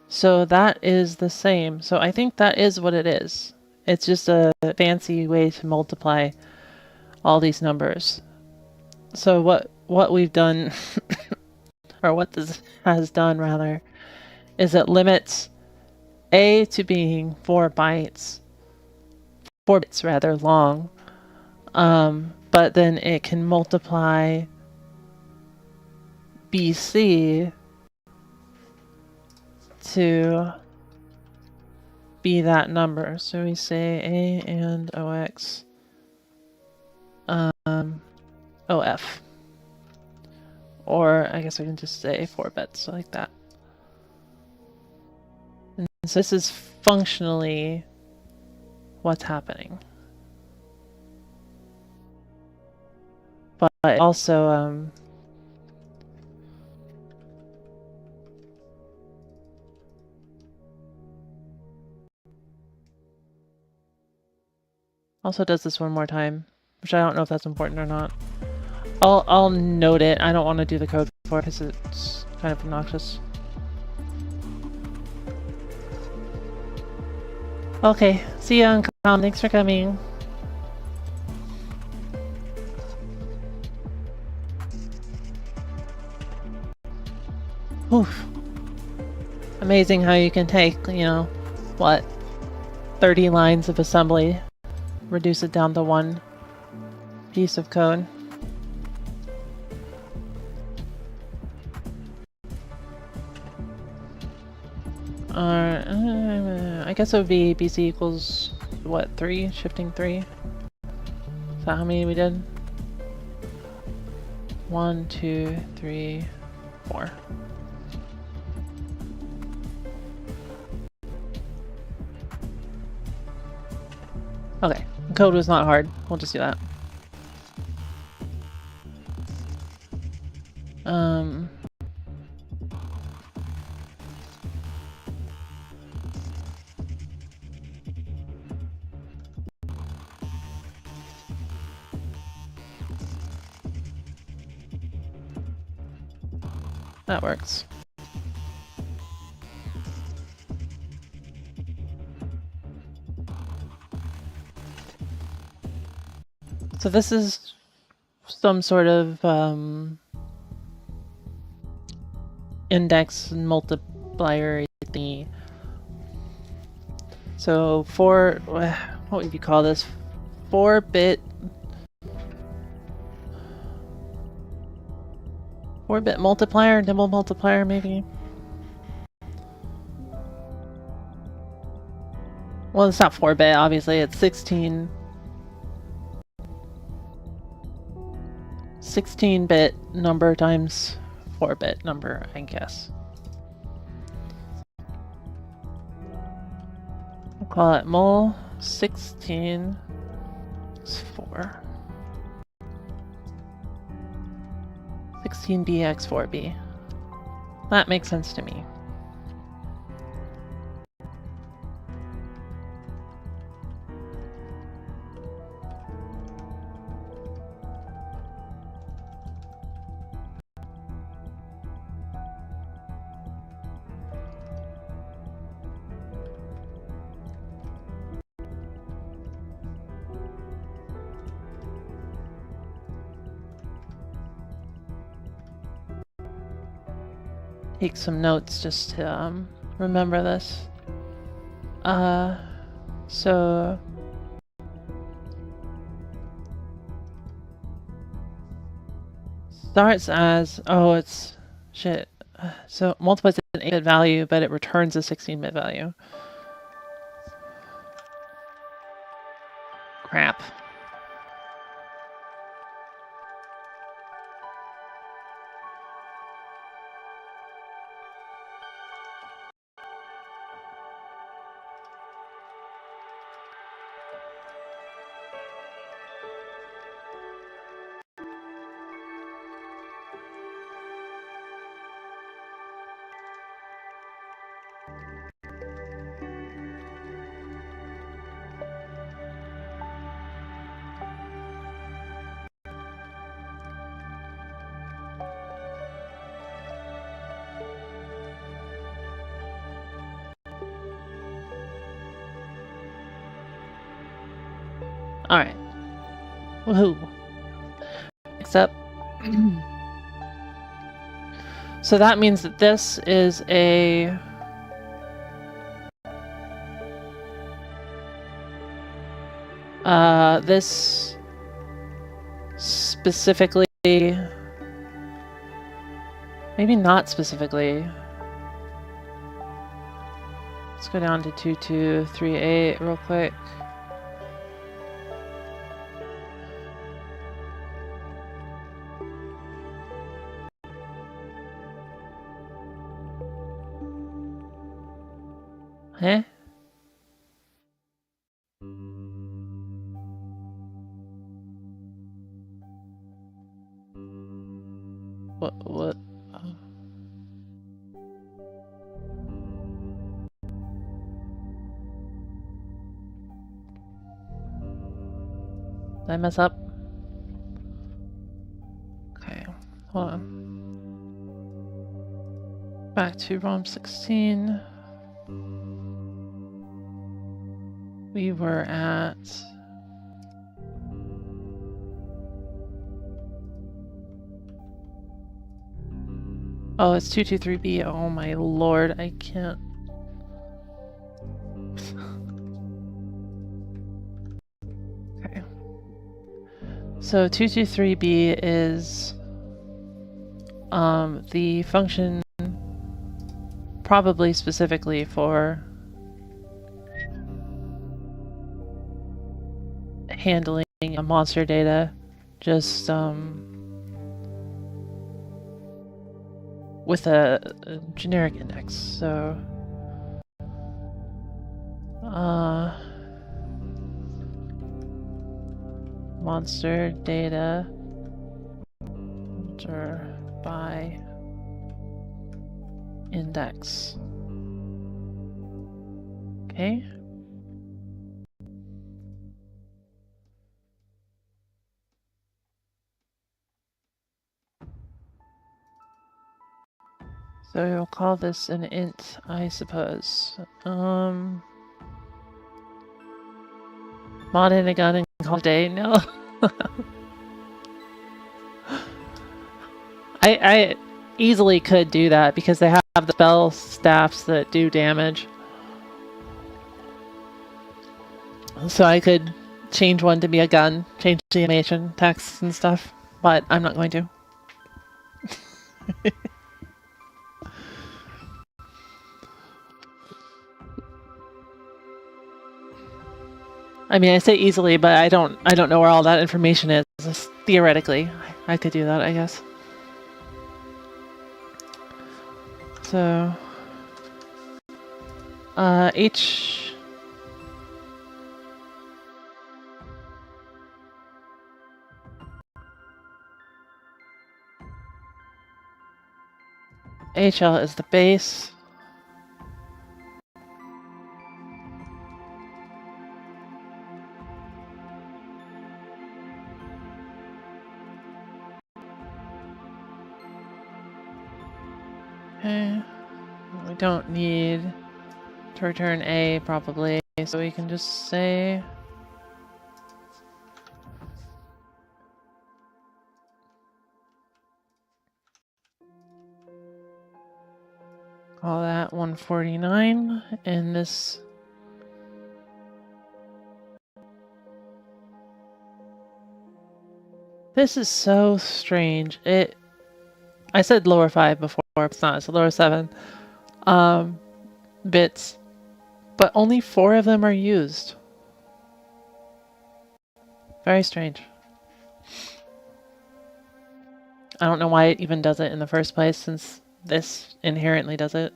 [SPEAKER 1] So that is the same. So I think that is what it is. It's just a fancy way to multiply all these numbers. So what we've done, or what this has done rather, is it limits A to being 4 bits rather long, but then it can multiply BC to be that number. So we say A and OX, OF. Or I guess I can just say 4 bits like that. And so this is functionally what's happening. But also, also does this one more time, which I don't know if that's important or not. I'll note it. I don't want to do the code for it because it's kind of obnoxious. Okay, see ya, Uncle Tom. Thanks for coming. Oof. Amazing how you can take, you know, what, 30 lines of assembly, reduce it down to one piece of code. I guess it would be BC equals, what, 3? Shifting 3? Is that how many we did? 1, 2, 3, 4. Okay, the code was not hard. We'll just do that. That works. So this is some sort of index and multiplier thingy. So what would you call this? 4-bit multiplier, nibble multiplier maybe? Well, it's not 4-bit, obviously, it's 16-bit number times 4-bit number, I guess. We'll call it mul 16 is 4. 16b x 4b. That makes sense to me. take some notes just to remember this. So starts as, oh, it's shit. So multiplies an 8-bit value, but it returns a 16-bit value. Crap. Alright. Woohoo. Except... so that means that this is a... this... specifically... maybe not specifically. Let's go down to 2238 real quick. Huh? What? Did I mess up? Okay, hold on. Back to ROM 16. We were at... oh, it's 223B. Oh my lord, I can't... okay. So 223B is the function probably specifically for handling monster data, just with a generic index. So monster data by index. Okay. So we'll call this an int, I suppose. Mod in a gun and call it a day? No. I easily could do that because they have the spell staffs that do damage. So I could change one to be a gun, change the animation, text and stuff, but I'm not going to. I mean, I say easily, but I don't know where all that information is. Just theoretically, I could do that, I guess. So, HL is the base. Okay, we don't need to return A probably, so we can just say Call that 149, and this... This is so strange. I said lower 5 before, it's not, it's lower 7 bits, but only 4 of them are used. Very strange. I don't know why it even does it in the first place, since this inherently does it.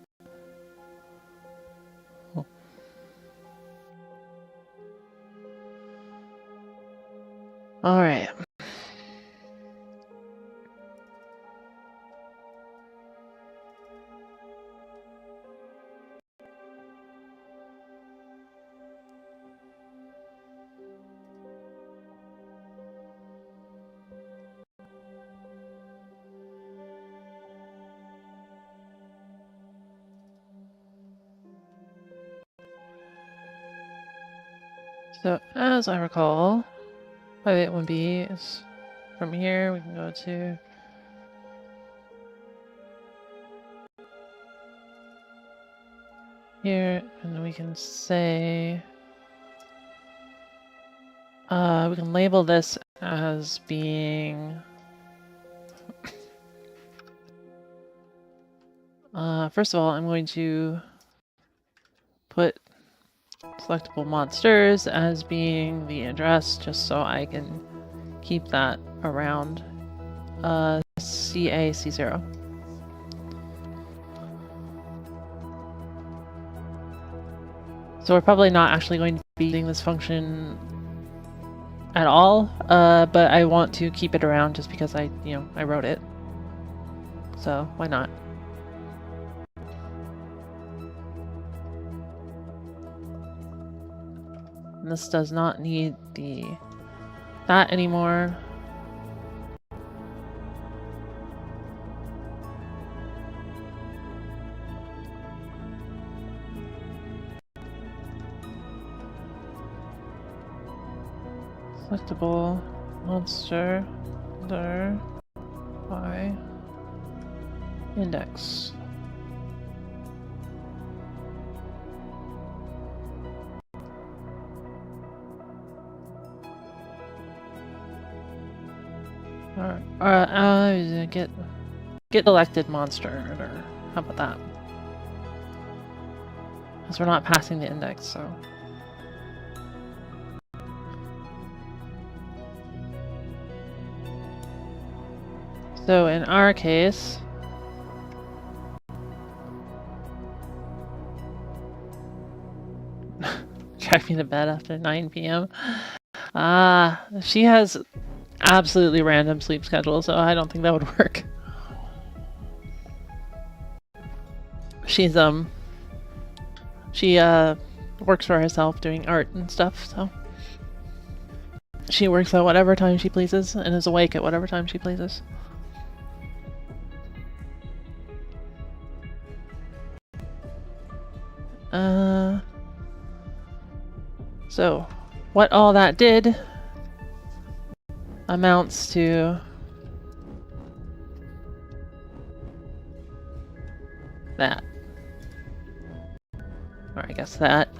[SPEAKER 1] Oh. Alright. So, as I recall, 581B is from here. We can go to here, and we can say... we can label this as being... first of all, I'm going to put selectable monsters as being the address, just so I can keep that around. CA-C0. So we're probably not actually going to be using this function at all, but I want to keep it around just because I wrote it. So why not? And this does not need that anymore. Selectable monster there by index. Or get elected monster, or how about that? Because we're not passing the index, so. So in our case, drive me to bed after 9 p.m. She has absolutely random sleep schedule, so I don't think that would work. She's she works for herself doing art and stuff, so she works at whatever time she pleases and is awake at whatever time she pleases. So what all that did amounts to that. Or I guess that.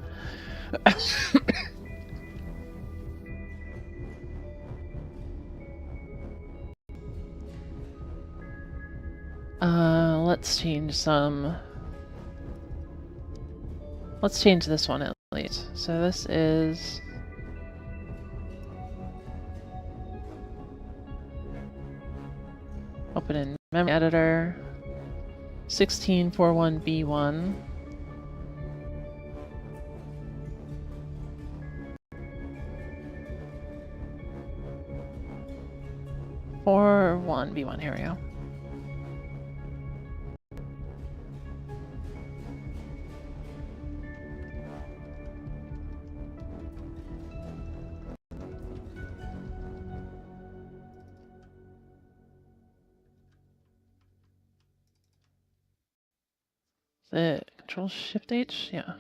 [SPEAKER 1] Let's change some. Let's change this one at least. So this is... Open in memory editor. 1641B1. Or 1B1, here we go. The Control Shift H? Yeah.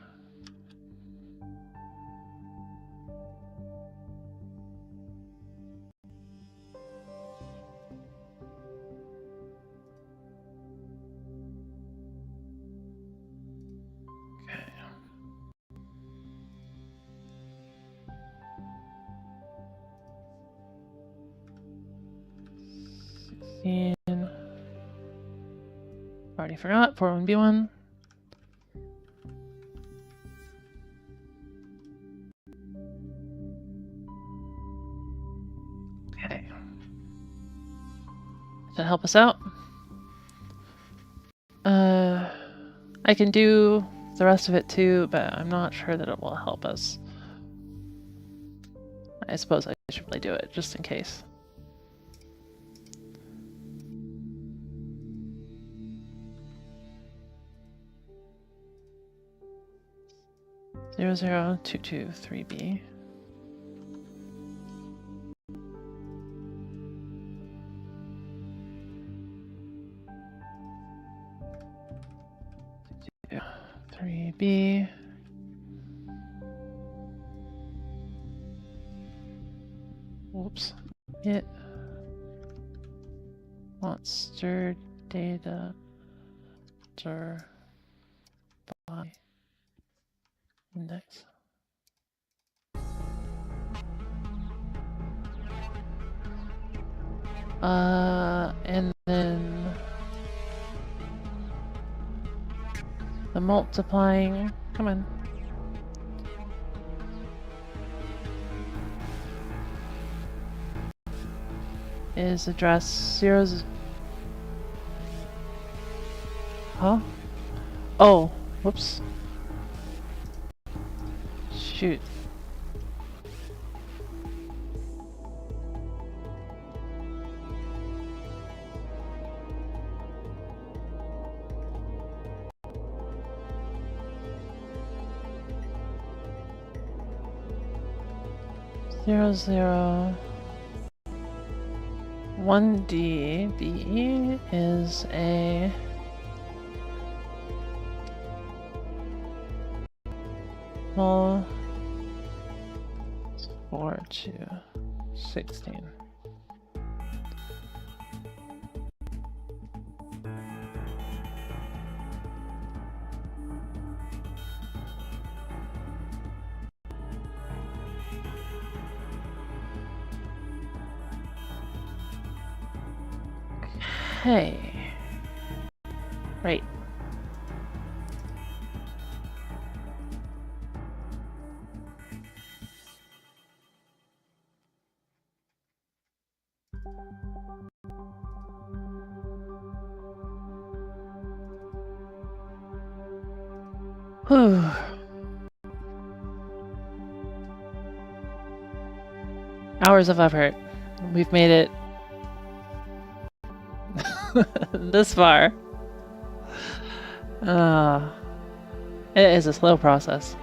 [SPEAKER 1] 16. Already forgot. 41B1. Okay. Does that help us out? I can do the rest of it too, but I'm not sure that it will help us. I suppose I should probably do it just in case. Zero zero 223B. Three B. Whoops. Hit. Monster data. By index. And then the multiplying. Come on. Is address zeros. Huh? Oh, whoops. Shoot. Zero zero 1DB is a small 4 to 16. Okay. Right. Whew. Hours of effort. We've made it this far. It is a slow process.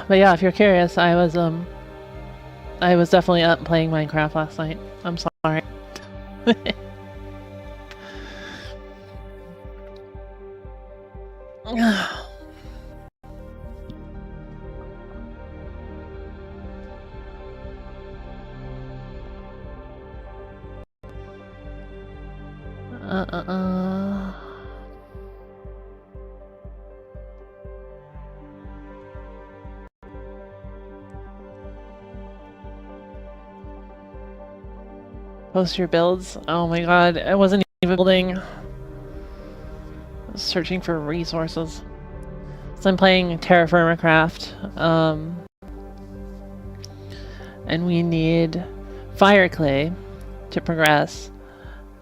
[SPEAKER 1] But yeah, if you're curious, I was definitely up playing Minecraft last night. I'm sorry. Post your builds. Oh my god, I wasn't even building. I was searching for resources. So I'm playing Terraformacraft, and we need fire clay to progress.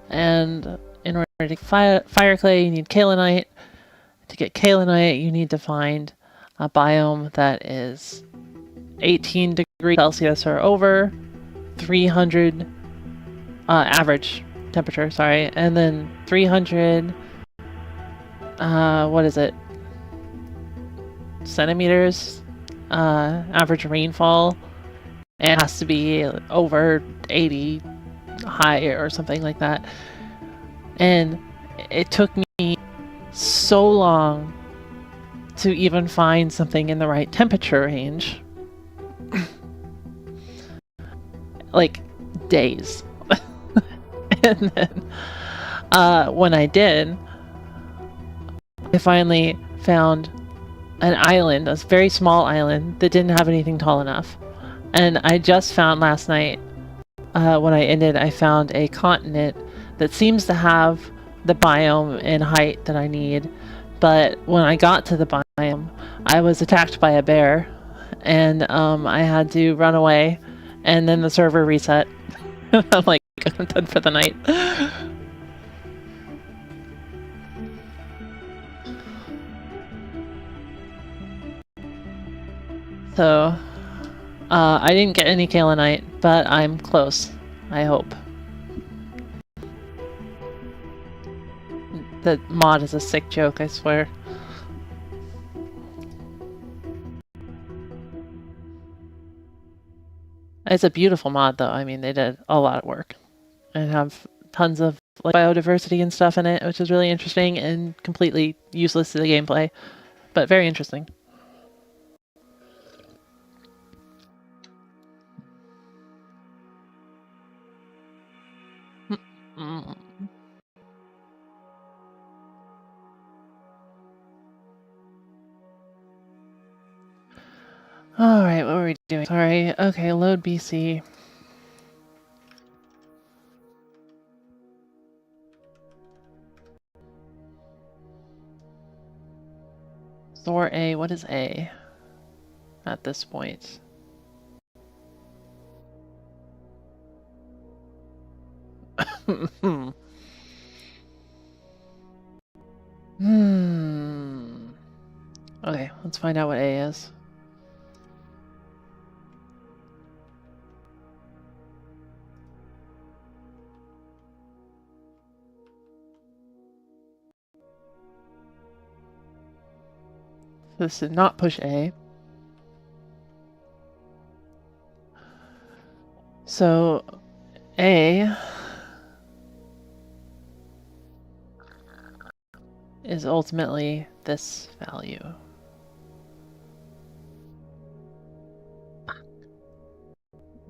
[SPEAKER 1] And in order to fire clay, you need kaolinite. To get kaolinite, you need to find a biome that is 18 degrees Celsius or over, 300 average temperature, sorry, and then 300 what is it, centimeters average rainfall, and it has to be over 80 high or something like that. And it took me so long to even find something in the right temperature range. Like days. And then when I did, I finally found an island, a very small island that didn't have anything tall enough. And I just found last night, when I ended, I found a continent that seems to have the biome and height that I need. But when I got to the biome, I was attacked by a bear, and I had to run away, and then the server reset. I'm like, I'm done for the night. So, I didn't get any kaolinite, but I'm close, I hope. The mod is a sick joke, I swear. It's a beautiful mod, though. I mean, they did a lot of work. And have tons of like biodiversity and stuff in it, which is really interesting and completely useless to the gameplay, but very interesting. Alright, what were we doing? Sorry. Okay, load BC. Store A. What is A at this point? Okay, let's find out what A is. This did not push A. So, A is ultimately this value.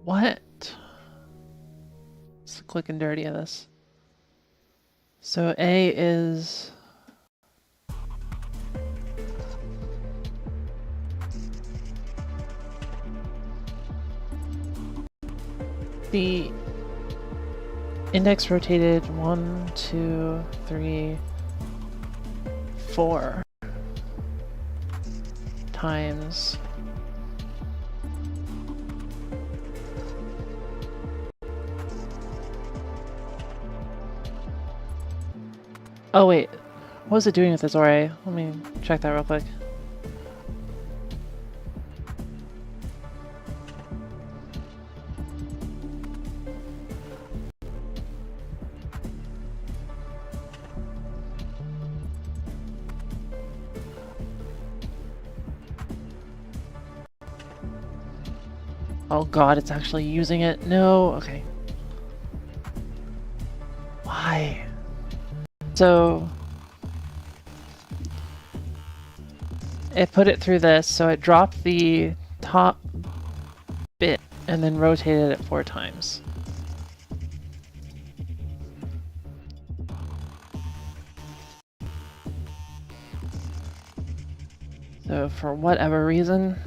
[SPEAKER 1] What? It's the quick and dirty of this. So A is... the index rotated 1, 2, 3, 4 times oh wait, what was it doing with this array? Let me check that real quick. Oh god, it's actually using it. No, okay. Why? So it put it through this, so it dropped the top bit and then rotated it 4 times. So for whatever reason,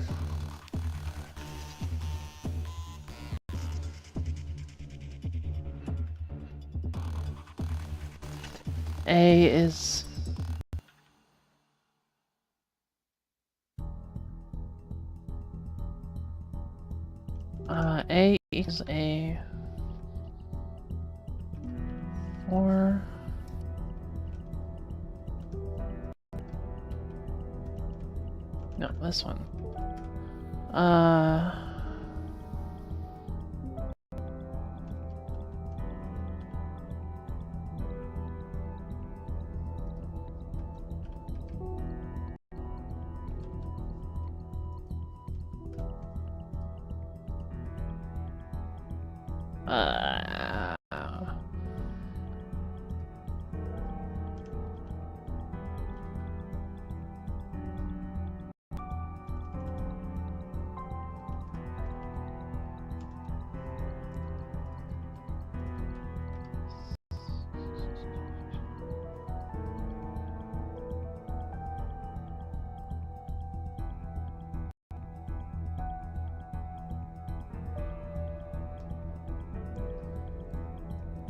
[SPEAKER 1] A is A is a 4. No, this one.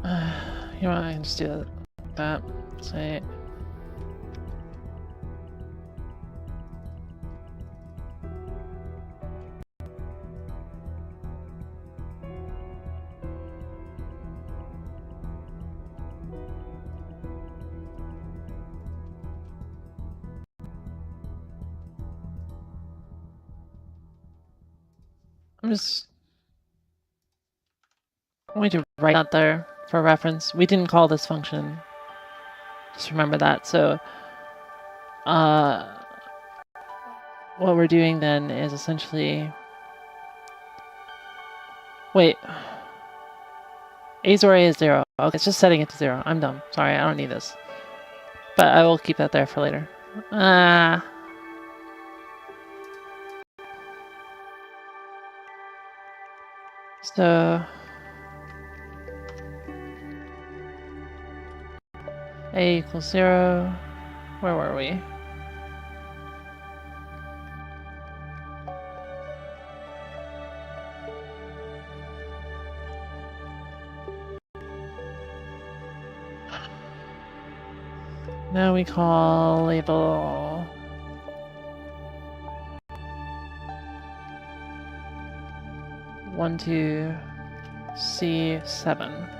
[SPEAKER 1] You know what, I can just do that. Say... I'm just going to write that there for reference. We didn't call this function. Just remember that. So, what we're doing then is essentially... Wait. A's or A is 0. Okay, it's just setting it to 0. I'm dumb. Sorry, I don't need this. But I will keep that there for later. So... A equals 0. Where were we? Now we call label 1, 2, C7.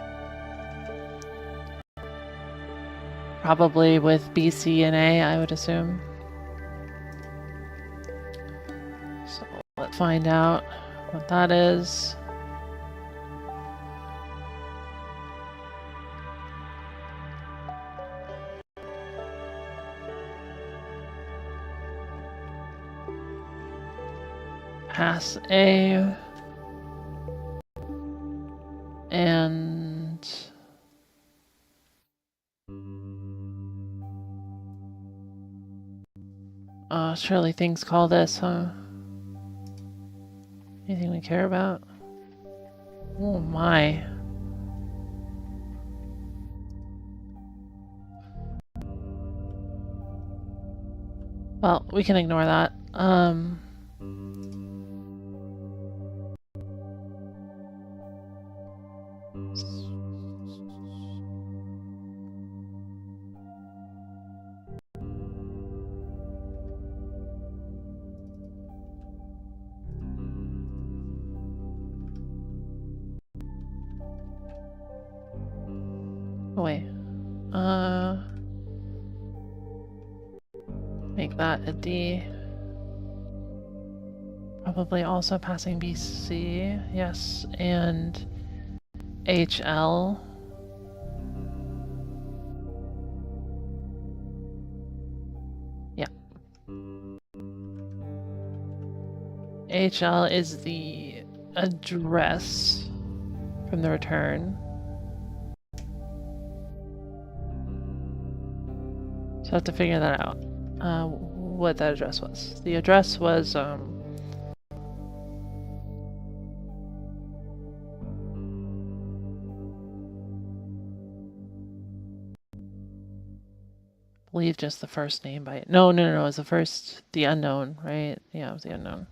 [SPEAKER 1] Probably with B, C, and A, I would assume. So let's find out what that is. Pass A. And... surely things call this, huh? Anything we care about? Oh my. Well, we can ignore that. Oh wait. Make that a D. Probably also passing BC, yes, and HL. Yeah. HL is the address from the return. So I have to figure that out, what that address was. The address was, I believe just the first name by... No, it was the first... The unknown, right? Yeah, it was the unknown.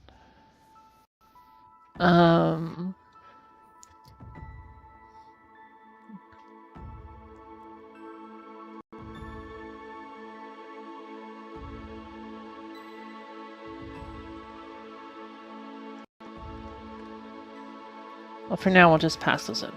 [SPEAKER 1] Well, for now, we'll just pass those in.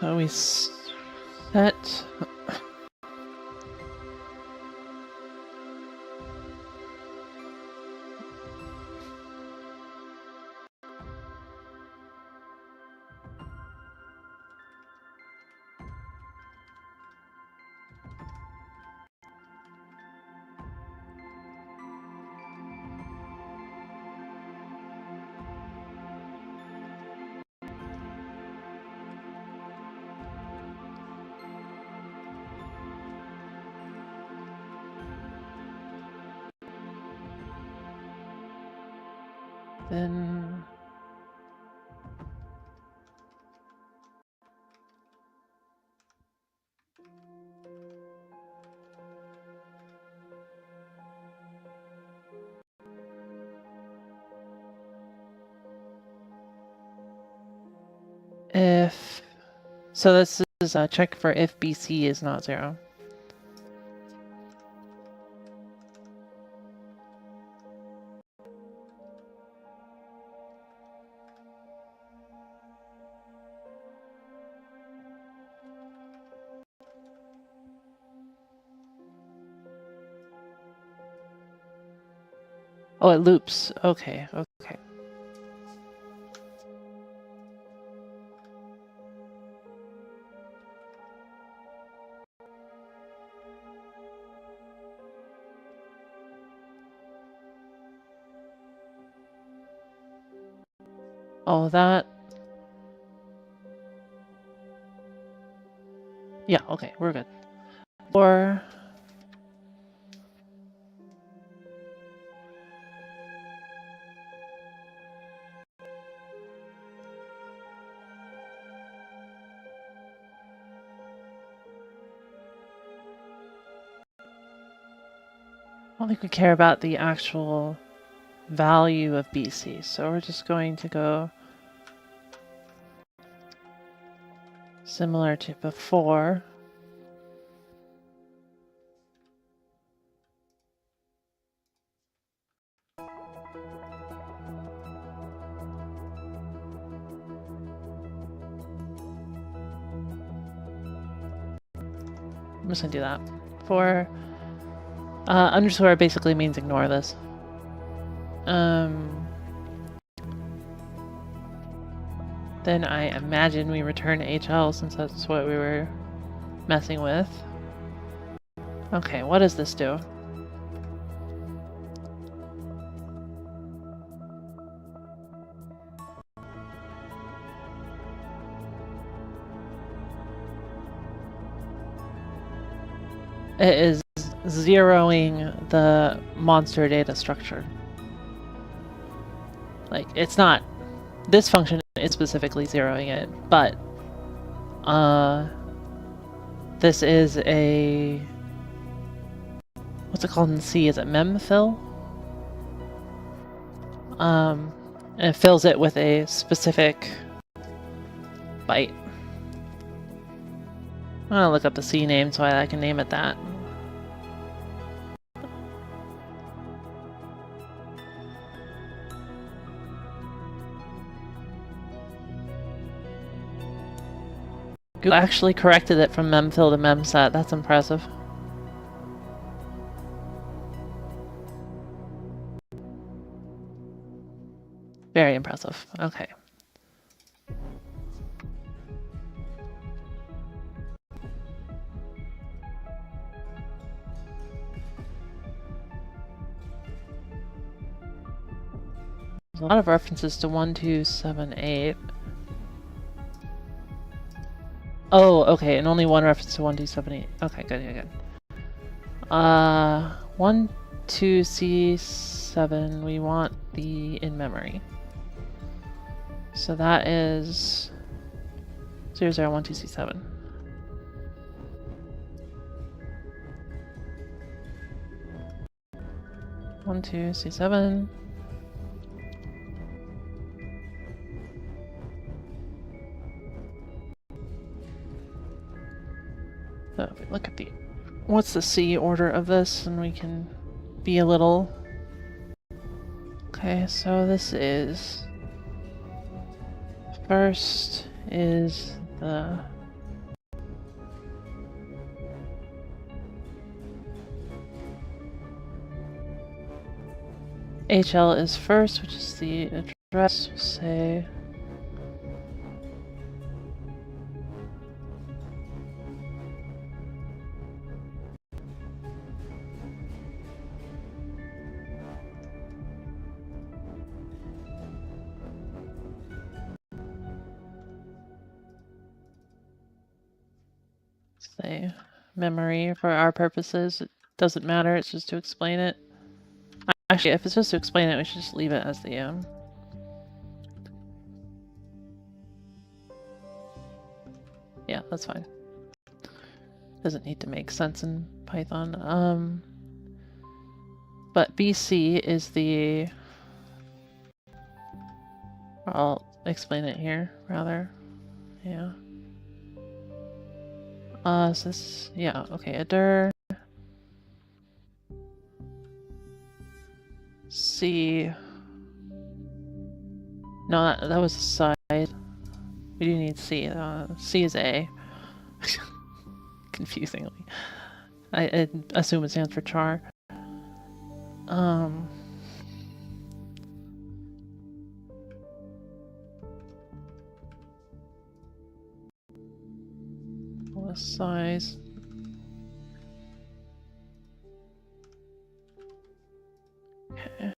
[SPEAKER 1] So we set... Then... if... So this is a check for if BC is not 0. Oh, it loops. Okay, okay. Oh, that... Yeah, okay, we're good. Or... I don't think we care about the actual value of BC, so we're just going to go similar to before. I'm just gonna do that. For underscore basically means ignore this. Then I imagine we return HL since that's what we were messing with. Okay, what does this do? It is zeroing the monster data structure. Like, it's not... This function is specifically zeroing it, but... this is a... What's it called in C? Is it memfill? And it fills it with a specific byte. I'm gonna look up the C name so I can name it that. Google actually corrected it from memfill to memset. That's impressive. Very impressive. Okay. There's a lot of references to 1278. Oh, okay, and only one reference to 1278. Okay, good. 12C7, we want the in memory. So that is 0012C7. One, two, C7. So if we look at the what's the C order of this, and we can be a little... Okay, so this is... First is the... HL is first, which is the address, say... Say memory for our purposes. It doesn't matter, it's just to explain it. Actually, if it's just to explain it, we should just leave it as the Yeah, that's fine. Doesn't need to make sense in Python. But BC is the... I'll explain it here, rather. Yeah. So this... Yeah, okay, a dir... C... No, that was a side. We do need C. C is A. Confusingly. I assume it stands for char. What size? Okay.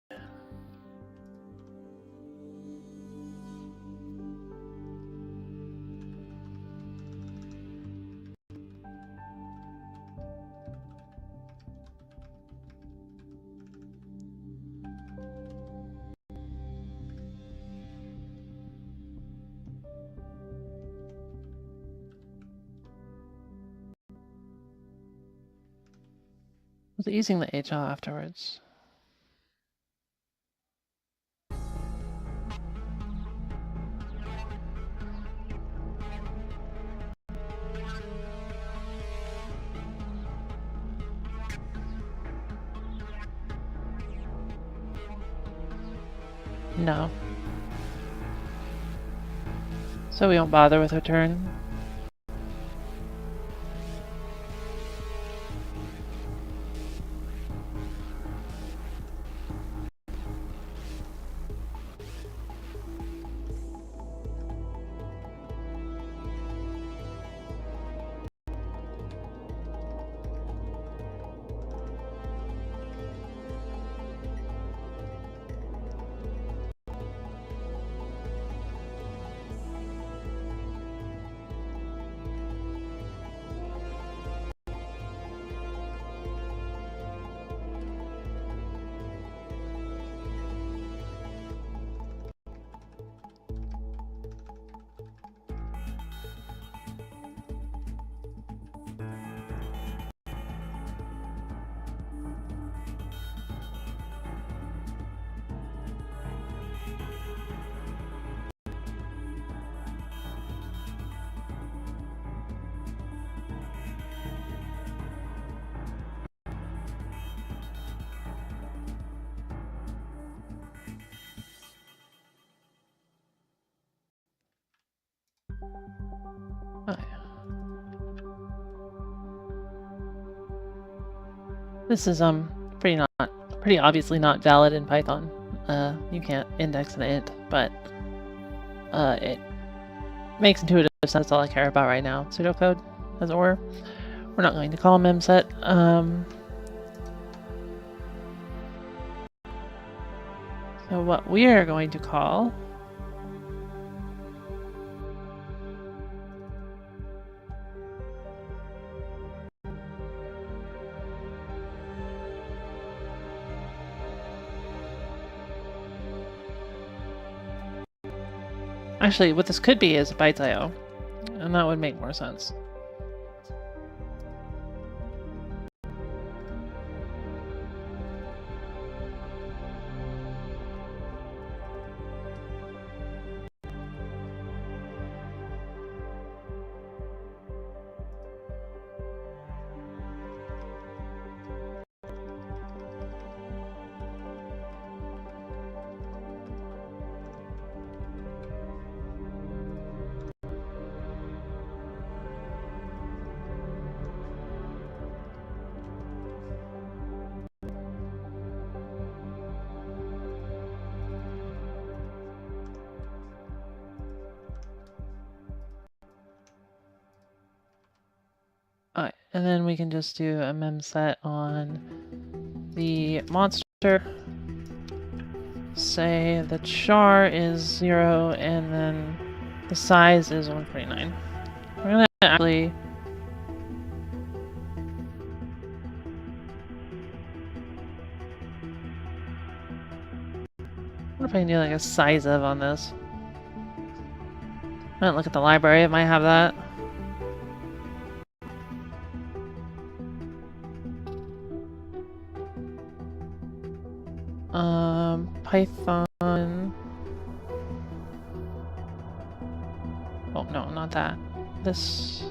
[SPEAKER 1] Was it using the HL afterwards? No. So we won't bother with return. Okay. This is pretty obviously not valid in Python. You can't index an int, but it makes intuitive sense. That's all I care about right now. Pseudocode, as it were. We're not going to call memset. So what we are going to call actually, what this could be is bytes.io, and that would make more sense. Alright, and then we can just do a memset on the monster. Say the char is 0 and then the size is 149. We're gonna actually what if I can do like a size of on this? I didn't look at the library, it might have that. Python. Oh no, not that. This.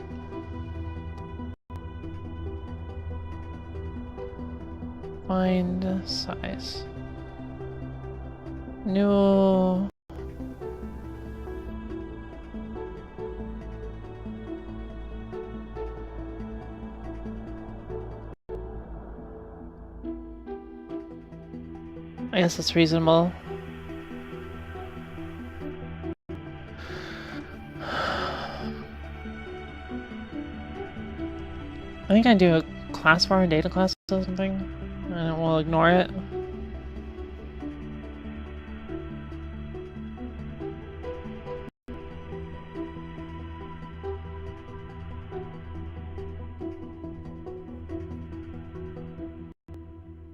[SPEAKER 1] Find size. New. I guess it's reasonable. I think I do a class var and data class or something, and we'll ignore it.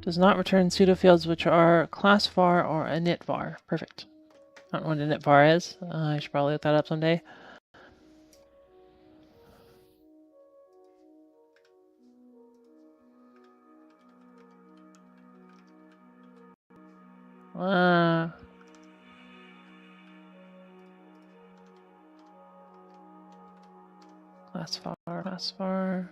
[SPEAKER 1] Does not return pseudo fields which are class var or init var. Perfect. I don't know what init var is. I should probably look that up someday. Class var.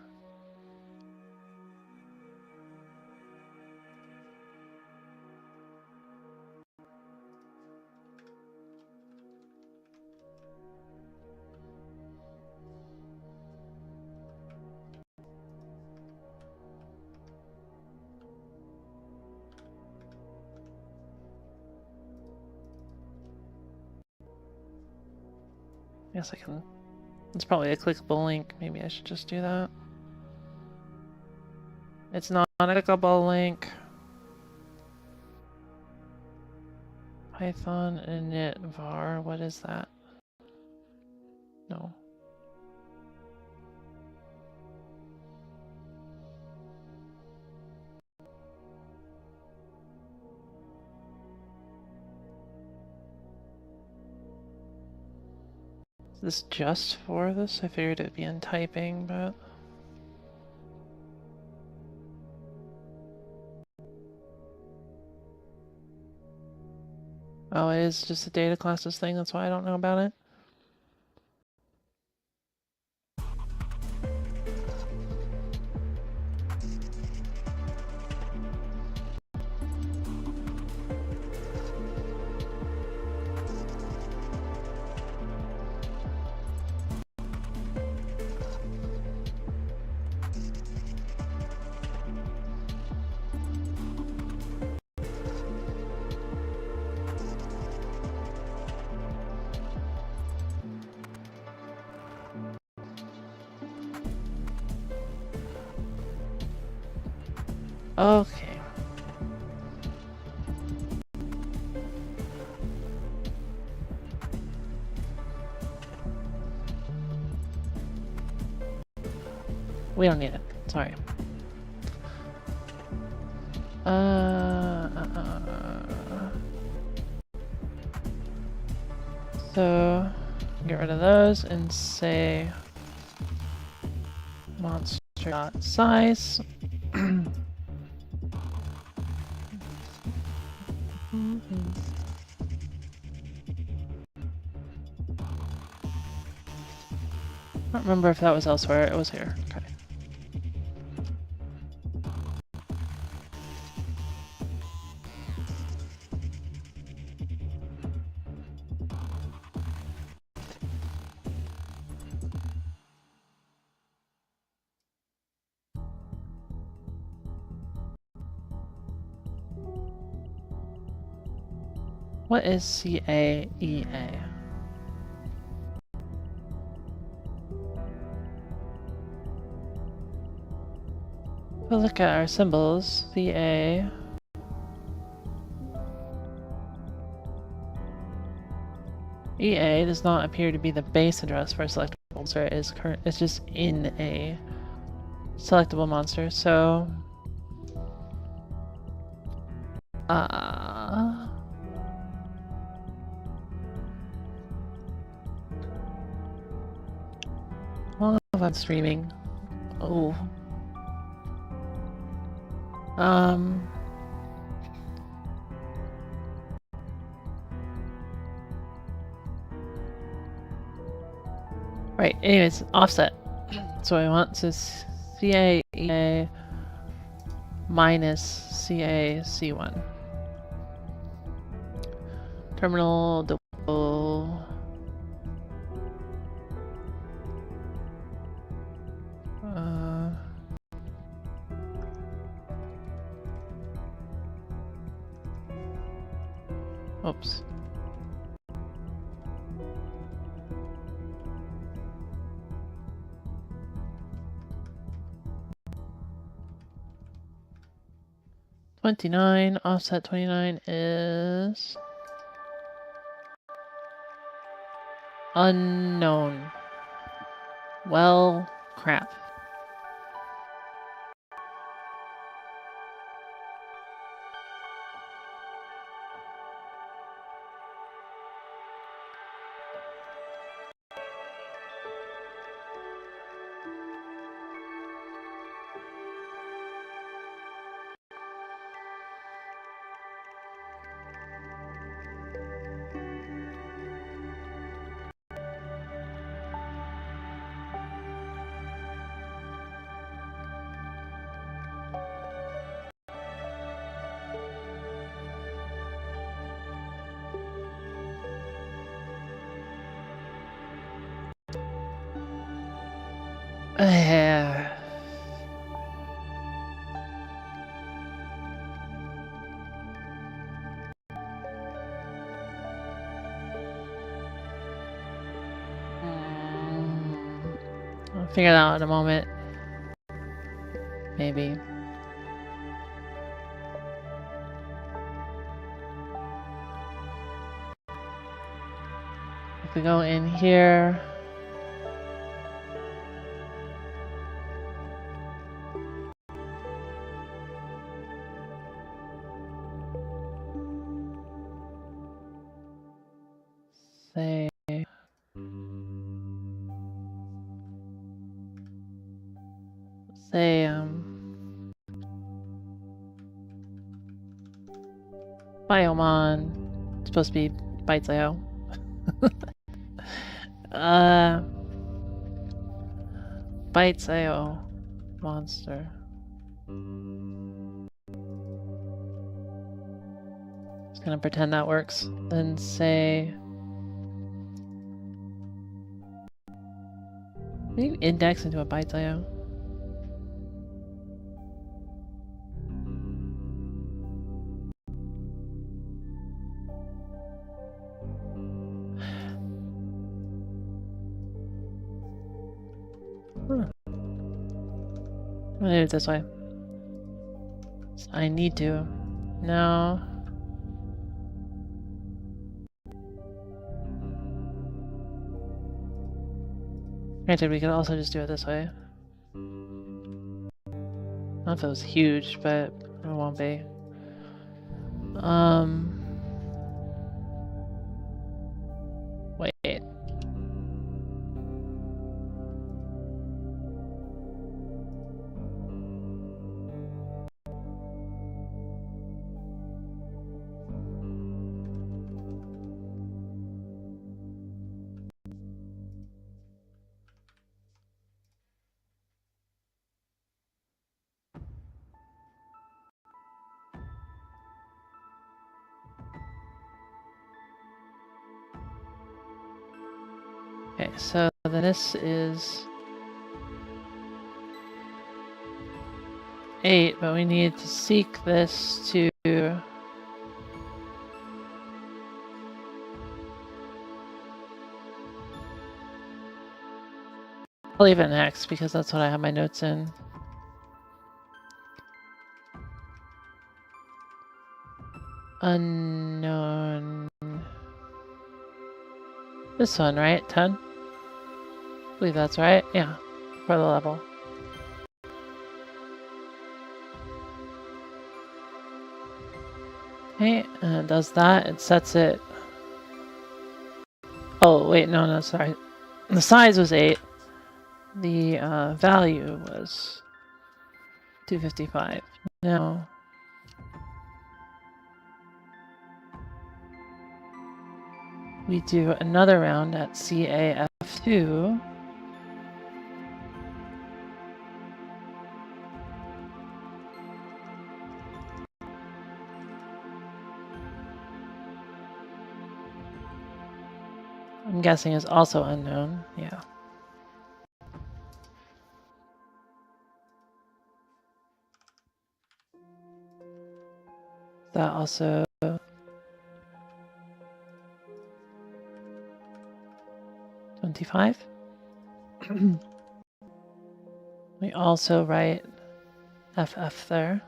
[SPEAKER 1] Yes, I can. It's probably a clickable link. Maybe I should just do that. It's not a clickable link. Python init var. What is that? No. Is this just for this? I figured it'd be in typing, but... Oh, it is just a data classes thing, that's why I don't know about it. Okay. We don't need it. Sorry. So get rid of those and say monster.size. I don't remember if that was elsewhere. It was here. Okay. What is CAEA? If we look at our symbols, CA. EA does not appear to be the base address for a selectable monster. It's just in a selectable monster, so well, if I'm streaming. Oh. Right, anyways, offset. So I want to CA EA minus CA C1. Terminal double. Oops. $29 offset 29 is unknown. Well, crap. I'll figure that out in a moment. Maybe. If we go in here. Say, Biomon. It's supposed to be Bytes.io. Bytes.io monster. Just gonna pretend that works. Then say maybe index into a Bytes.io. I'm gonna do it this way. I need to. No. Granted, we could also just do it this way. I don't know if it was huge, but it won't be. Wait. Okay, so then this is 8, but we need to seek this to I'll leave it in X because that's what I have my notes in. Unknown. This one, right? 10? I believe that's right. Yeah, for the level. Okay, and it does that. It sets it. Oh, wait, no, sorry. The size was 8. The value was 255. Now, we do another round at CAF2. I'm guessing is also unknown. Yeah. That also 25. We also write FF there.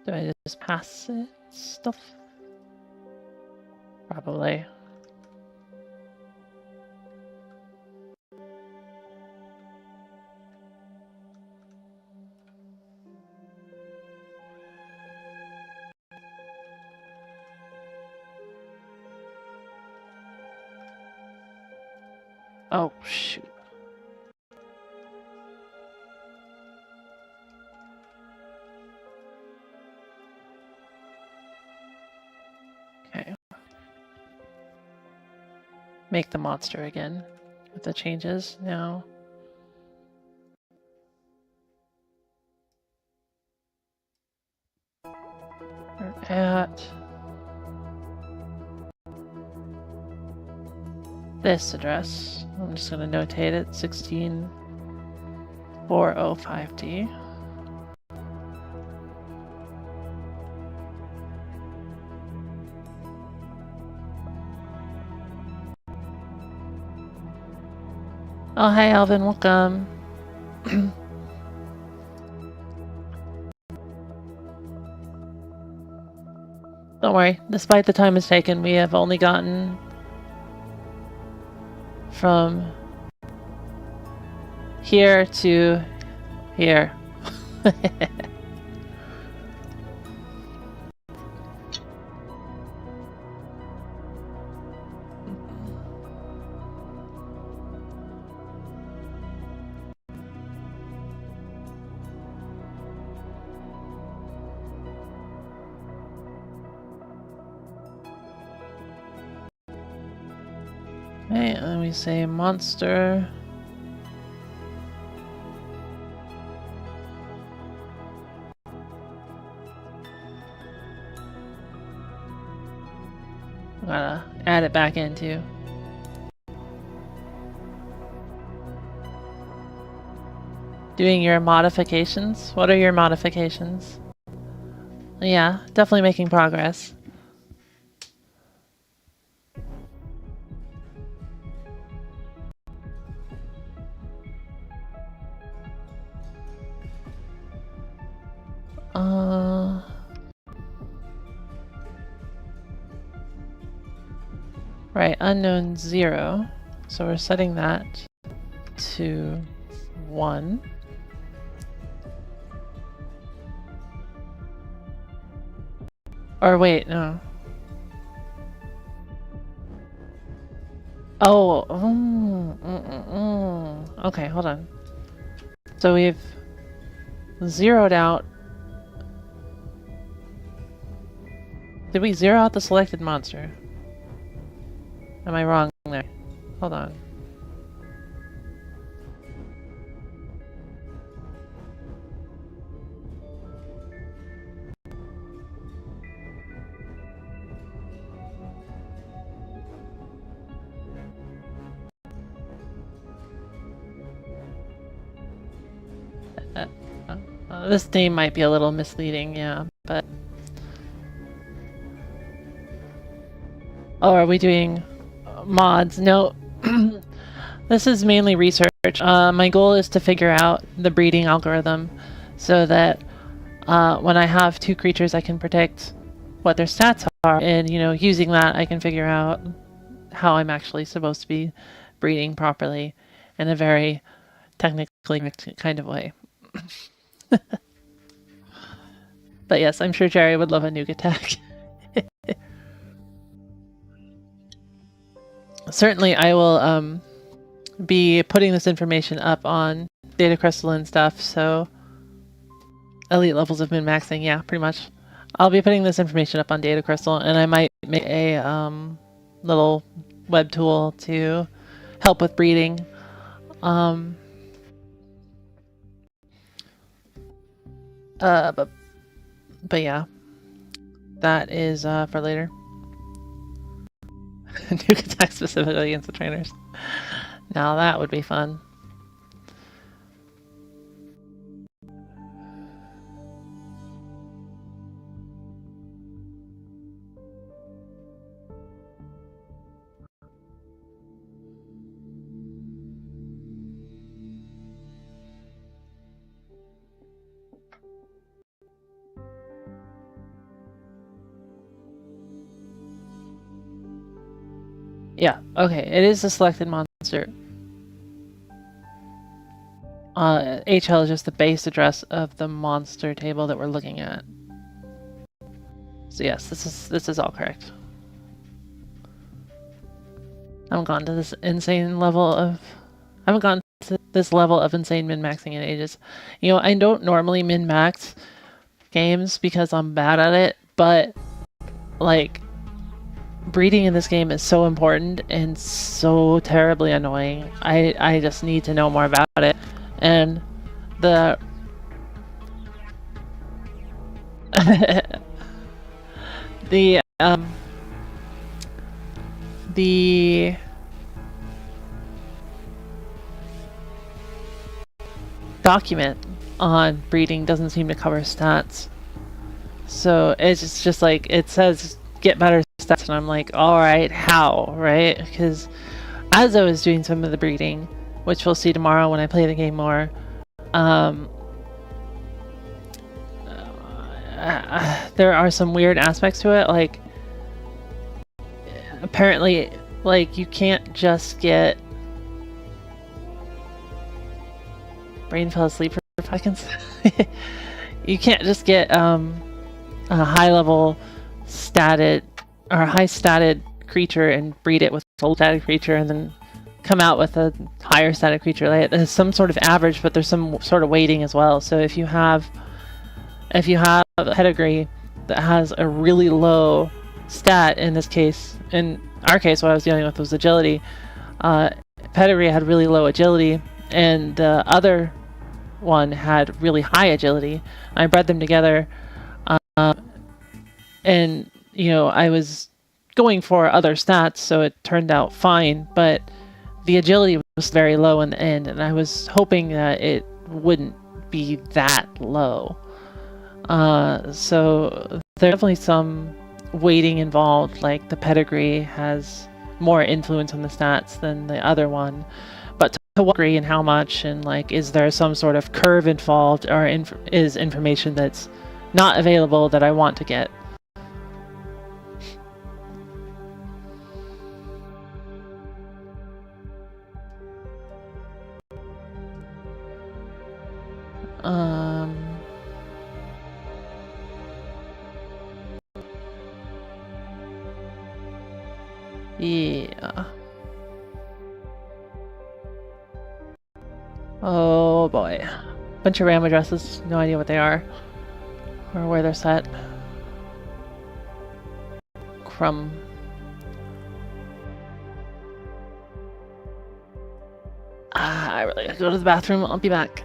[SPEAKER 1] Do I just pass it stuff? Probably. Oh, shoot. Okay. Make the monster again with the changes now. We're at this address. I'm just going to notate it, 16405D. Oh, hey, Alvin, welcome. Don't worry, despite the time it's taken, we have only gotten from here to here. Okay, and we say monster. Gotta add it back in too. Doing your modifications? What are your modifications? Yeah, definitely making progress. Right, unknown 0. So we're setting that to 1. Or wait, no. Oh, okay, hold on. So we've zeroed out. Did we zero out the selected monster? Am I wrong there? Hold on. This name might be a little misleading, yeah, but... Oh, are we doing mods? No. This is mainly research. My goal is to figure out the breeding algorithm so that when I have 2 creatures I can predict what their stats are, and using that I can figure out how I'm actually supposed to be breeding properly in a very technically kind of way. But yes, I'm sure Jerry would love a nuke attack. Certainly, I will be putting this information up on Data Crystal and stuff, so elite levels of min-maxing, yeah, pretty much. I'll be putting this information up on Data Crystal, and I might make a little web tool to help with breeding. But yeah, that is for later. Nuke attack specifically against the trainers. Now that would be fun. Yeah, okay, it is a selected monster. HL is just the base address of the monster table that we're looking at. So yes, this is all correct. I haven't gone to this insane level of... I haven't gone to this level of insane min-maxing in ages. You know, I don't normally min-max games because I'm bad at it, but, like, breeding in this game is so important and so terribly annoying. I just need to know more about it. And the... the document on breeding doesn't seem to cover stats. So it's just like, it says get better stats, and I'm like, alright, how, right? Because as I was doing some of the breeding, which we'll see tomorrow when I play the game more, there are some weird aspects to it, like, apparently, like, you can't just get... Brain fell asleep for 5 seconds. You can't just get a high-level statted, or a high-statted creature and breed it with a low-statted creature and then come out with a higher-statted creature. Like, there's some sort of average, but there's some sort of weighting as well. So if you have a pedigree that has a really low stat, in this case, in our case, what I was dealing with was agility. Pedigree had really low agility, and the other one had really high agility. I bred them together, and you know, I was going for other stats, so it turned out fine, but the agility was very low in the end, and I was hoping that it wouldn't be that low. So there's definitely some weighting involved, like the pedigree has more influence on the stats than the other one, but to what degree and how much, and like, is there some sort of curve involved, or is information that's not available that I want to get? Yeah. Oh boy. Bunch of RAM addresses, no idea what they are. Or where they're set. Crumb. I really gotta go to the bathroom, I'll be back.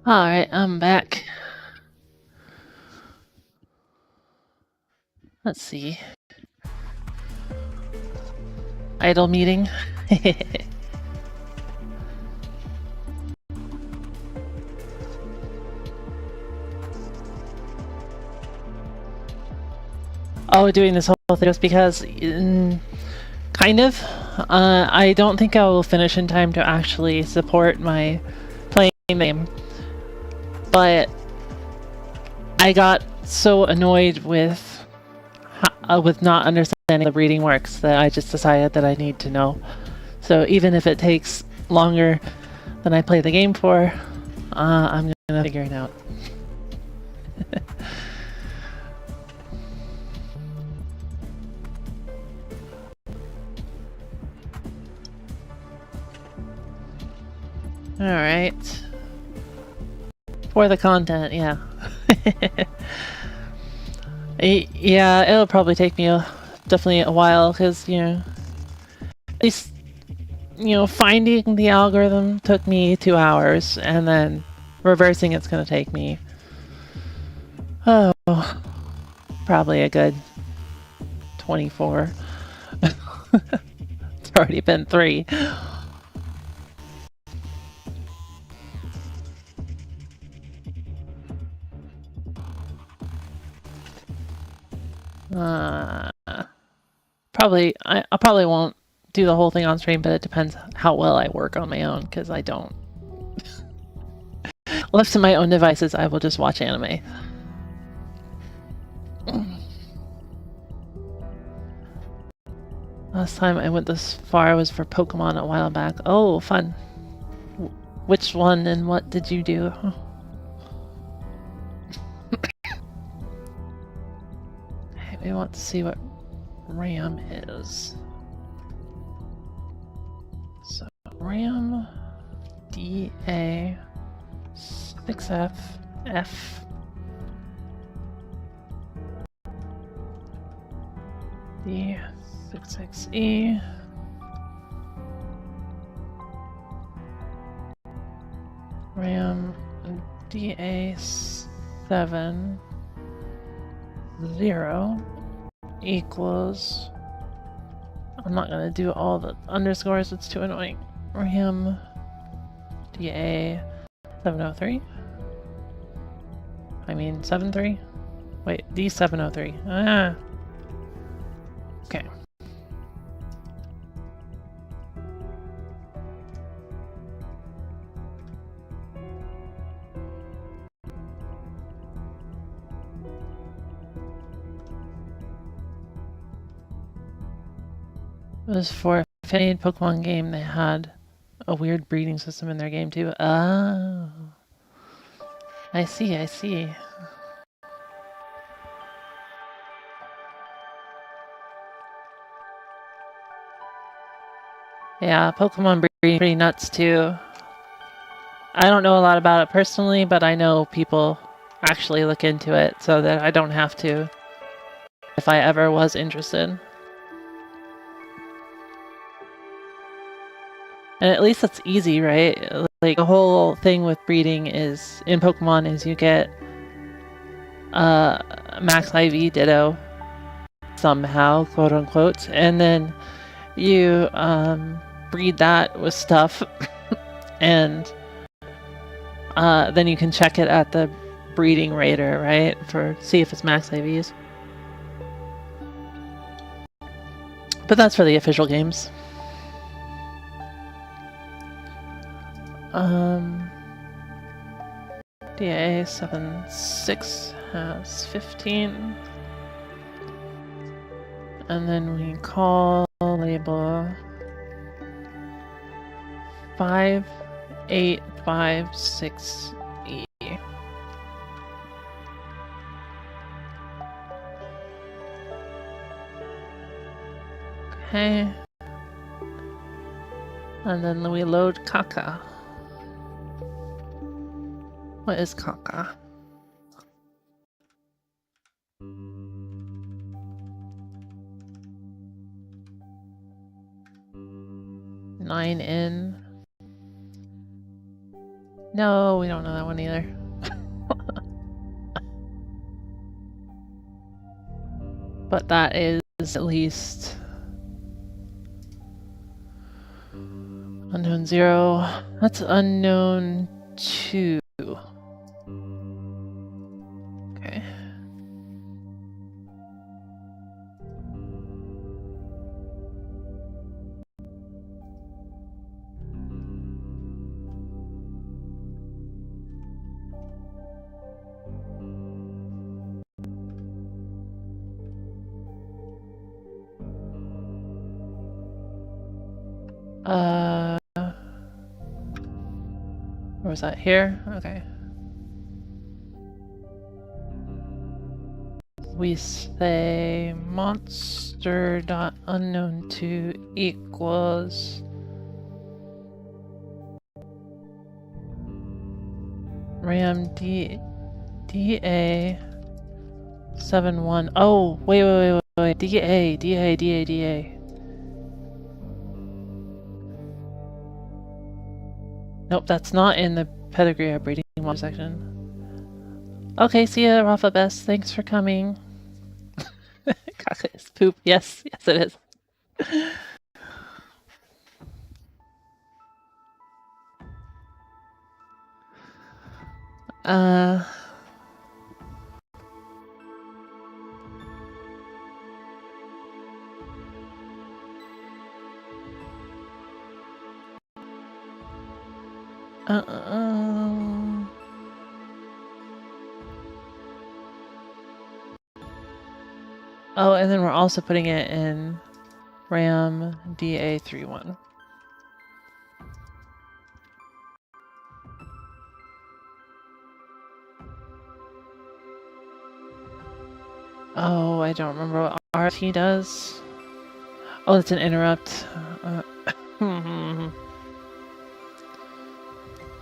[SPEAKER 1] Alright, I'm back. Let's see. Idle meeting. Oh, doing this whole thing just because... kind of. I don't think I will finish in time to actually support my playing game. But I got so annoyed with not understanding the breeding works that I just decided that I need to know. So even if it takes longer than I play the game for, I'm gonna figure it out. Alright. For the content, yeah. Yeah, it'll probably take me definitely a while, because, you know, at least, you know, finding the algorithm took me 2 hours, and then reversing it's gonna take me, oh, probably a good 24. It's already been 3. I probably won't do the whole thing on stream, but it depends how well I work on my own, because I don't. Left to my own devices, I will just watch anime. Last time I went this far was for Pokemon a while back. Oh, fun. Which one and what did you do? We want to see what RAM is. So RAM DA 6F F D 66E RAM DA7 0 equals, I'm not gonna do all the underscores, it's too annoying. RAM DA 703. I mean 73. Wait, D703. Ah. Okay. It was for a fan Pokemon game. They had a weird breeding system in their game too. Oh. I see, I see. Yeah, Pokemon breeding pretty nuts too. I don't know a lot about it personally, but I know people actually look into it so that I don't have to if I ever was interested. And at least it's easy, right? Like, the whole thing with breeding is, in Pokemon, is you get max IV Ditto somehow, quote unquote, and then you breed that with stuff, and then you can check it at the breeding rater, right? See if it's max IVs. But that's for the official games. DA76 has 15. And then we call label 5856E. Okay. And then we load Kaka. What is Kaka? Nine in. No, we don't know that one either. But that is at least unknown 0. That's unknown 2. Okay. Where was that? Here? Okay. We say monster.unknown2 equals RAM DA 71. Oh, wait. DA. Nope, that's not in the pedigree or breeding model section. Okay, see ya, Rafa Best. Thanks for coming. Caca is poop. Yes, it is. Oh, and then we're also putting it in RAM DA31. Oh, I don't remember what RT does. Oh, it's an interrupt.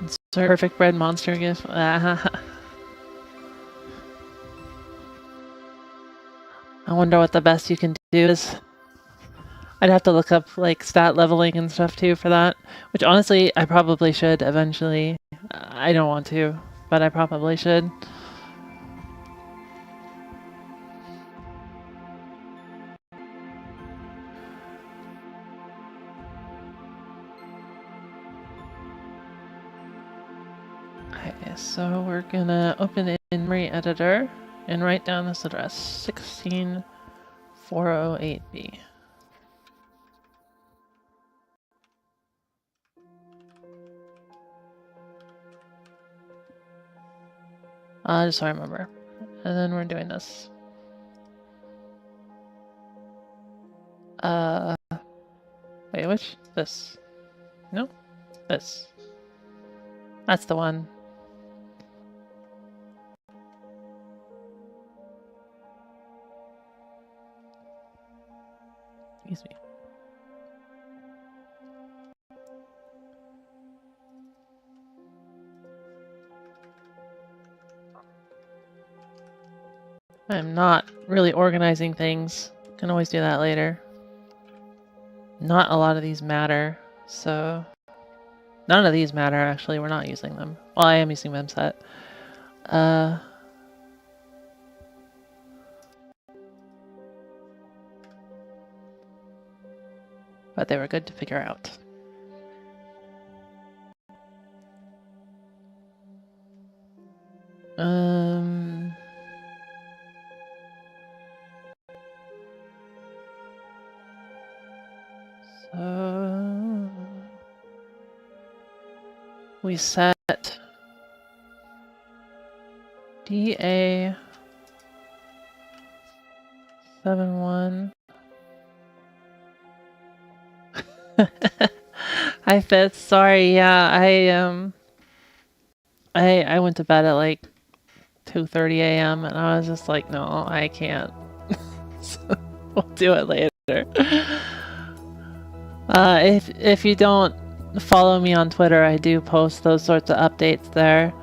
[SPEAKER 1] It's a perfect bread monster gift. I wonder what the best you can do is. I'd have to look up like stat leveling and stuff too for that, which honestly I probably should eventually. I don't want to, but I probably should. Okay, so we're gonna open the in-memory editor and write down this address, 16408B. Just so I remember. And then we're doing this. Wait, which? This. No? This. That's the one. Excuse me. I'm not really organizing things. Can always do that later. Not a lot of these matter, so... None of these matter, actually. We're not using them. Well, I am using memset. But they were good to figure out. So we set DA 71. Hi Fifth, sorry, yeah, I went to bed at like 2:30 a.m. and I was just like, no, I can't. So we'll do it later. If you don't follow me on Twitter, I do post those sorts of updates there.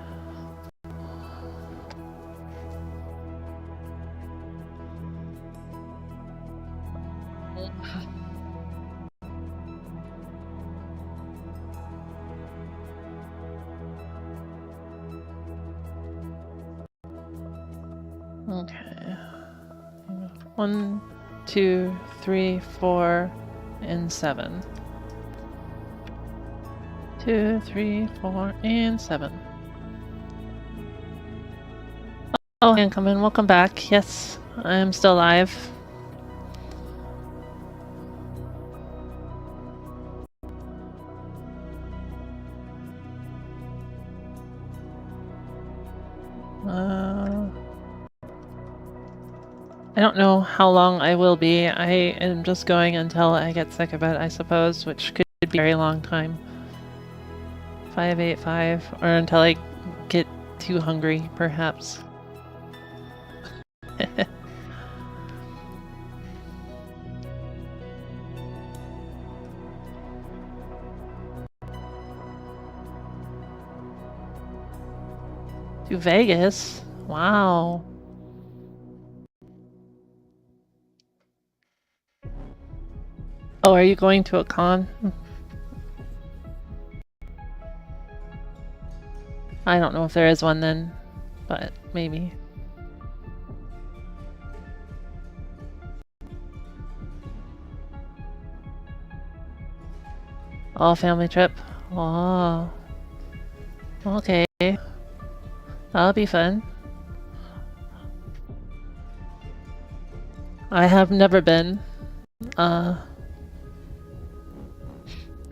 [SPEAKER 1] Okay. 1, 2, 3, 4, and 7. 2, 3, 4, and 7. Oh, and come in. Welcome back. Yes, I am still alive. I don't know how long I will be. I am just going until I get sick of it, I suppose, which could be a very long time. 585, or until I get too hungry, perhaps. To Vegas? Wow. Oh, are you going to a con? I don't know if there is one then, but maybe. Oh, family trip. Oh. Okay. That'll be fun. I have never been.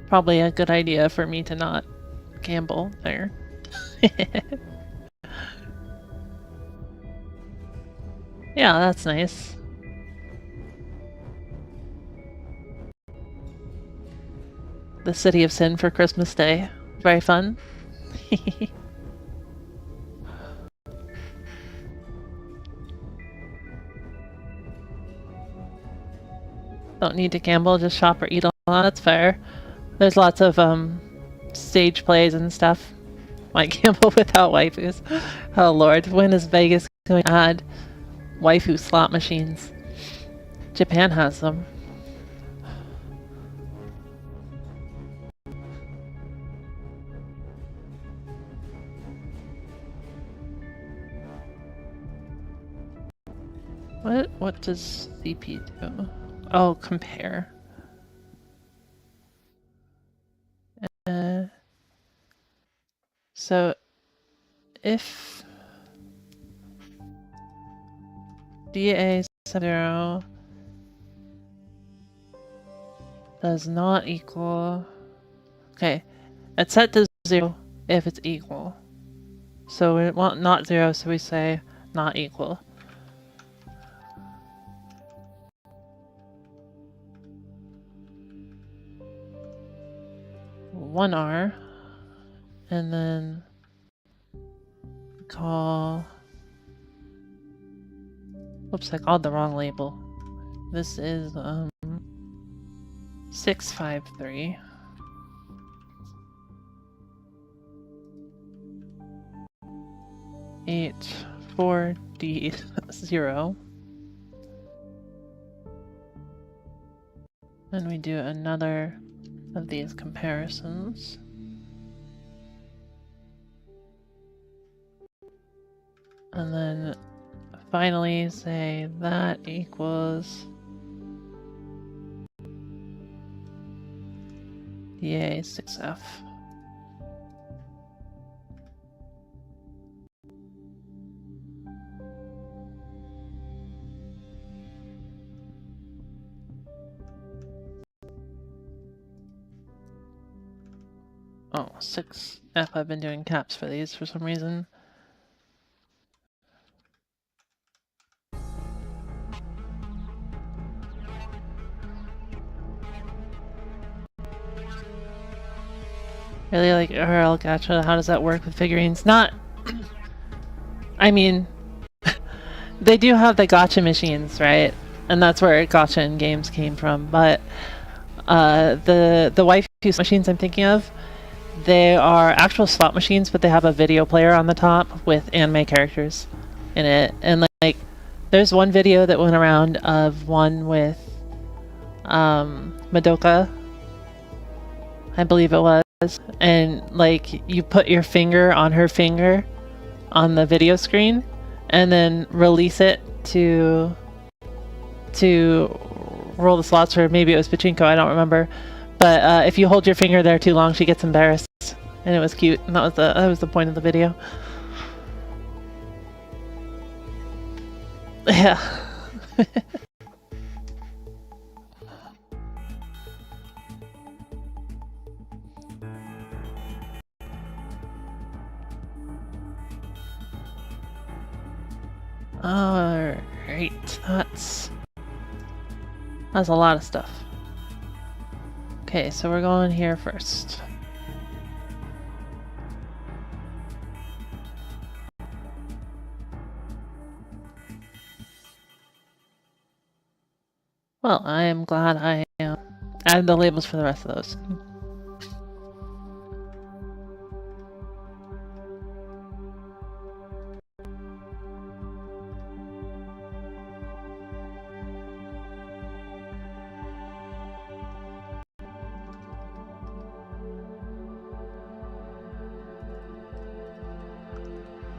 [SPEAKER 1] Probably a good idea for me to not gamble there. Yeah, that's nice. The City of Sin for Christmas Day. Very fun. Don't need to gamble, just shop or eat a lot. That's fair. There's lots of stage plays and stuff. Why gamble without waifus? Oh lord, when is Vegas going to add waifu slot machines? Japan has them. What does CP do? Oh, compare. So if DA0 does not equal, okay, it's set to 0 if it's equal. So we want not 0, so we say not equal. One R, and then call. Oops, I called the wrong label. This is 653. H4D0. Then we do another of these comparisons. And then finally say that equals DA6F. Oh, 6F. I've been doing caps for these for some reason. Really, like, Earl, gotcha. How does that work with figurines? Not... I mean... they do have the gacha machines, right? And that's where gacha in games came from, but... the waifu machines I'm thinking of, they are actual slot machines, but they have a video player on the top with anime characters in it. And, like, there's one video that went around of one with... Madoka, I believe it was. And like you put your finger on her finger on the video screen and then release it to roll the slots, or maybe it was pachinko, I don't remember. But if you hold your finger there too long, she gets embarrassed. And it was cute, and that was the point of the video. Yeah. Alright, that's a lot of stuff. Okay, so we're going here first. Well, I am glad I added the labels for the rest of those.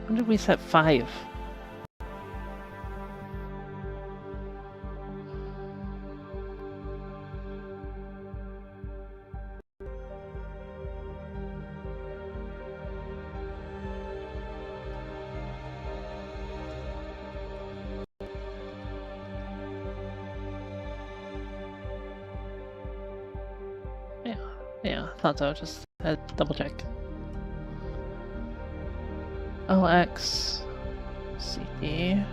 [SPEAKER 1] When did we set 5? Yeah, I thought so. Just had to double check. OX CB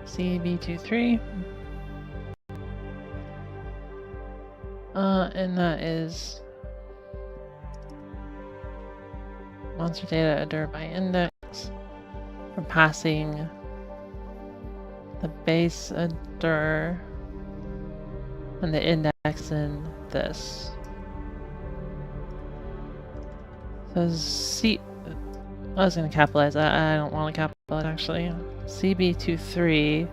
[SPEAKER 1] CB23. And that is monster data adder by index for passing the base adder and the index in this. So I was going to capitalize that. I don't want to capitalize actually. CB23.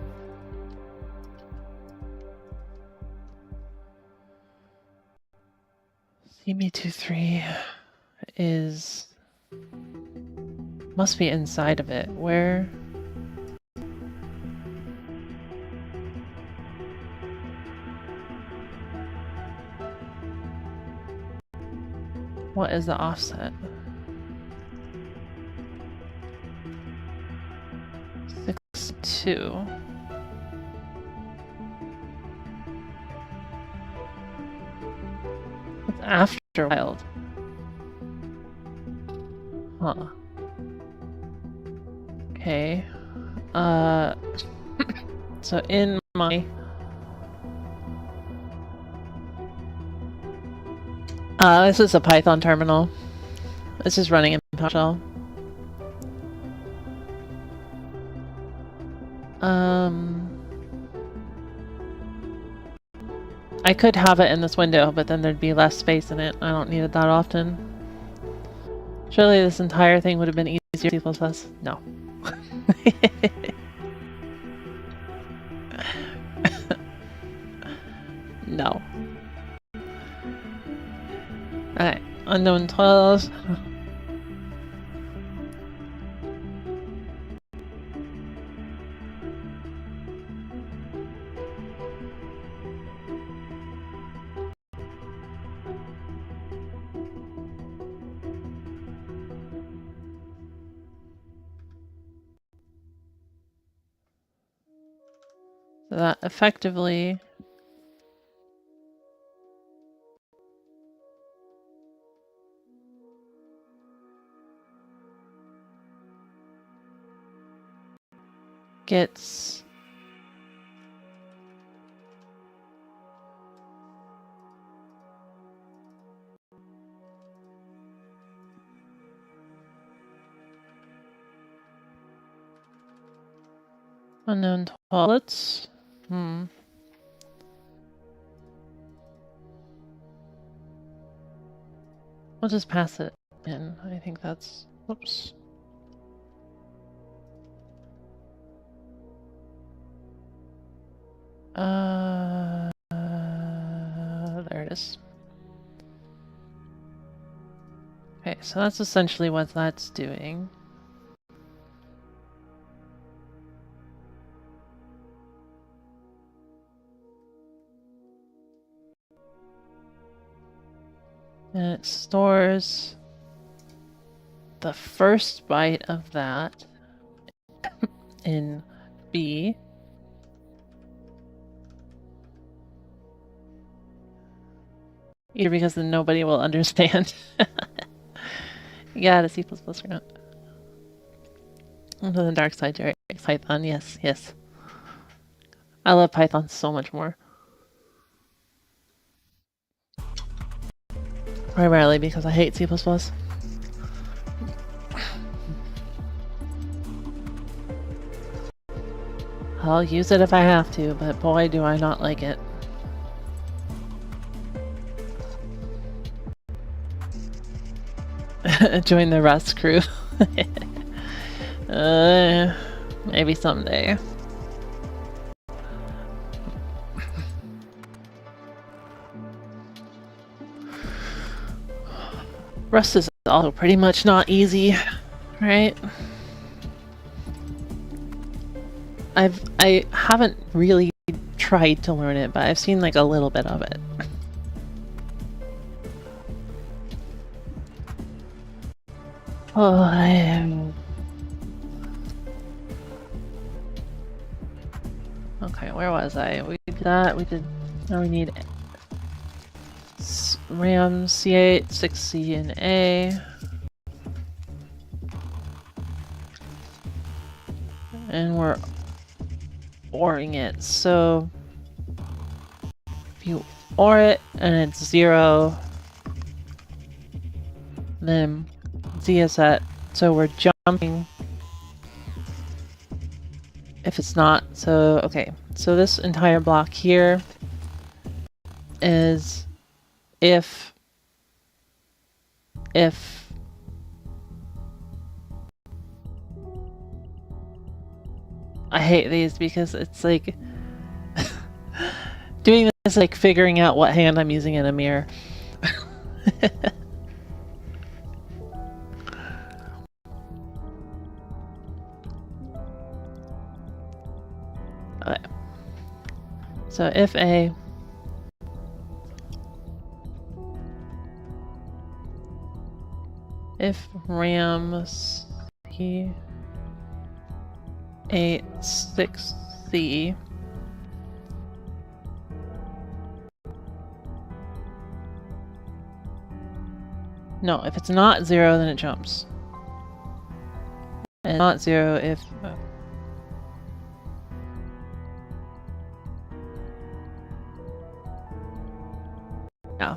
[SPEAKER 1] CB23 must be inside of it. Where? What is the offset? 6.2. It's after wild. Huh. Okay. So in my this is a Python terminal. This is running in PowerShell. I could have it in this window, but then there'd be less space in it. I don't need it that often. Surely this entire thing would have been easier with C++. No. No. Alright, unknown 12. So that effectively gets unknown toilets. We'll just pass it in. I think that's... Whoops. There it is. Okay, so that's essentially what that's doing. And it stores the first byte of that in B. Either because then nobody will understand. Yeah, the C++ or not. Onto the dark side, Jerry. Python, yes, yes. I love Python so much more. Primarily because I hate C++. I'll use it if I have to, but boy do I not like it. Join the Rust crew. Maybe someday. Rust is also pretty much not easy, right? I haven't really tried to learn it, but I've seen like a little bit of it. Oh, I am. Okay, where was I? We did that. We did. Now we need RAM, C8, 6C, and A. And we're ORing it. So if you OR it and it's 0, then Z is set. So we're jumping. If it's not, so okay. So this entire block here is if I hate these because it's like doing this like figuring out what hand I'm using in a mirror. Okay. So if A if RAM C 8 6C no, if it's not 0 then it jumps. And not 0 if yeah.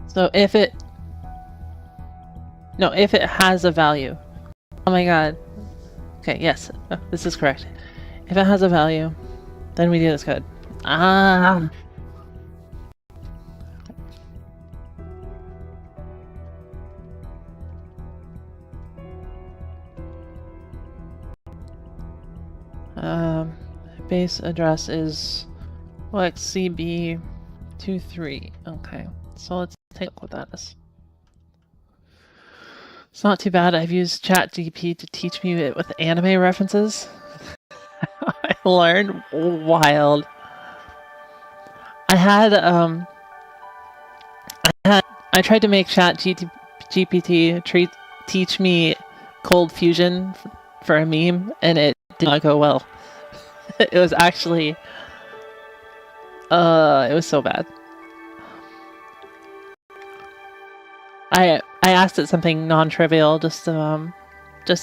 [SPEAKER 1] So if it has a value. Oh my god. Okay, yes. This is correct. If it has a value, then we do this code. Ah. Base address is CB23. Okay, so let's take a look what that is. It's not too bad. I've used ChatGPT to teach me it with anime references. I learned wild. I tried to make ChatGPT teach me Cold Fusion for a meme, and it did not go well. It was actually, it was so bad. I asked it something non-trivial just to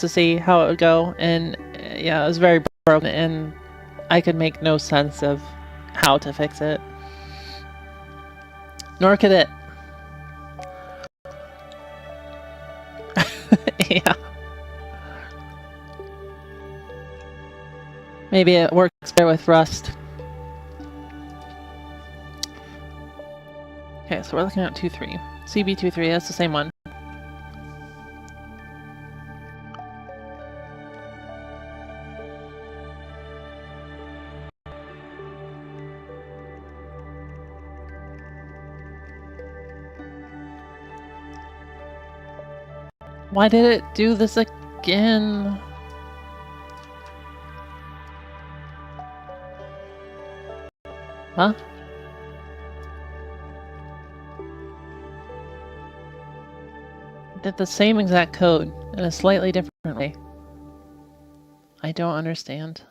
[SPEAKER 1] see how it would go, and yeah, it was very broken, and I could make no sense of how to fix it. Nor could it. Yeah. Maybe it works better with Rust. Okay, so we're looking at 2.3. CB23, that's the same one. Why did it do this again? Huh? did the same exact code in a slightly different way. I don't understand.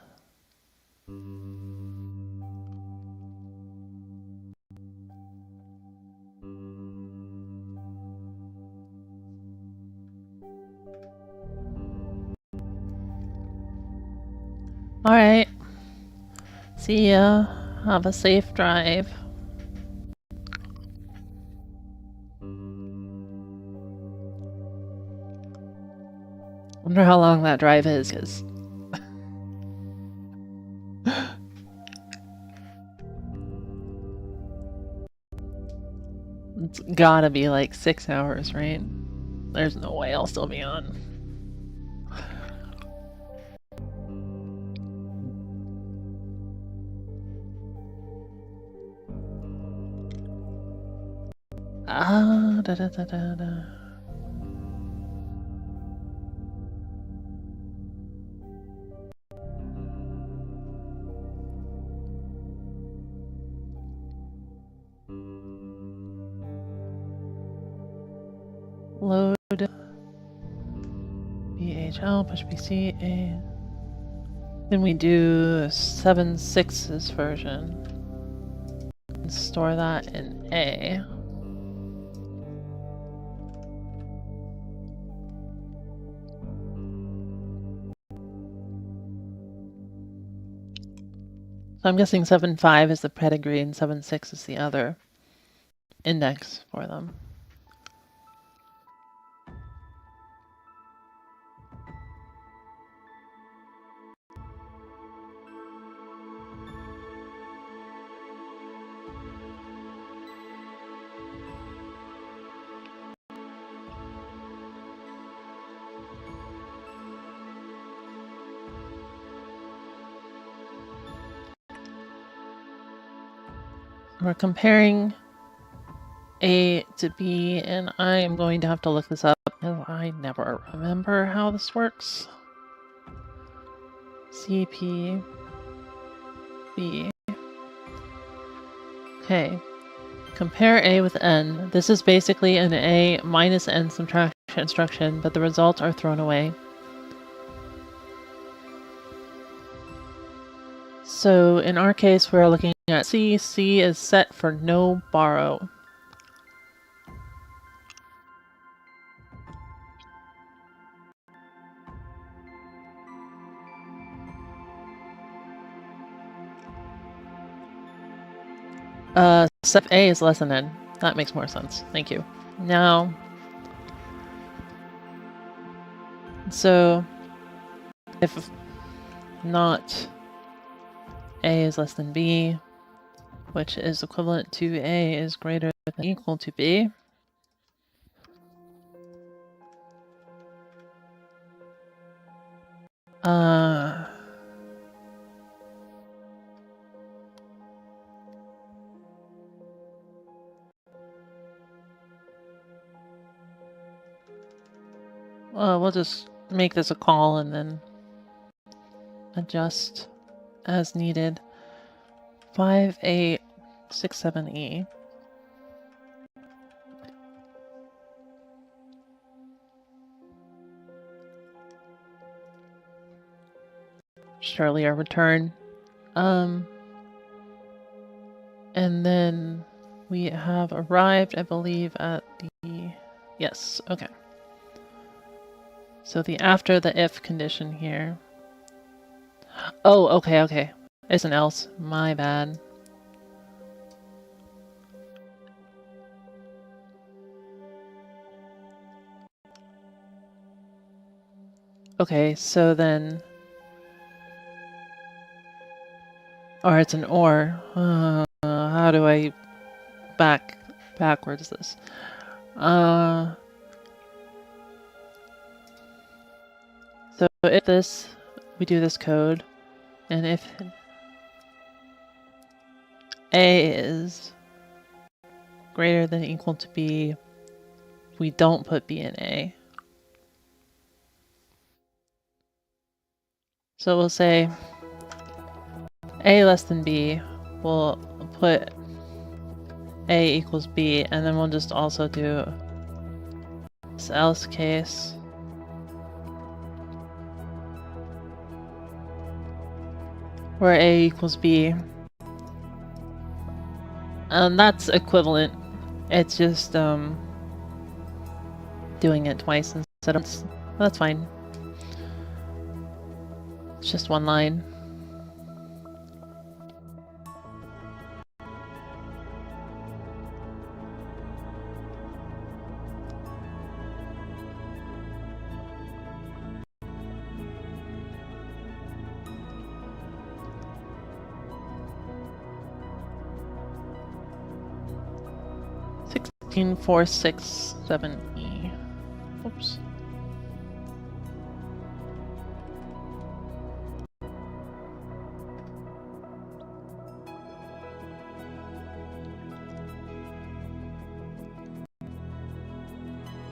[SPEAKER 1] Alright. See ya. Have a safe drive. Wonder how long that drive is, because it's gotta be like 6 hours, right? There's no way I'll still be on. Da da da da da. Load BHL, push PC, A. Then we do 7.6's version. And store that in A. So I'm guessing 7.5 is the pedigree and 7.6 is the other index for them. We're comparing A to B, and I am going to have to look this up because I never remember how this works. CP B. Okay. Compare A with N. This is basically an A minus N subtraction instruction, but the results are thrown away. So in our case, we're looking at C. C is set for no borrow. Step A is less than N. That makes more sense. Thank you. Now, so if not A is less than B, which is equivalent to A is greater than equal to B, we'll just make this a call and then adjust as needed. 5867E. Surely a return. And then we have arrived, I believe, at the... Yes, okay. So the after the if condition here. Oh, okay. It's an else. My bad. Okay, so then... Or it's an or. How do I backwards this? So if this, we do this code, and if A is greater than or equal to B, we don't put B in A. So we'll say A less than B, we'll put A equals B, and then we'll just also do this else case. Where A equals B. That's equivalent. It's just doing it twice instead of once. That's fine. It's just one line. Sixteen, 4, 6, 7, E. Oops.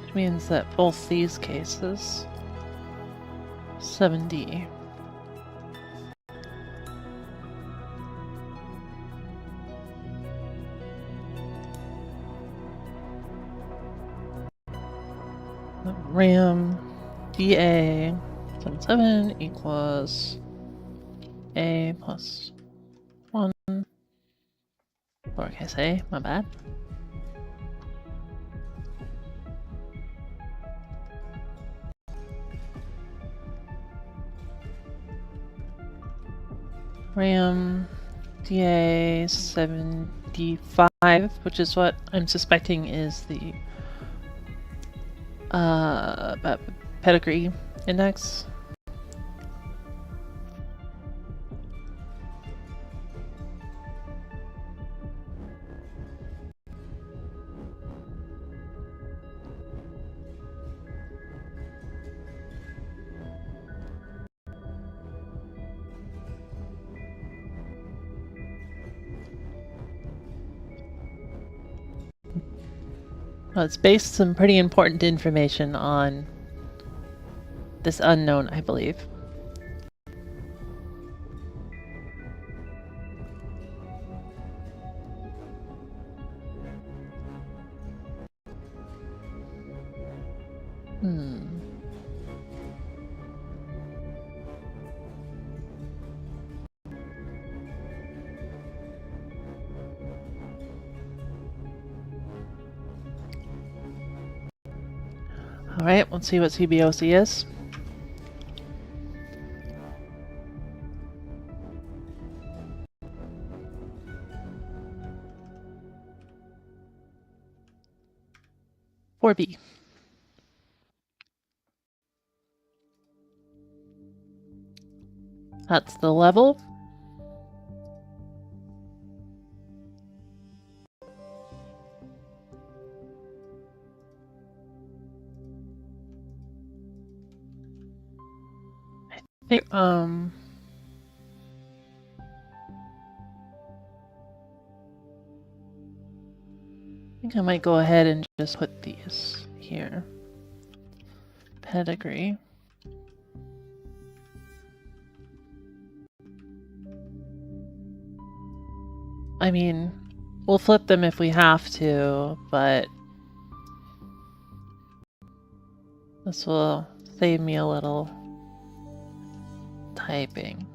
[SPEAKER 1] Which means that both these cases 7D. RAM DA 77 equals A plus 1 lowercase a, my bad. RAM DA 75, which is what I'm suspecting is the pedigree index. Well, it's based some pretty important information on this unknown, I believe. Alright, let's see what CBOC is. For B. That's the level. I think I might go ahead and just put these here. Pedigree. I mean, we'll flip them if we have to, but this will save me a little typing.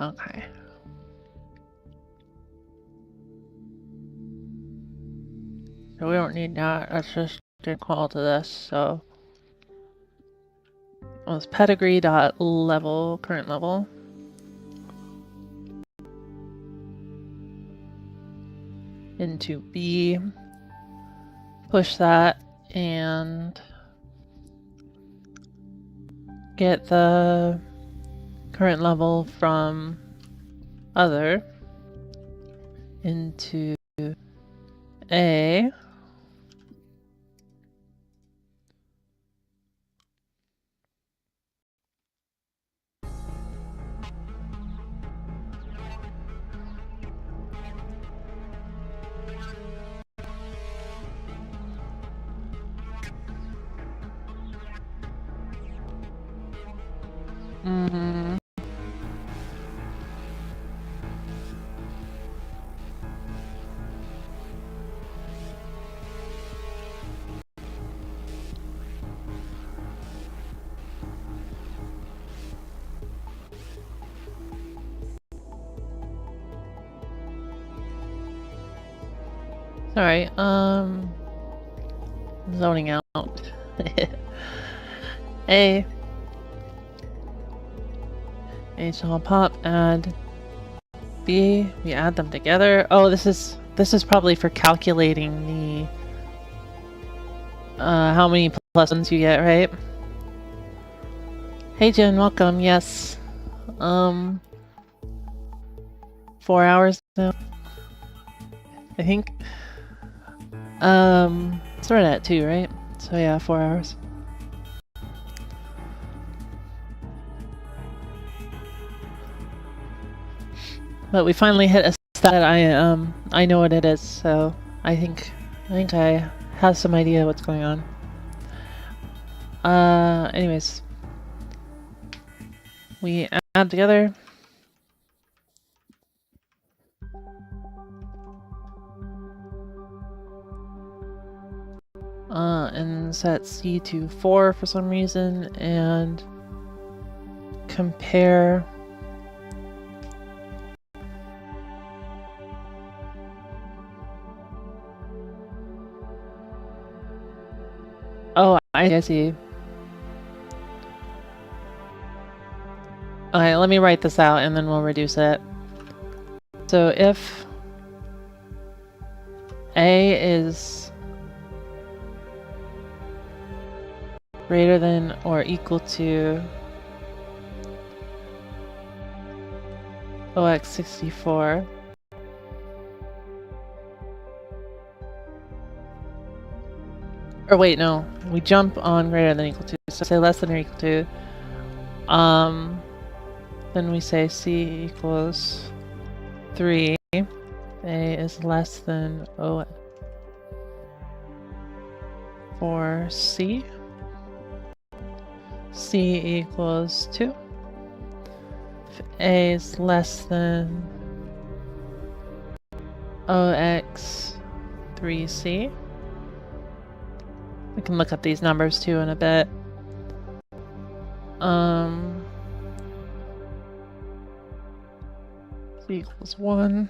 [SPEAKER 1] Okay. So we don't need that. That's just a call to this. So it's pedigree dot level, current level. Into B. Push that and get the current level from other into A. Alright, zoning out. A shall pop, add B, we add them together. Oh, this is probably for calculating the how many plus ones you get, right? Hey Jen, welcome, yes. 4 hours now, I think. Started at 2, right? So yeah, 4 hours. But we finally hit a stat that I know what it is, so I think I have some idea what's going on. Anyways. We add together. And set C to 4 for some reason, and compare oh, I see. Okay, let me write this out and then we'll reduce it. So if A is greater than or equal to OX64, or wait, no, we jump on greater than or equal to, so say less than or equal to, then we say C equals 3, A is less than O for C, C equals 2, if A is less than OX3C. We can look up these numbers too in a bit. C equals 1.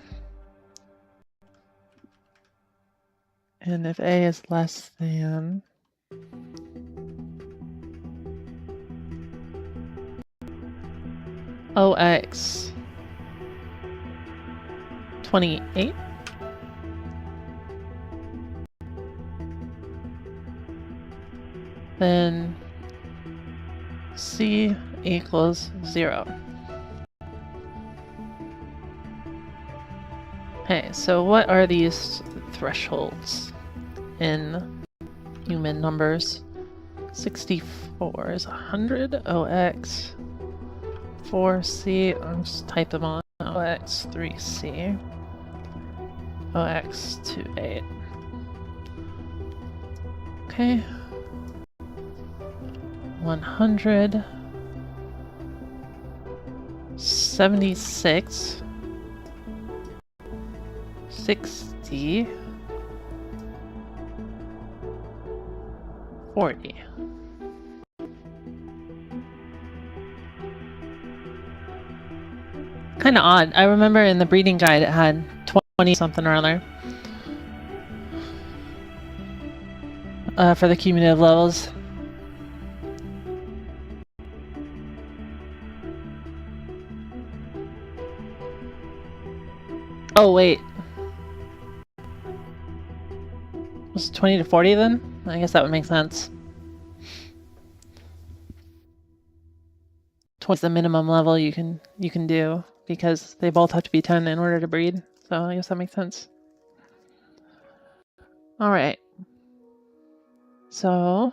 [SPEAKER 1] And if A is less than OX28, then C equals 0. Okay, so what are these thresholds in human numbers? 64 is 100, OX 4C, I'll just type them on, OX 3C, OX 28. Okay. 100, 76, 60, 40. Kind of odd. I remember in the breeding guide it had 20 something or other for the cumulative levels. Oh wait, was it 20 to 40 then? I guess that would make sense. 20 is the minimum level you can do, because they both have to be 10 in order to breed. So I guess that makes sense. All right. So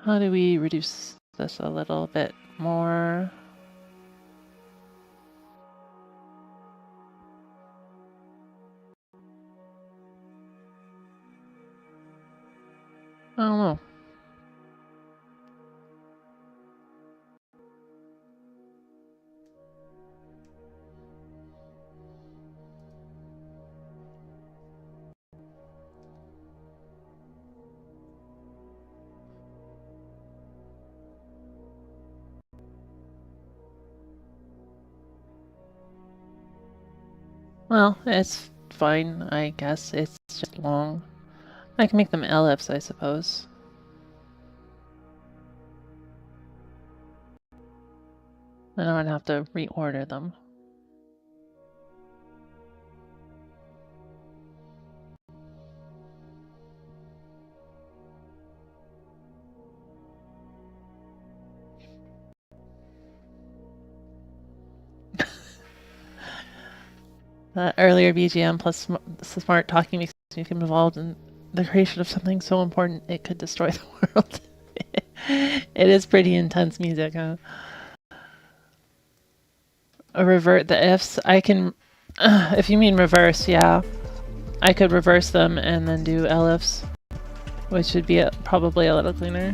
[SPEAKER 1] how do we reduce this a little bit more? I don't know. Well, it's fine, I guess. It's just long. I can make them ellipse, I suppose. I don't have to reorder them. Earlier BGM plus smart talking makes me feel involved in the creation of something so important it could destroy the world. It is pretty intense music, huh? Revert the ifs. I can, if you mean reverse, yeah. I could reverse them and then do elifs, which would be probably a little cleaner.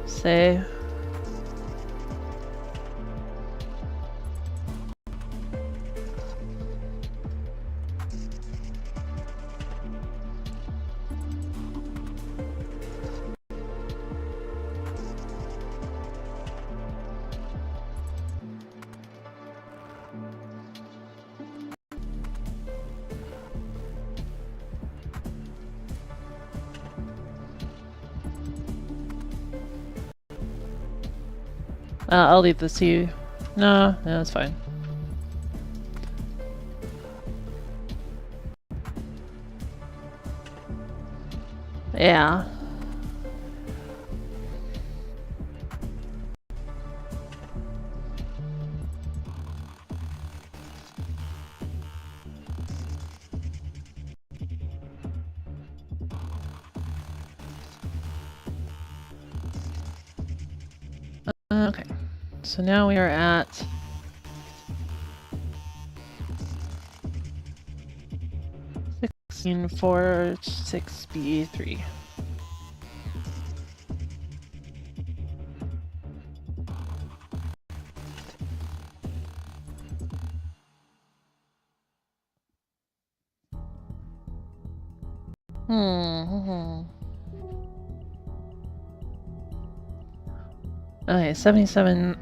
[SPEAKER 1] Say. I'll leave this to you. No, it's fine. Yeah. Okay. So now we are at 1646B3. Okay, 77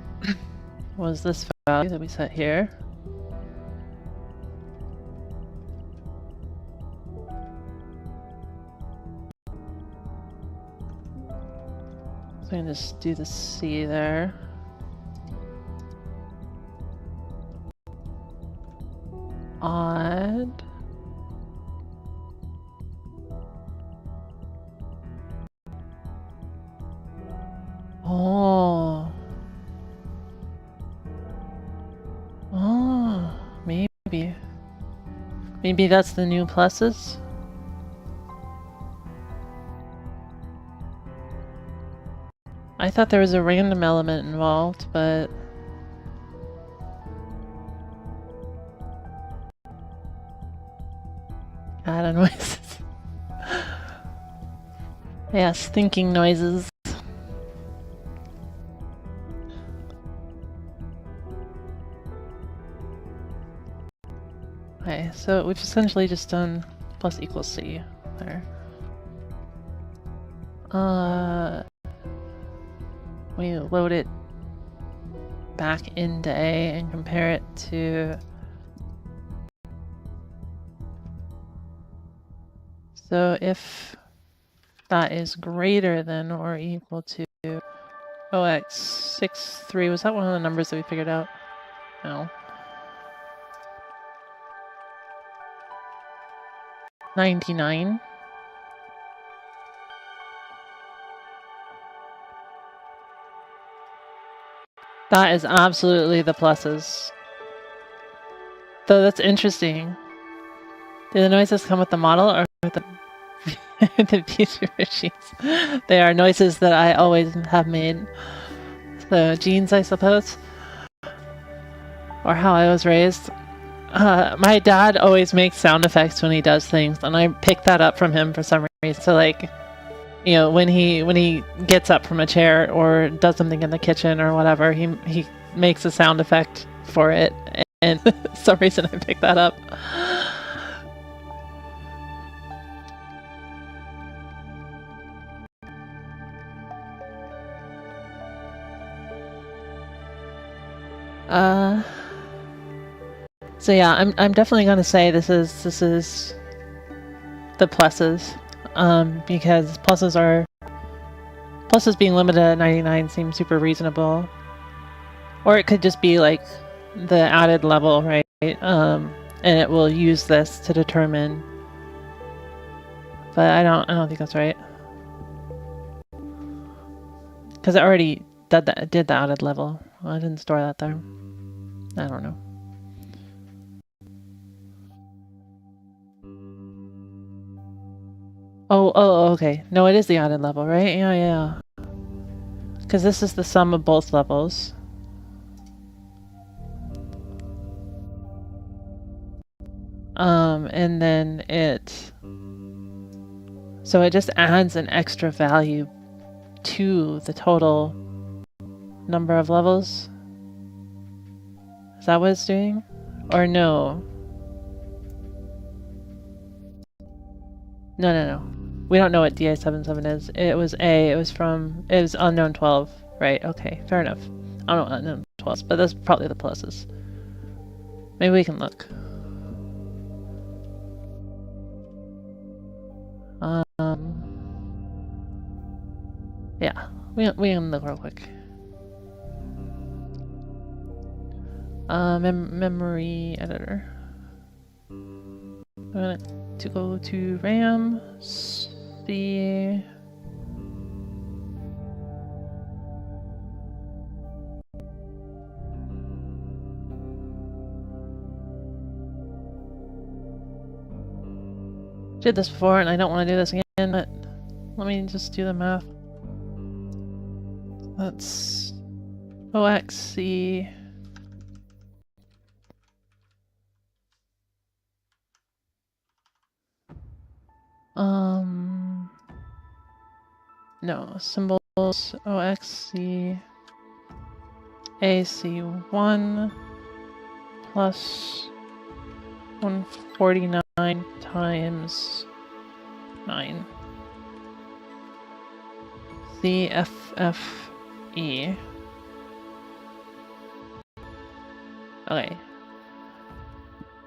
[SPEAKER 1] was this value that we set here. So I can just do the C there. Odd. Oh. Oh, maybe. Maybe that's the new pluses? I thought there was a random element involved, but... Add noises. Yes, thinking noises. Okay, so we've essentially just done plus equals C there. We load it back into A and compare it to... So if that is greater than or equal to 0x63, was that one of the numbers that we figured out? No. 99. That is absolutely the pluses. Though that's interesting. Do the noises come with the model or with the, the future machines? They are noises that I always have made. So genes, I suppose. Or how I was raised. My dad always makes sound effects when he does things, and I pick that up from him for some reason. So like, you know, when he gets up from a chair or does something in the kitchen or whatever, he makes a sound effect for it, and for some reason I pick that up. So yeah, I'm definitely gonna say this is the pluses, because pluses being limited at 99 seems super reasonable, or it could just be like the added level, right? And it will use this to determine, but I don't think that's right, because it already did the added level. Well, I didn't store that there. I don't know. Oh, okay. No, it is the added level, right? Yeah. Because this is the sum of both levels. And then so it just adds an extra value to the total number of levels. Is that what it's doing? Or no? No. We don't know what DA77 is. It was it was unknown 12. Right, okay, fair enough. I don't know unknown 12s, but that's probably the pluses. Maybe we can look. Yeah, we can look real quick. Memory editor. I'm going to go to RAM, see. Did this before and I don't want to do this again, but let me just do the math. That's OXC. No, symbols OXC AC1 plus 149 times 9. CFFE. Okay.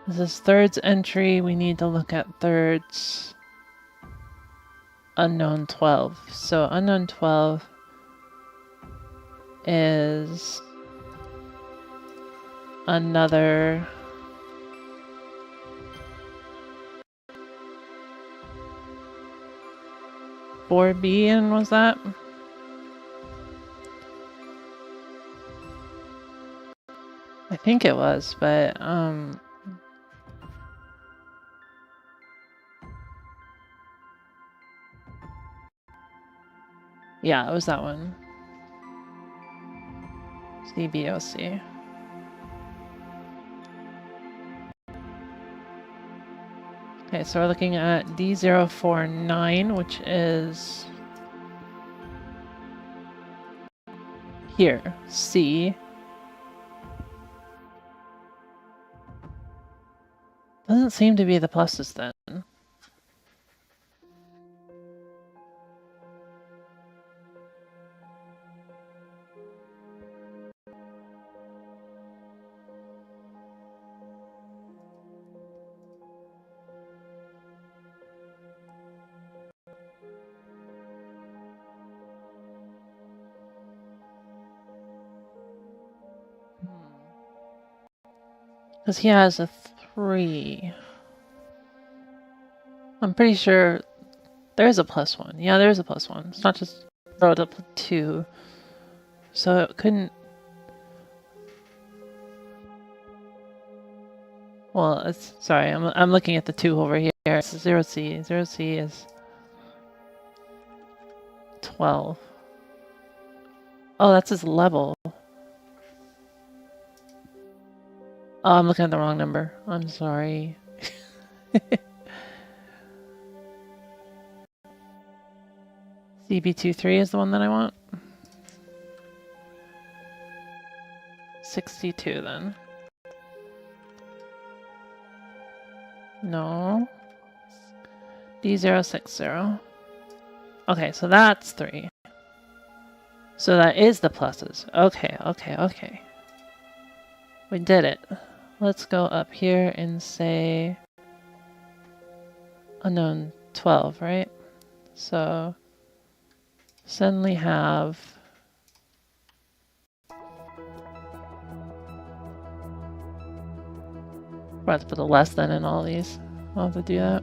[SPEAKER 1] This is thirds entry. We need to look at thirds. Unknown 12. So unknown 12 is another $4B, and was that? I think it was, but yeah, it was that one. CBOC. Okay, so we're looking at D049, which is here, C. Doesn't seem to be the pluses then. Because he has a 3. I'm pretty sure there is a +1. Yeah, there is a +1. It's not just rolled up 2. So it couldn't... Well, it's... Sorry, I'm looking at the 2 over here. It's 0C. 0C is 12. Oh, that's his level. Oh, I'm looking at the wrong number. I'm sorry. CB23 is the one that I want. 62 then. No. D060. Okay, so that's 3. So that is the pluses. Okay. We did it. let's go up here and say unknown 12, right? So suddenly have we'll have to put a less than in all these. I'll have to do that.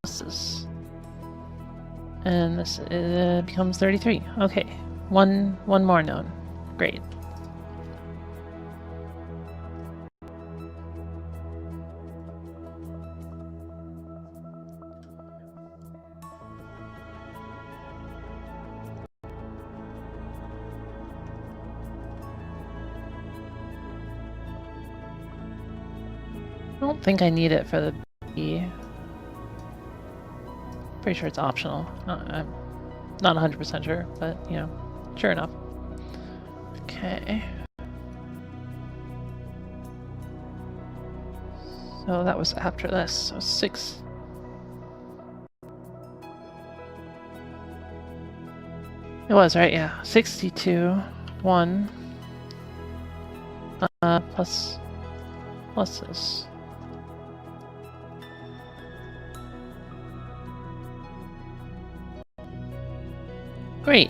[SPEAKER 1] Pluses. And this becomes 33. Okay, one more known. Great. I don't think I need it for the B. Pretty sure it's optional. I'm not 100% sure, but you know, sure enough. Okay. So that was after this. So 6. It was, right? Yeah. 62. 1. Plus this. Great.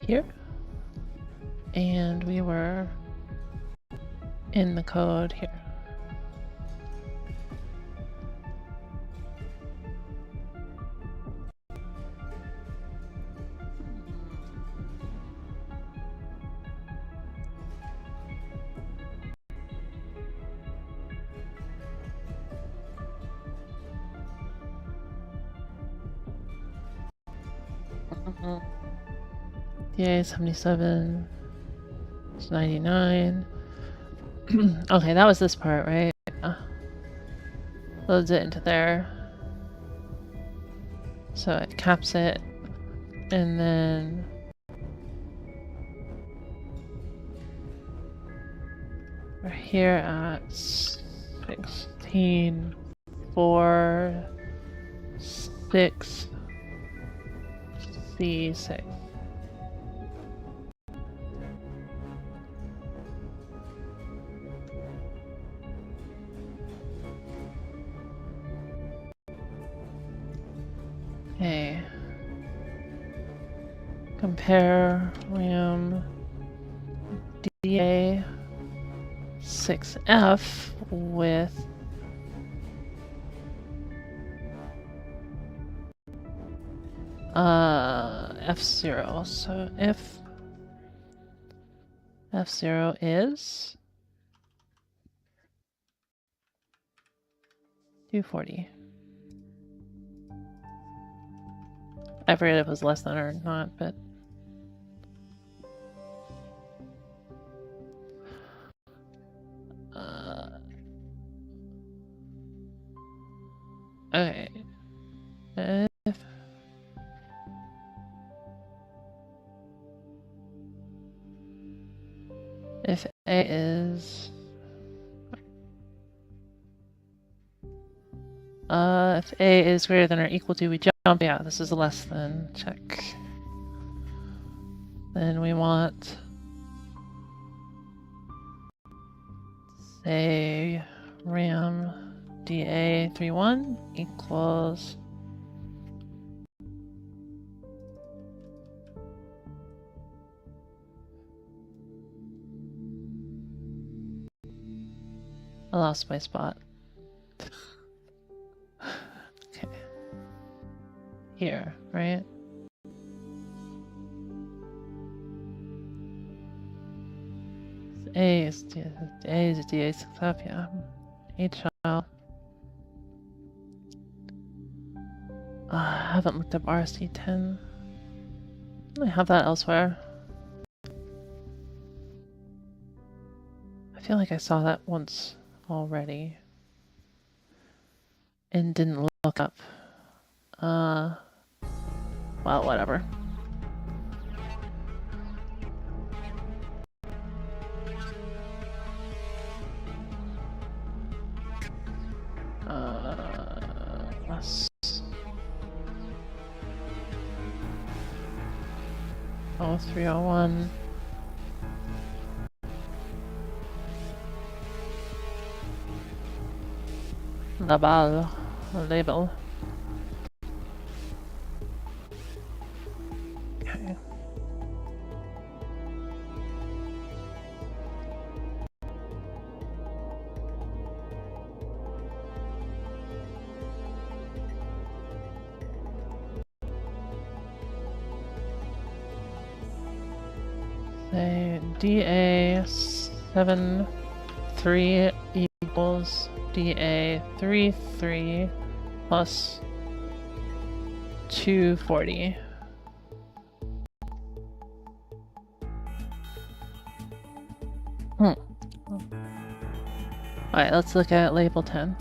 [SPEAKER 1] Here. And we were in the code here. Yeah, 77. It's 99. Okay, that was this part, right? Loads it into there. So it caps it. And then we're here at 16, 4, 6, C6. Okay. Compare RAM DA 6F with F0. So if F0 is 240. I forget if it was less than or not, but okay. If A is if A is greater than or equal to, we jump. Yeah, this is a less than. Check. Then we want, say, RAM DA31 equals I lost my spot. Okay. Here, right? A is DA6 up, yeah. HL. I haven't looked up RSD10. I have that elsewhere. I feel like I saw that once already and didn't look up. Well, whatever. Yes. Oh, 301. Label. Label. Okay. Say DA73 equals DA33 plus 240. Alright, let's look at label 10.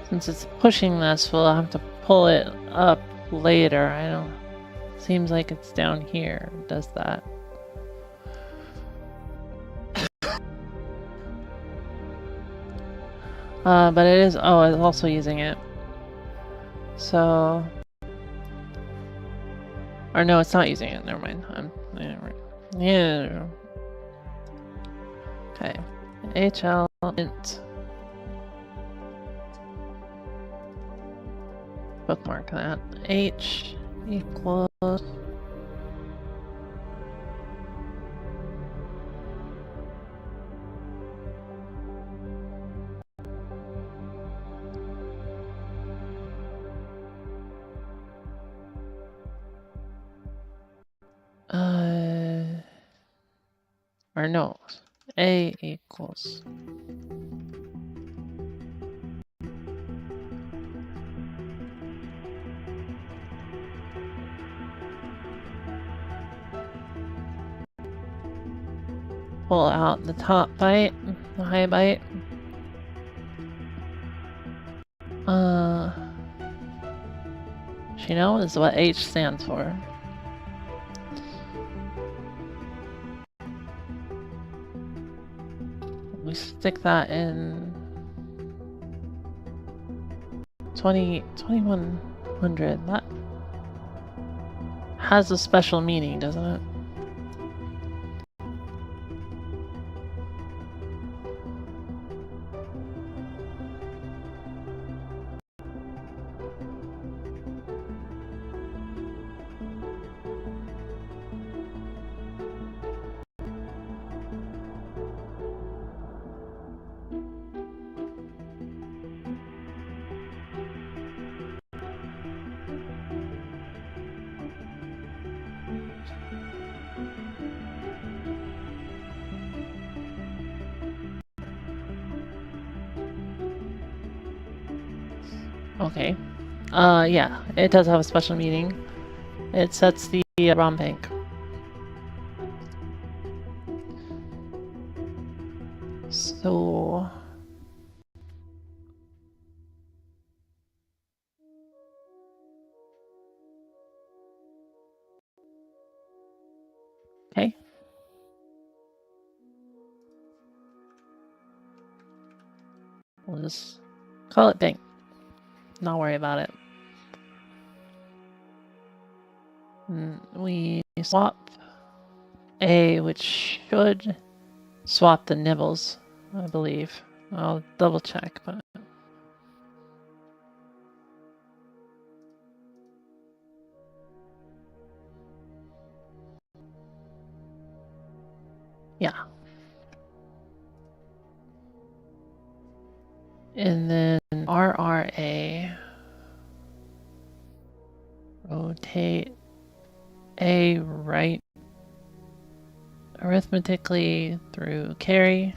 [SPEAKER 1] Since it's pushing this, we'll have to pull it up later. I don't... Seems like it's down here. It does that. But it is... Oh, it's also using it. So... Or no, it's not using it. Never mind. Yeah. Okay. HL int. Bookmark that. H equals... Or no. A equals... Pull out the top byte, the high byte. She knows what H stands for. We stick that in 2100. That has a special meaning, doesn't it? Okay. Yeah, it does have a special meaning. It sets the ROM bank. So... Okay. We'll just call it bank. Not worry about it. We swap A, which should swap the nibbles, I believe. I'll double check, but Yeah. And then RRA. Rotate A right arithmetically through carry.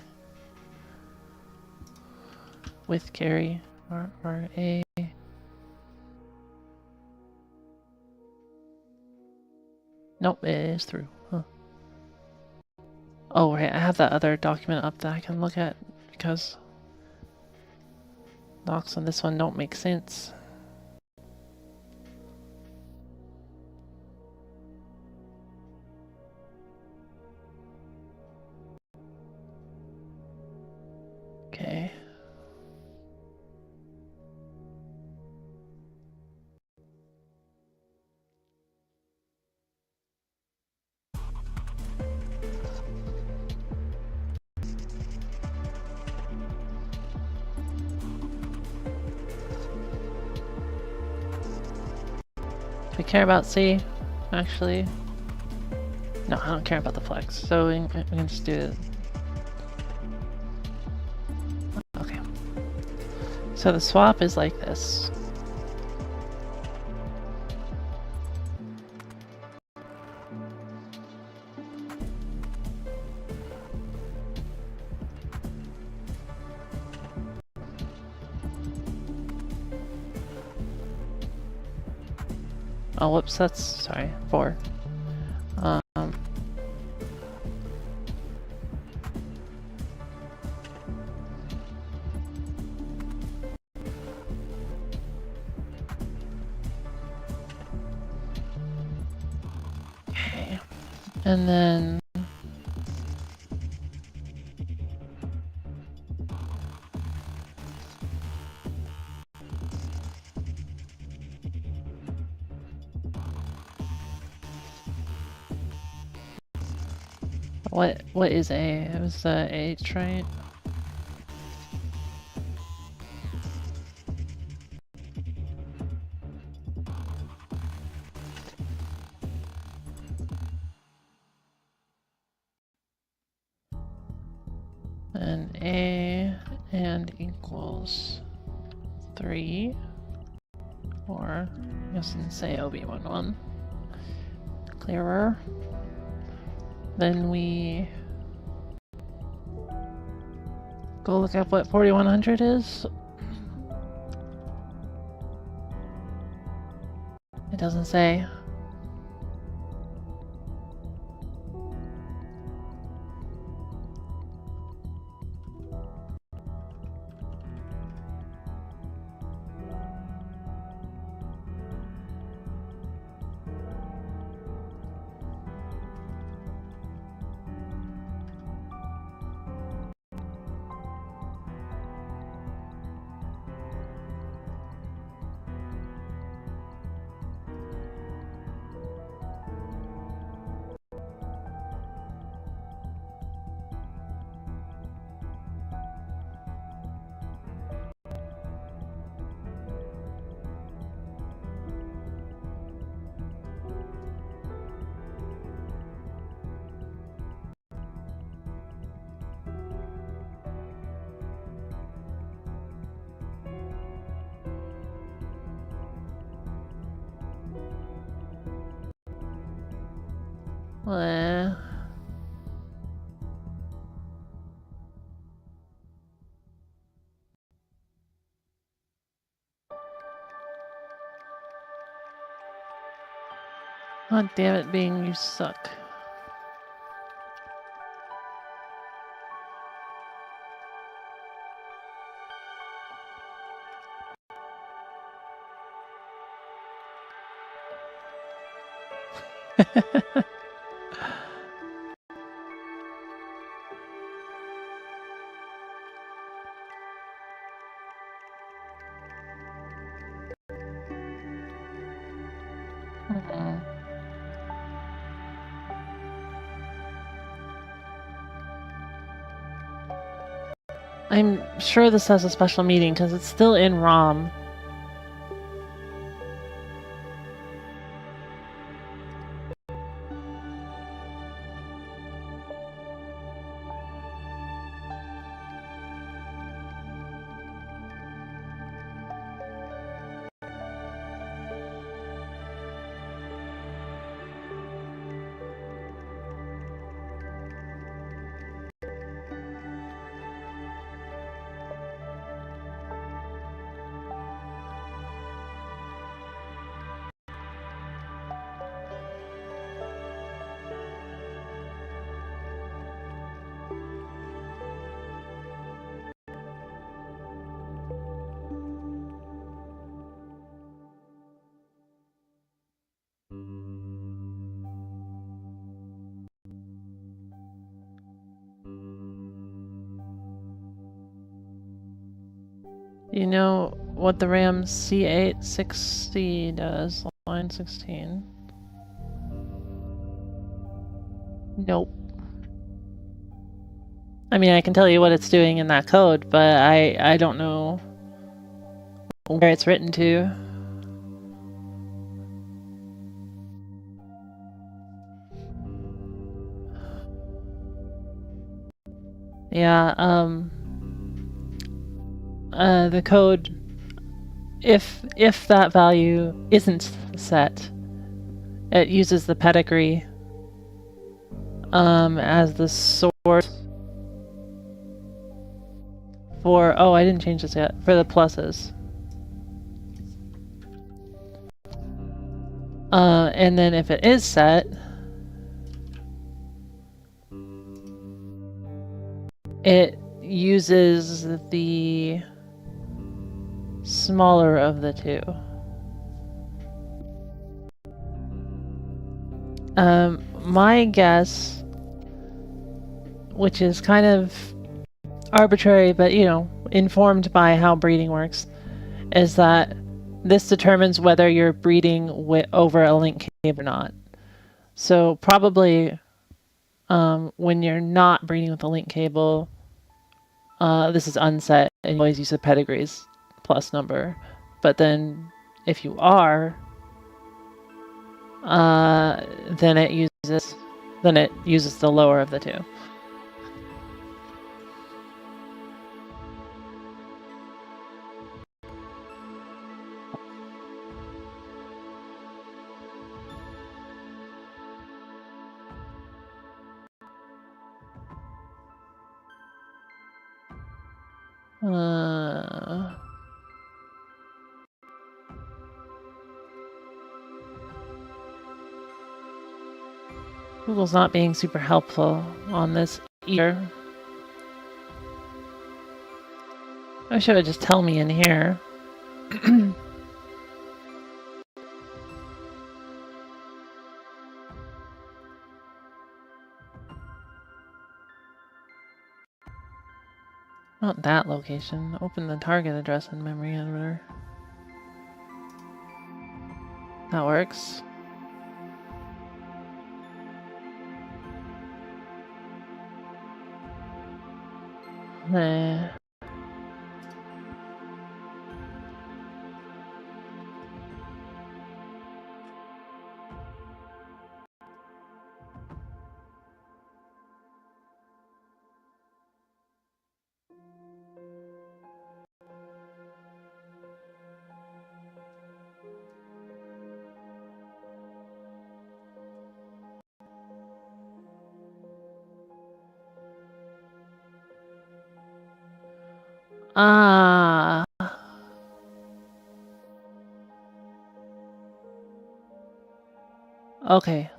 [SPEAKER 1] With carry. RRA. Nope, it is through. Huh. Oh, right, I have that other document up that I can look at because docs on this one don't make sense. Okay. Do we care about C, actually? No, I don't care about the flex, so we can just do it. Okay. So the swap is like this. Oh, whoops, that's, sorry, 4. Okay. And then what is A? It was H, right? And A and equals 3, or I guess I can say OB11. Clearer. Then we go look up what 4100 is. It doesn't say. Well, God damn it, Bing, you suck. I'm sure this has a special meaning because it's still in ROM. You know what the RAM C860 does? Line 16. Nope. I mean, I can tell you what it's doing in that code, but I don't know where it's written to. Yeah, the code, if that value isn't set, it uses the pedigree as the source for, oh, I didn't change this yet, for the pluses. And then if it is set, it uses the smaller of the two. My guess, which is kind of arbitrary, but you know, informed by how breeding works, is that this determines whether you're breeding over a link cable or not. So probably when you're not breeding with a link cable, this is unset and you always use the pedigrees plus number. But then if you are, then it uses the lower of the two. Google's not being super helpful on this either. I should have just tell me in here. Not that location. Open the target address in memory editor. That works. Nah. Ah. Okay.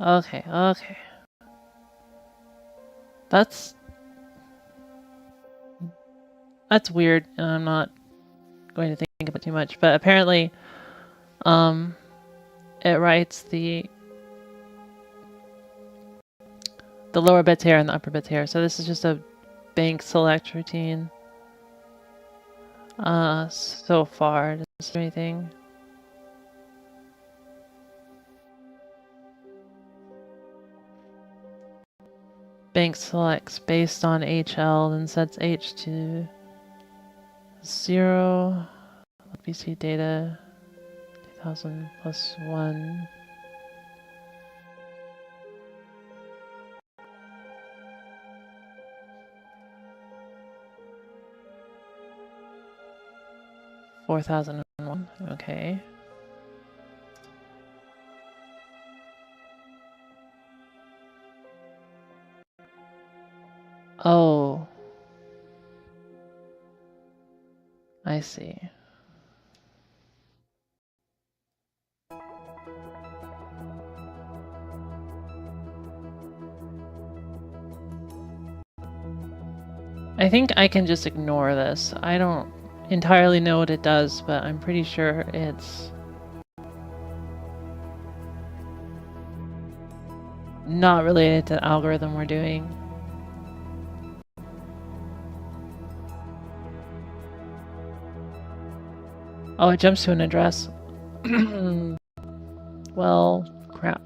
[SPEAKER 1] That's weird, and I'm not going to think about it too much, but apparently it writes the lower bits here and the upper bits here. So this is just a bank select routine. So far, does it do anything? Bank selects based on HL, then sets H to 0. BC data 2000 plus 1. $4,001. Okay. Oh. I see. I think I can just ignore this. I don't entirely know what it does, but I'm pretty sure it's not related to the algorithm we're doing. Oh, it jumps to an address. Well, crap.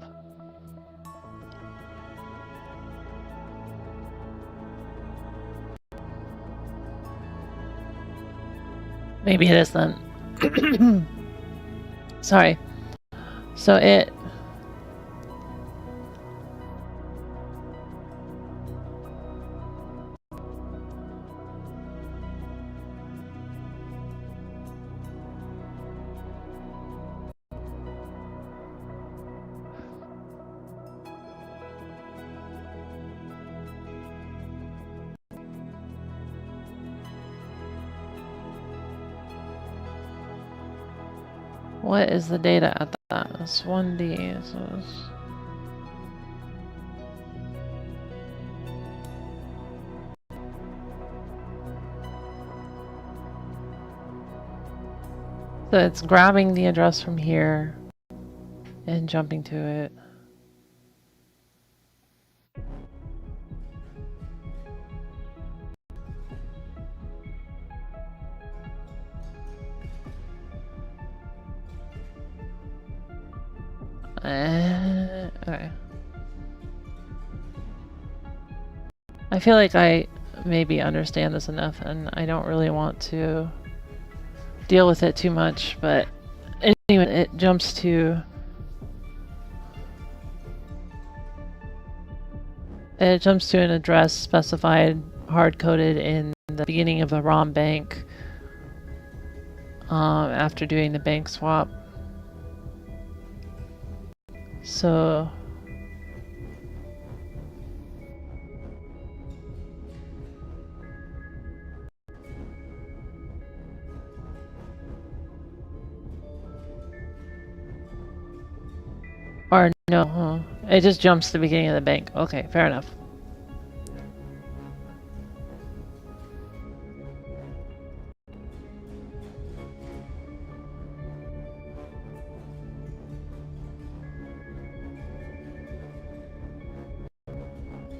[SPEAKER 1] Maybe it is then. Sorry. So it... What is the data at that? It's 1D. So it's grabbing the address from here and jumping to it. Okay. I feel like I maybe understand this enough and I don't really want to deal with it too much, but anyway, it jumps to... It jumps to an address specified, hard-coded in the beginning of the ROM bank after doing the bank swap. So... Or no, huh? It just jumps to the beginning of the bank. Okay, fair enough.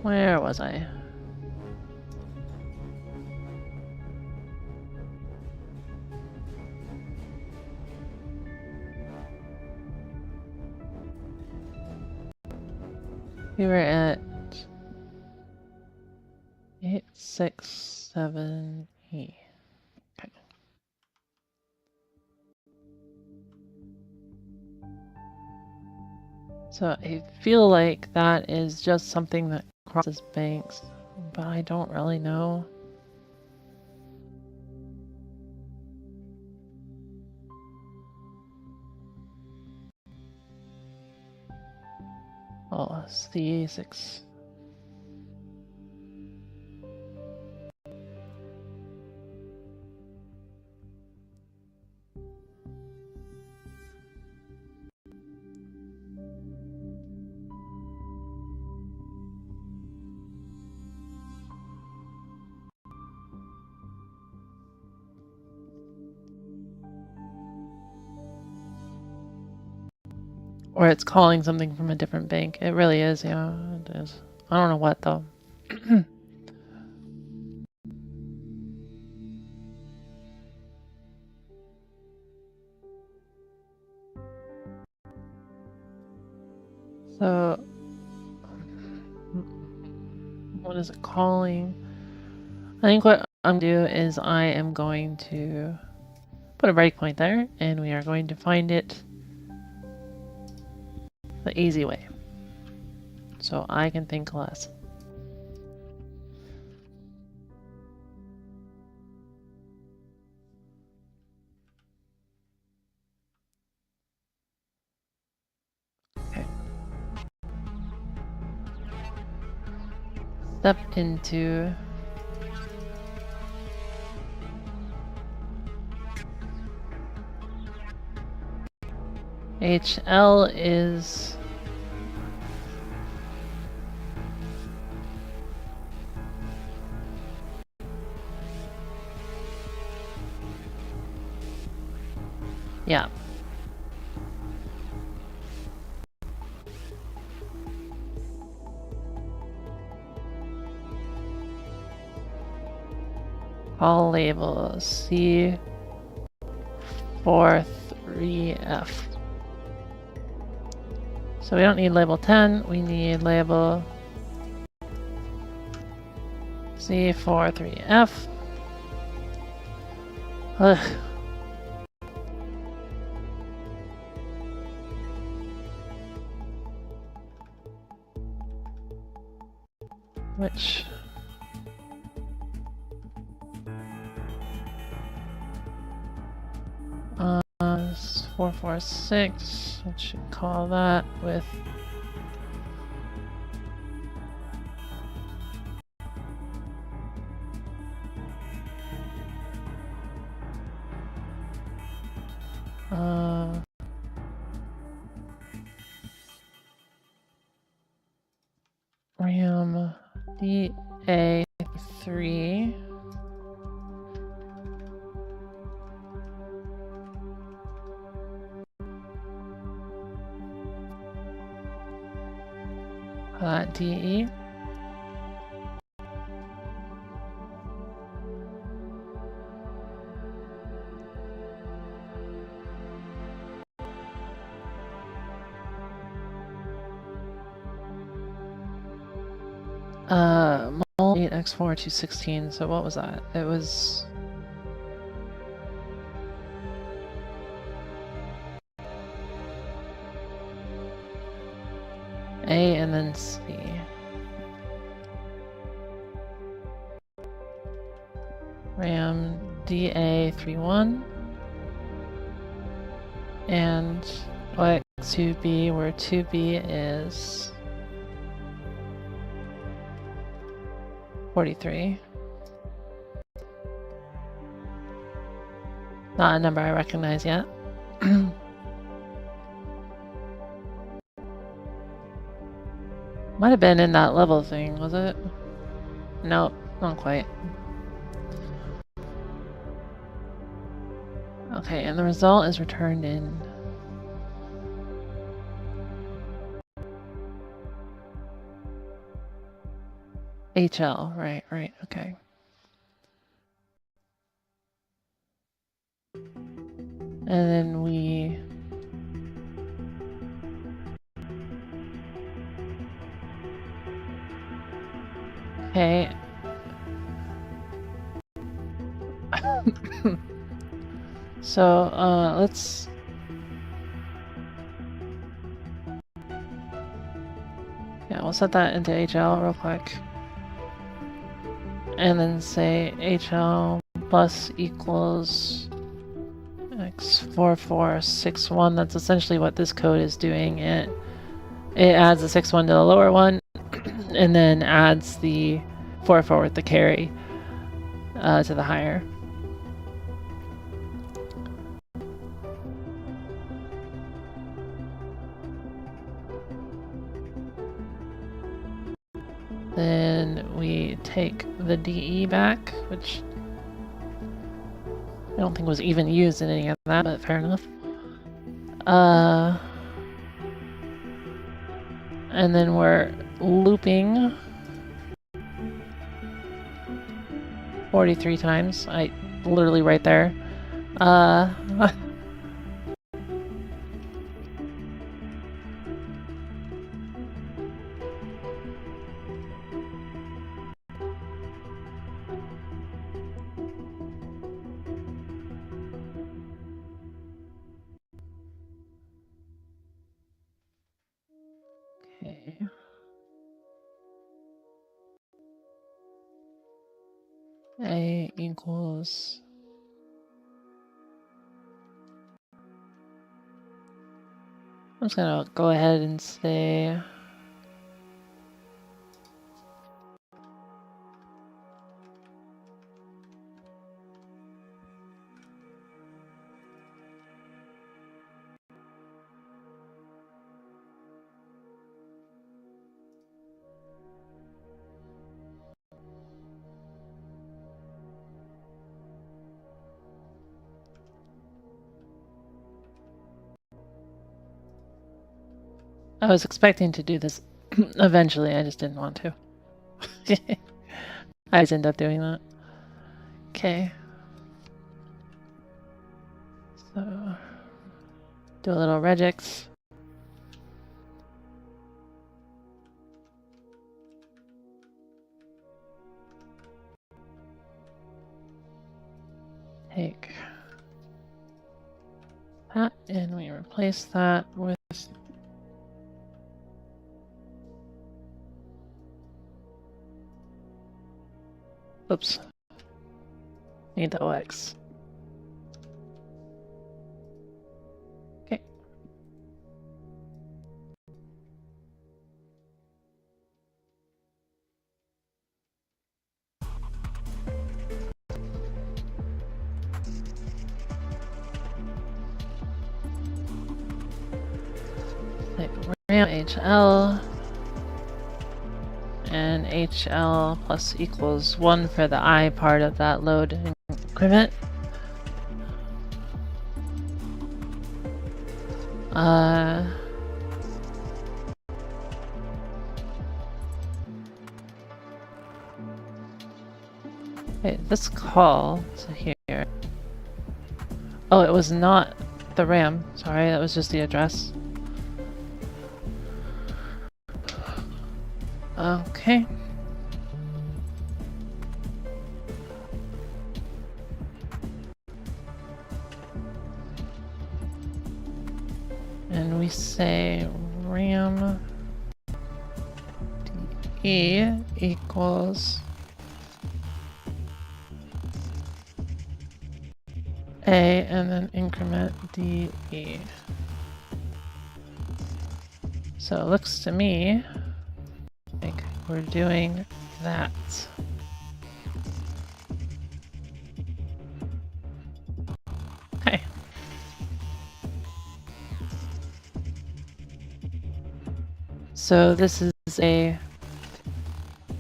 [SPEAKER 1] Where was I? We were at 867E. Okay. So I feel like that is just something that crosses banks, but I don't really know. Oh, it's the A6. Or it's calling something from a different bank. It really is, yeah, it is. I don't know what, though. So... What is it calling? I think what I'm going to do is I am going to put a breakpoint there, and we are going to find it the easy way, so I can think less. Okay. Step into HL is yeah. Call label C C43F. So we don't need label 10, we need label C43F. Ugh. Which 446. I should call that with RAM DA3. DE. Mul 8x4 216. So what was that? It was A and then C. RAM DA31 and OX2B, where 2B is 43. Not a number I recognize yet. Might have been in that level thing, was it? Nope, not quite. Okay, and the result is returned in HL, right, okay. And then we okay. So, let's we'll set that into HL real quick. And then say HL plus equals X4461. That's essentially what this code is doing. It adds the 61 to the lower one, and then adds the 44 with the carry to the higher. Then we take the DE back, which I don't think was even used in any of that, but fair enough. And then we're looping 43 times. Literally right there. Okay. A equals I'm just gonna go ahead and say I was expecting to do this eventually, I just didn't want to. I just end up doing that. Okay. So, do a little regex. Take that and we replace that with oops. Need the OX. Okay. Like RAM HL and HL plus equals 1 for the I part of that load increment. Wait, this call to here. Oh, it was not the RAM. Sorry, that was just the address. Okay. And we say RAM DE equals A and then increment DE. So it looks to me like we're doing that. Okay. So this is a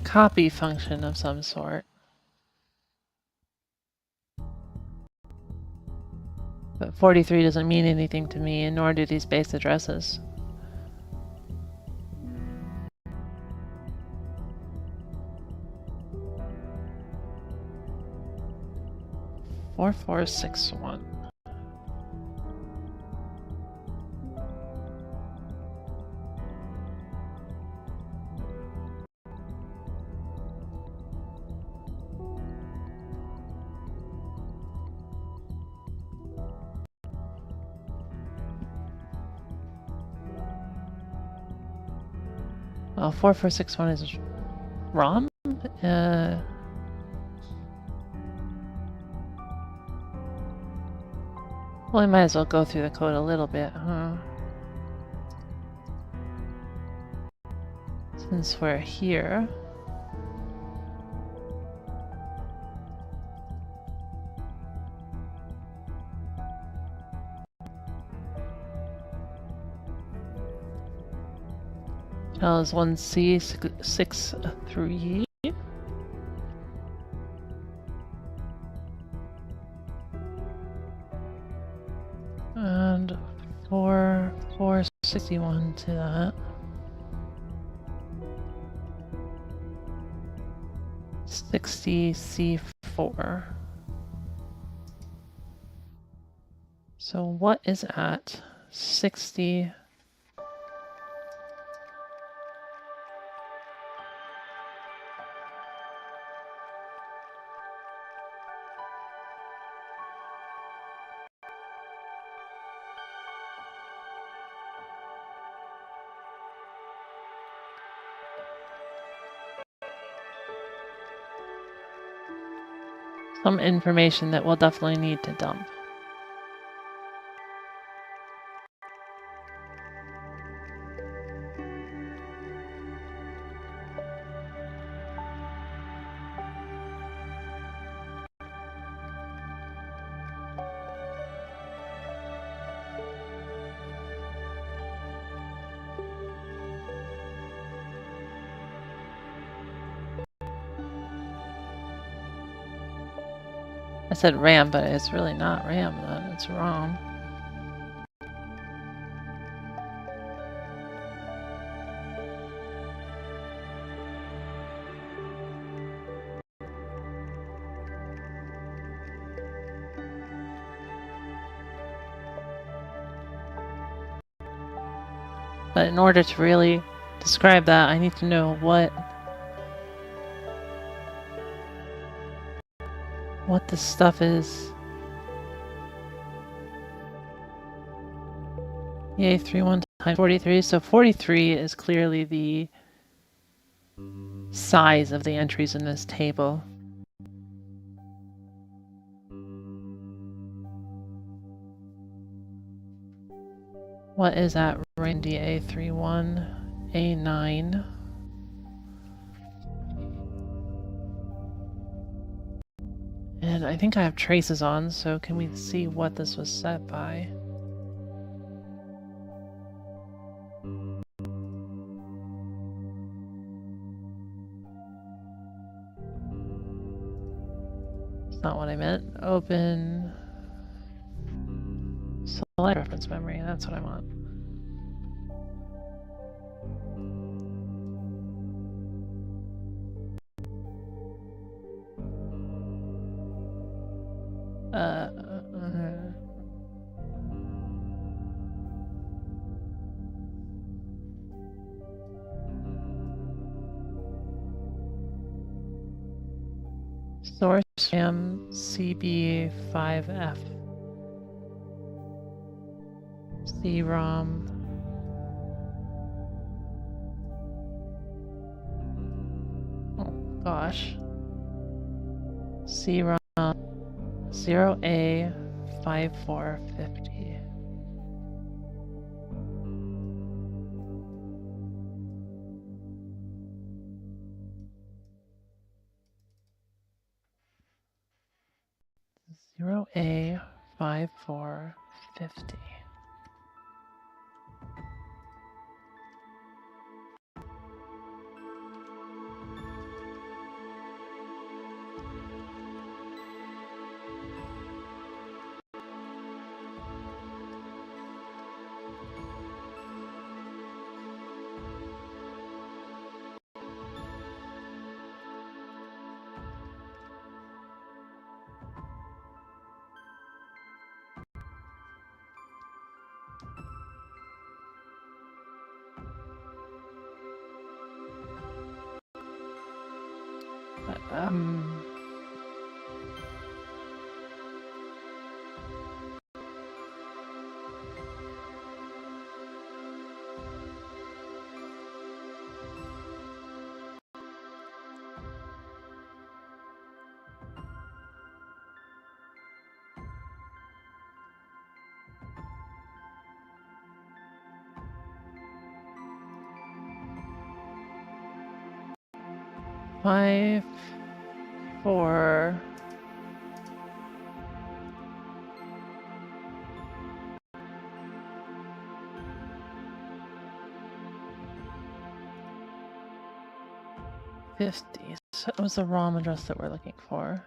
[SPEAKER 1] copy function of some sort. But 43 doesn't mean anything to me, and nor do these base addresses. Four, 4, 6, 1. Well, 4, 4, 6, 1 is ROM. Well, I might as well go through the code a little bit, huh? Since we're here. Channel is 1C63. And 4, 461 to that. 60C4. So what is at 60? Some information that we'll definitely need to dump. I said RAM, but it's really not RAM then, it's ROM. But in order to really describe that, I need to know what this stuff is. Yay, 31 times 43. So 43 is clearly the size of the entries in this table. What is that? Randy A31, A9. And I think I have traces on, so can we see what this was set by? It's not what I meant. Open. Select reference memory, that's what I want. Source RAM CB5F. C-ROM. Oh gosh. C-ROM 0A5450. Zero A5450. Five, 4. So that was the ROM address that we're looking for.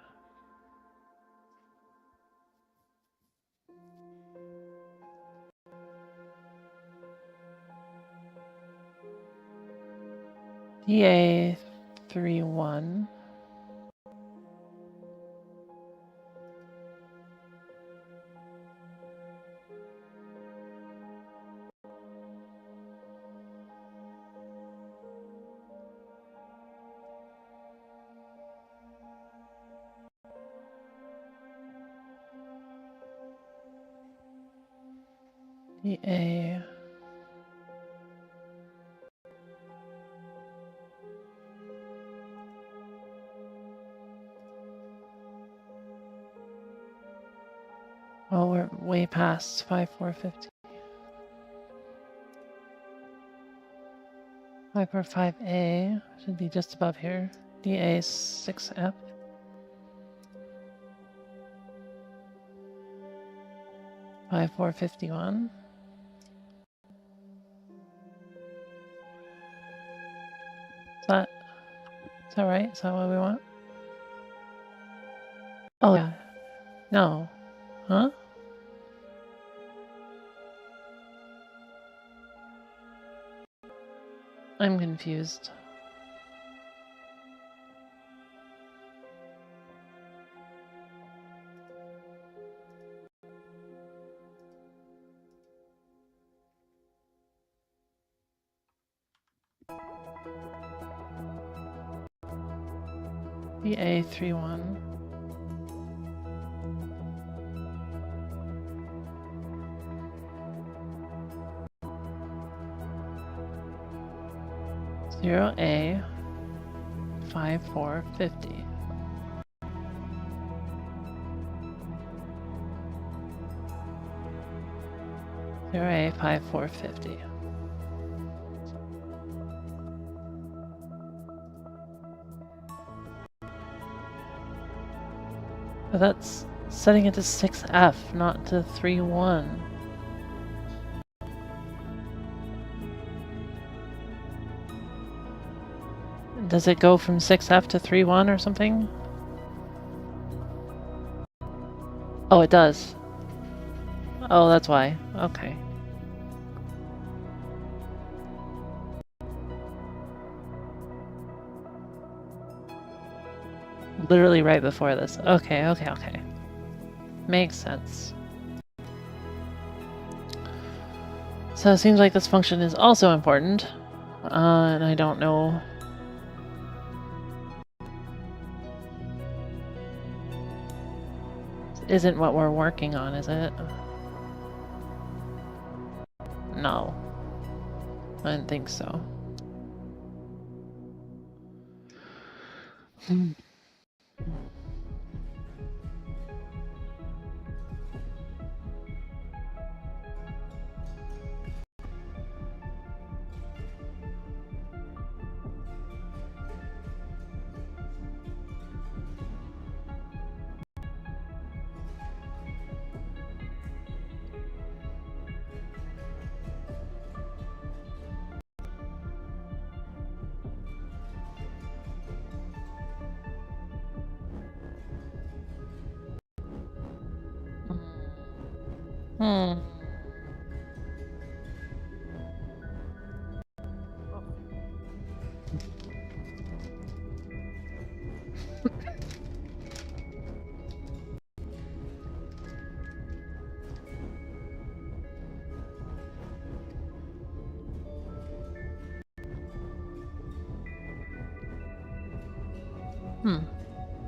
[SPEAKER 1] DA31. DA. Oh, we're way past 5450. 545A should be just above here. DA6F. 5451. Is that right? Is that what we want? Oh yeah. No. Huh? I'm confused. BA31. Zero A 5450. Zero A 5450. But that's setting it to 6F, not to 3-1. Does it go from 6F to 3-1 or something? Oh, it does. Oh, that's why. Okay. Literally right before this. Okay, okay, okay. Makes sense. So it seems like this function is also important. And I don't know. This isn't what we're working on, is it? No. I didn't think so. Hmm.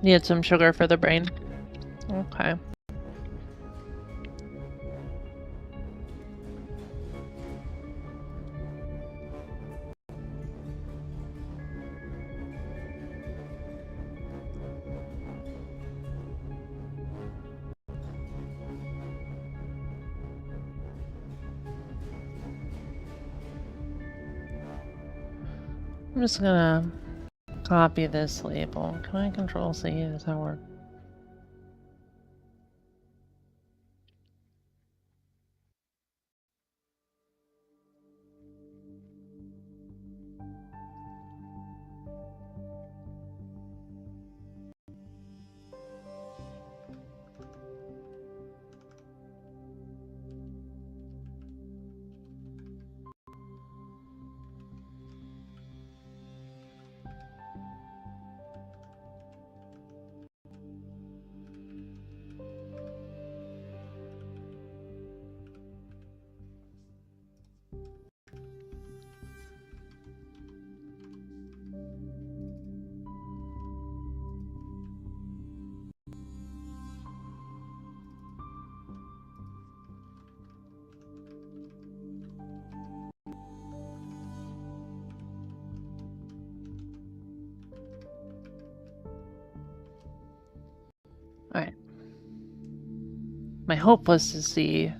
[SPEAKER 1] Need some sugar for the brain. Okay. I'm just gonna copy this label. Can I control C? Does that work? Alright. My hope was to see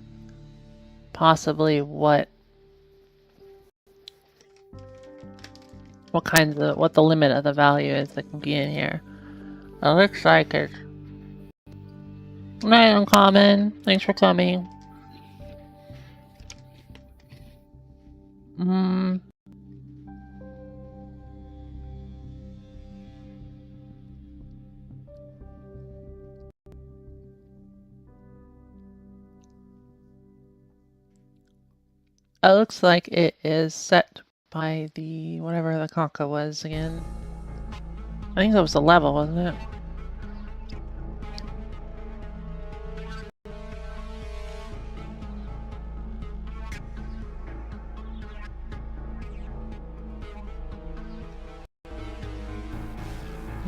[SPEAKER 1] possibly what the limit of the value is that can be in here. It looks like it's not uncommon. Thanks for coming. It looks like it is set by the whatever the conca was again. I think that was the level, wasn't it?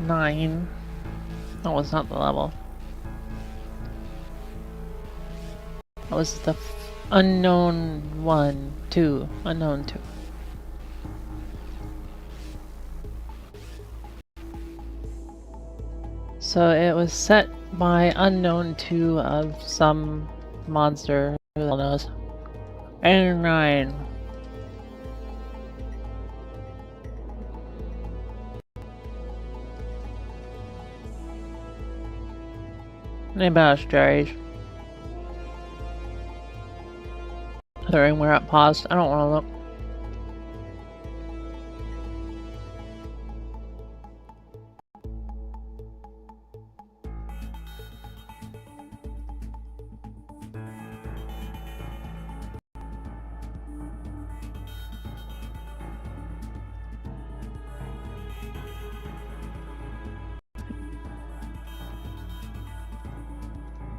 [SPEAKER 1] 9. That was not the level. That was the unknown 1, 2, unknown 2. So it was set by unknown 2 of some monster, who the hell knows. And 9. Name else, Jerry's. Considering we're at paused, I don't want to look.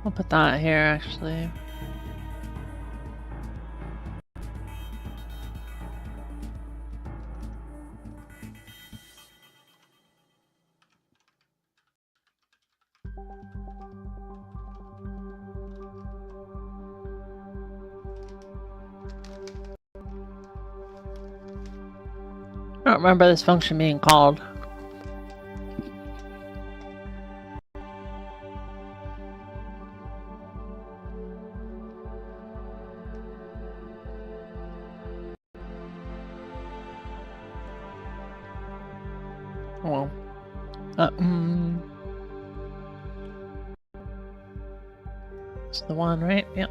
[SPEAKER 1] I'll put that here, actually. I don't remember this function being called. Well, it's the one, right? Yep.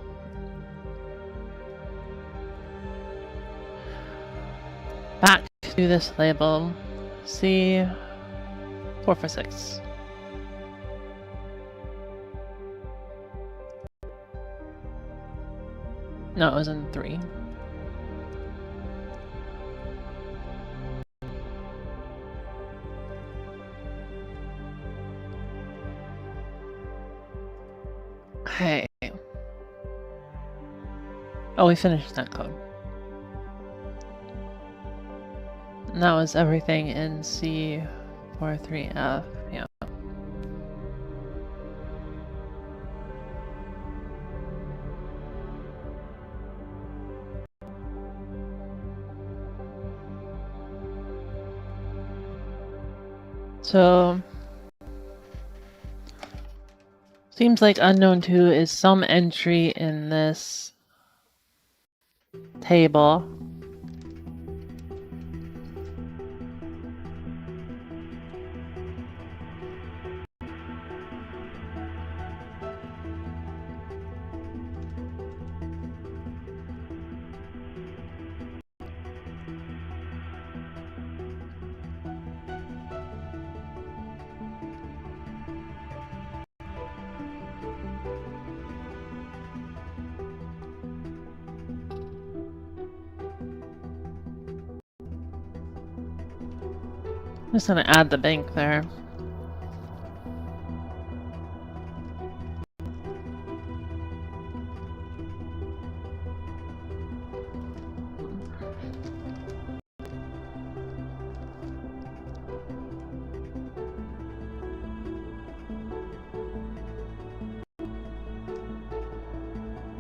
[SPEAKER 1] Back to this label. C 4 for 6. No, it was in 3. Hey. Oh, we finished that code. And that was everything in C43F. Yeah. So seems like unknown 2 is some entry in this table. I'm just gonna add the bank there.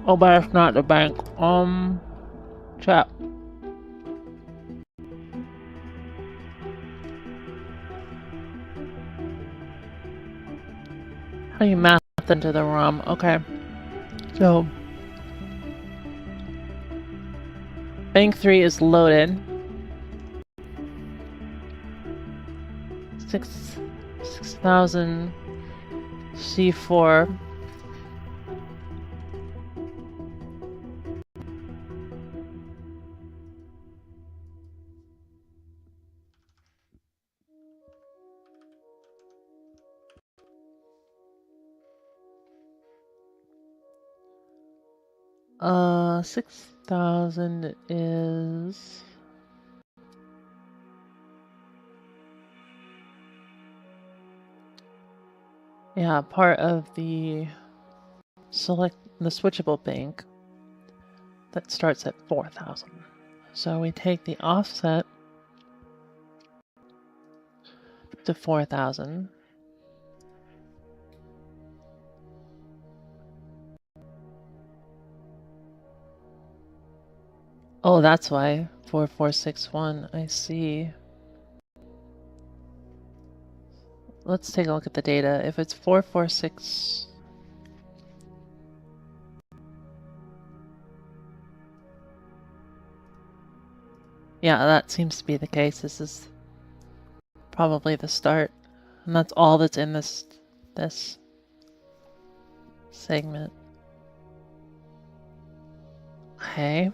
[SPEAKER 1] Oh, but it's not the bank. Chat. How do you math into the ROM? Okay. So bank 3 is loaded. 6,000 C4. Uh, 6,000 is... yeah, part of the switchable bank that starts at 4,000. So we take the offset to 4,000. Oh, that's why. 4461. I see. Let's take a look at the data. If it's 446... Yeah, that seems to be the case. This is probably the start. And that's all that's in this segment. Okay.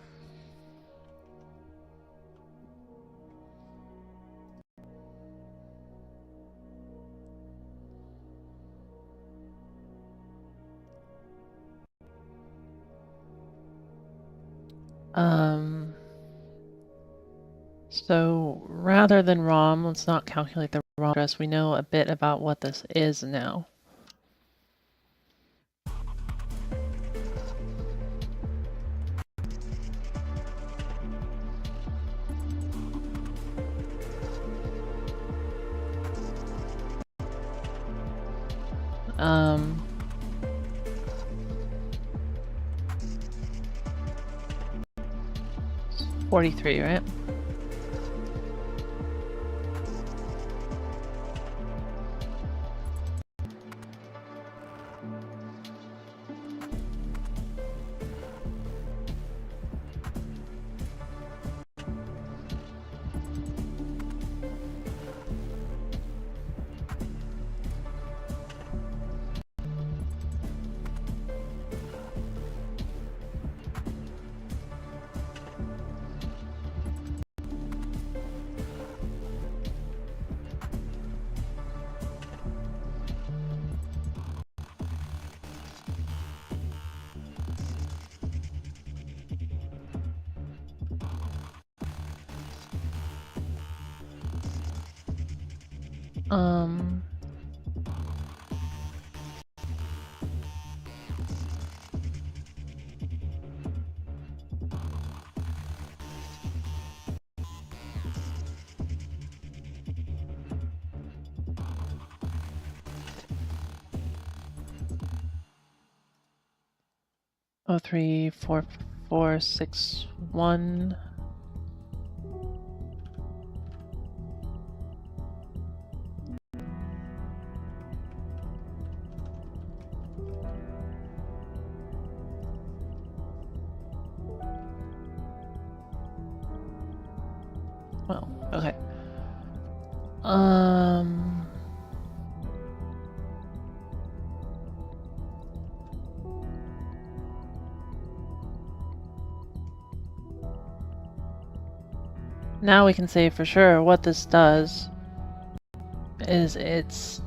[SPEAKER 1] So rather than ROM, let's not calculate the ROM address. We know a bit about what this is now. Um, 43, right? Oh, 34461. Well, okay. Now we can say for sure what this does is it's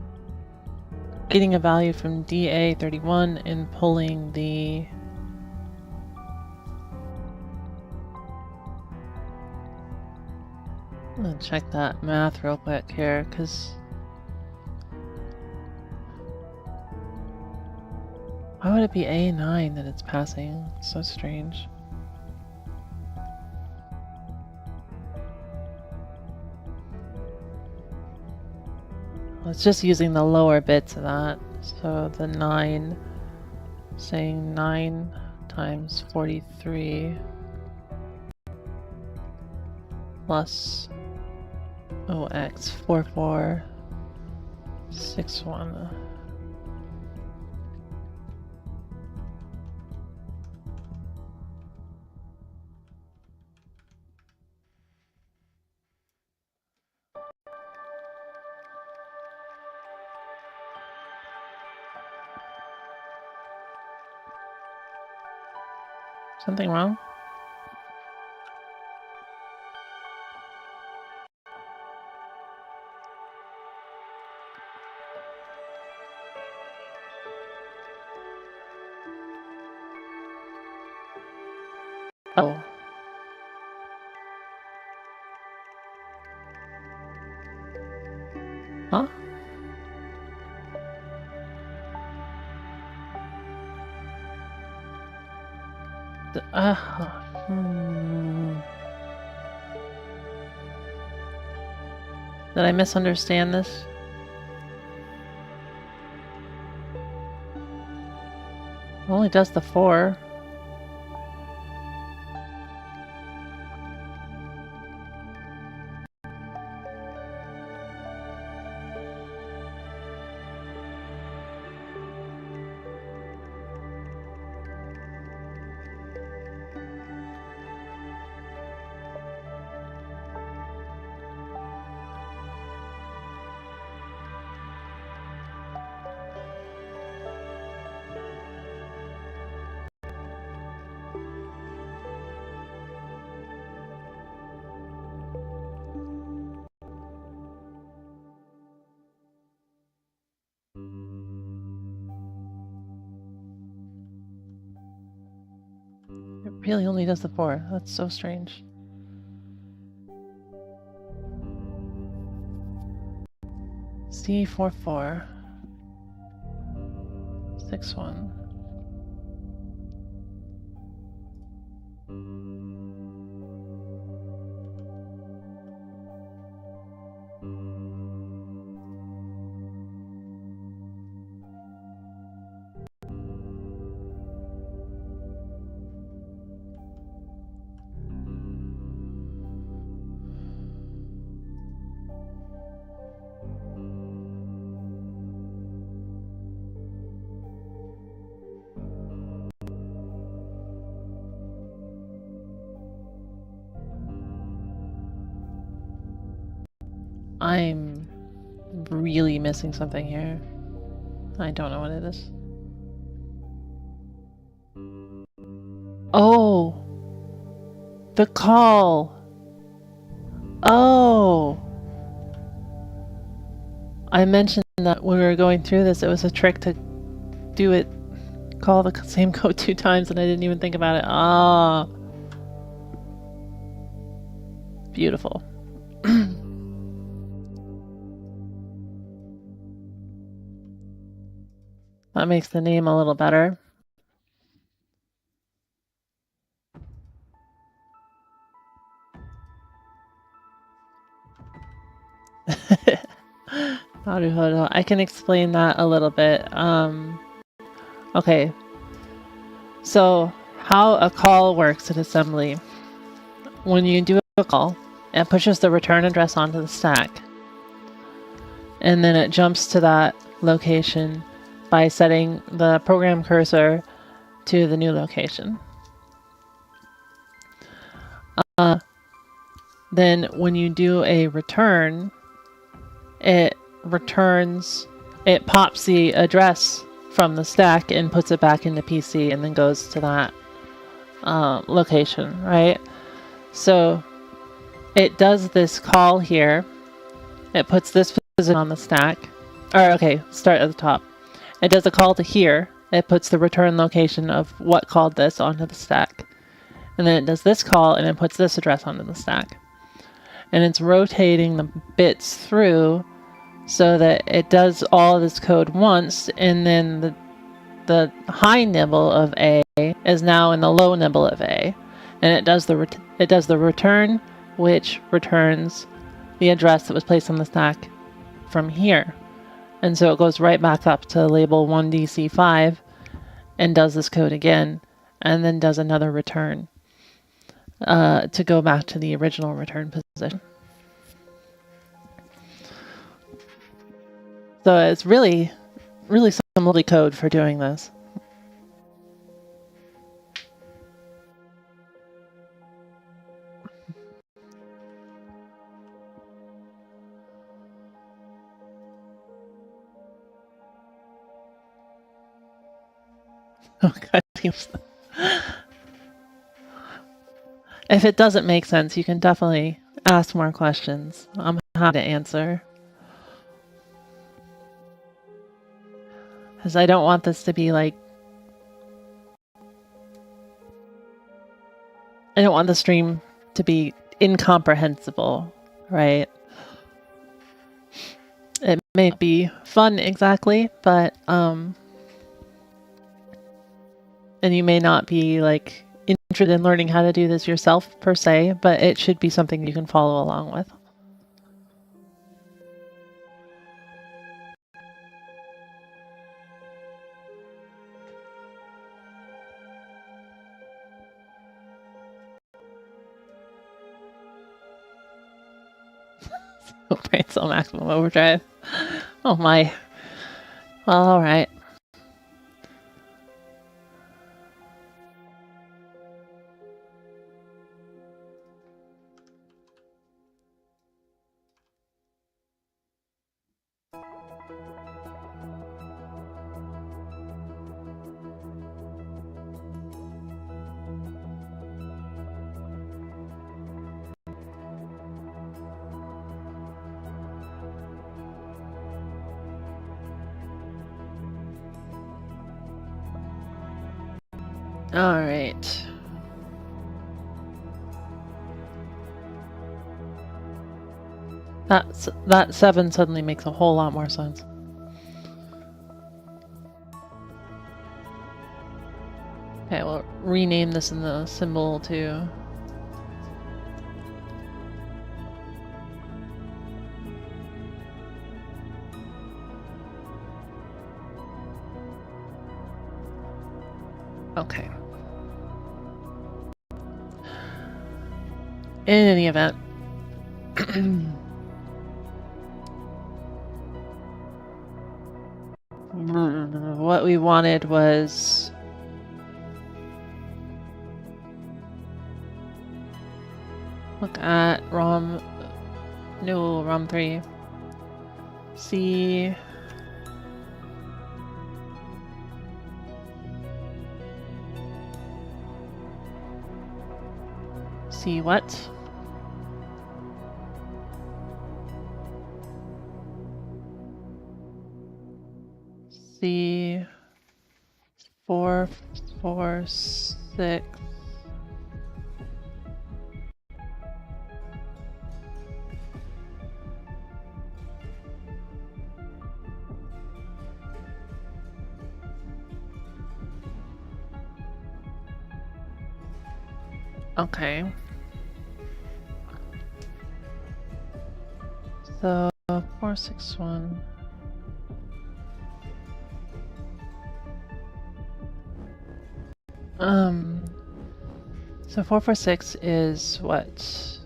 [SPEAKER 1] getting a value from DA31 and pulling the I'm gonna check that math real quick here, because why would it be A9 that it's passing? It's so strange. Well, it's just using the lower bits of that. So the 9, saying 9 times 43 plus OX 4461. Something wrong? Oh. Huh? Did I misunderstand this? Only does the 4. It really only does the 4. That's so strange. C44. 61. I'm really missing something here. I don't know what it is. Oh! The call! Oh! I mentioned that when we were going through this, it was a trick to do it, call the same code 2 times, and I didn't even think about it. Ah! Beautiful. That makes the name a little better. Naruhodo. I can explain that a little bit. Okay. So, how a call works in assembly. When you do a call, it pushes the return address onto the stack. And then it jumps to that location by setting the program cursor to the new location. Then when you do a return, it pops the address from the stack and puts it back into PC and then goes to that location, right? So it does this call here. It puts this position on the stack. Or, okay, start at the top. It does a call to here. It puts the return location of what called this onto the stack. And then it does this call and it puts this address onto the stack. And it's rotating the bits through so that it does all this code once, and then the high nibble of A is now in the low nibble of A. And it does the return, which returns the address that was placed on the stack from here. And so it goes right back up to label 1DC5 and does this code again, and then does another return to go back to the original return position. So it's really, really some lovely code for doing this. Oh, God. If it doesn't make sense, you can definitely ask more questions. I'm happy to answer. Because I don't want this to be like... I don't want the stream to be incomprehensible, right? It may be fun exactly, but and you may not be like interested in learning how to do this yourself per se, but it should be something you can follow along with. Brain cell maximum overdrive. Oh my. Well, alright. Alright. That 7 suddenly makes a whole lot more sense. Okay, we'll rename this in the symbol too. Okay. In any event, what we wanted was look at ROM 3. See what? See 4, 4, 6. Okay. So 4, 6, 1. So 4, 4, 6 is what?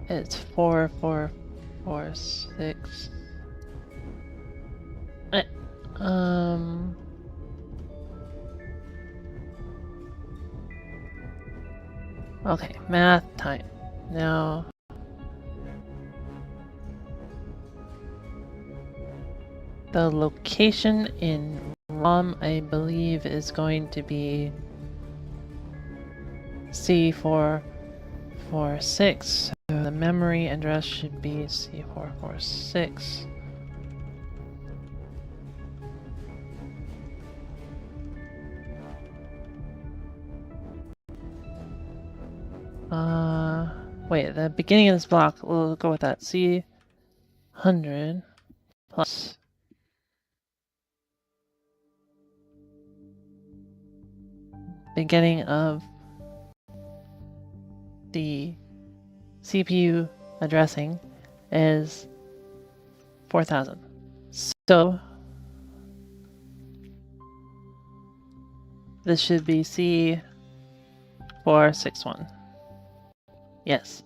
[SPEAKER 1] It's 4, 4, 4, 6. Okay, math time. Now, the location in ROM, I believe, is going to be C446. So the memory address should be C446. Wait, the beginning of this block, we'll go with that. C100 plus beginning of the CPU addressing is 4000. So this should be C461. Yes.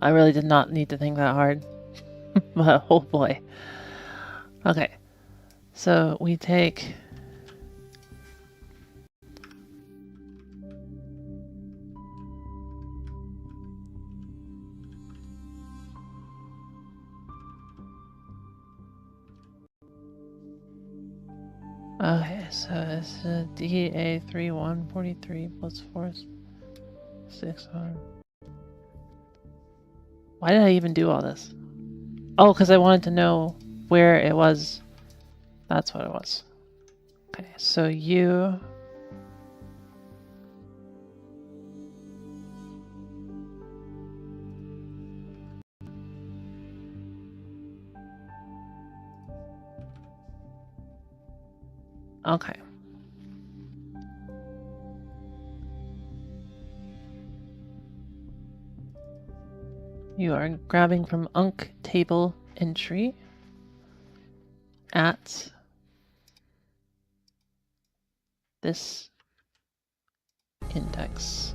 [SPEAKER 1] I really did not need to think that hard. But oh boy. Okay. So we take okay, so it's DA3143 plus 461. Why did I even do all this? Oh, because I wanted to know where it was. That's what it was. Okay, so you... Okay. You are grabbing from Unc table entry at this index.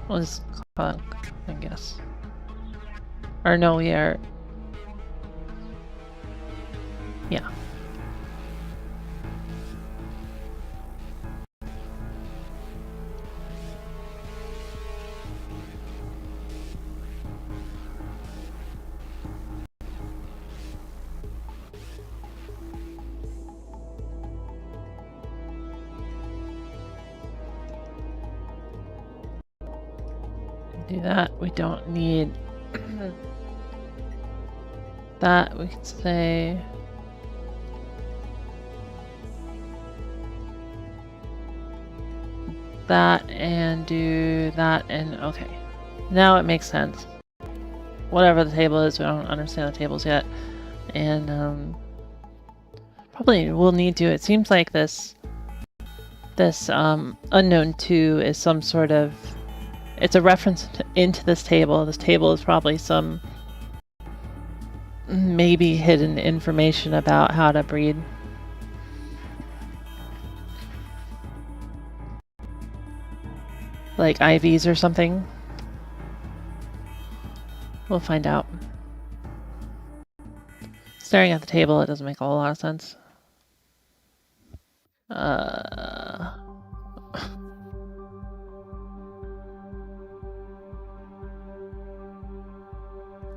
[SPEAKER 1] We'll just call it, I guess. Or no, we are... Yeah. Do that. We don't need that. We could say that and do that, and okay. Now it makes sense. Whatever the table is, we don't understand the tables yet. And probably we'll need to. It seems like this unknown 2 is some sort of... It's a reference into this table. This table is probably some maybe hidden information about how to breed. Like IVs or something. We'll find out. Staring at the table, it doesn't make a whole lot of sense.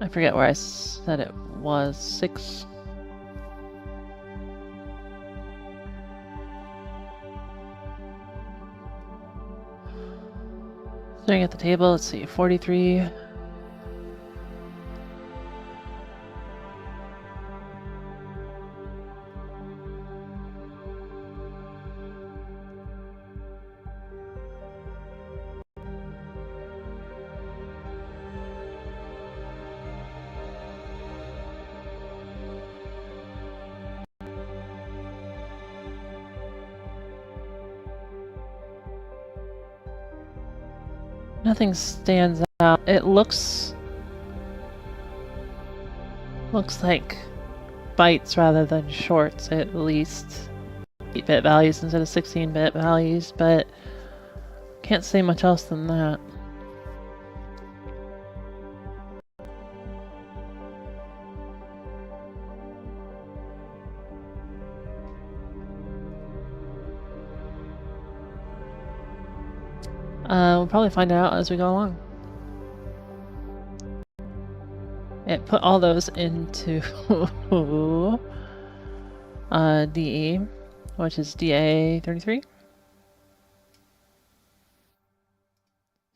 [SPEAKER 1] I forget where I said it was. 6. Staring at the table, let's see, 43. Nothing stands out. It looks like bytes rather than shorts, at least. 8-bit values instead of 16-bit values, but can't say much else than that. We'll probably find out as we go along. It put all those into DE, which is DA33.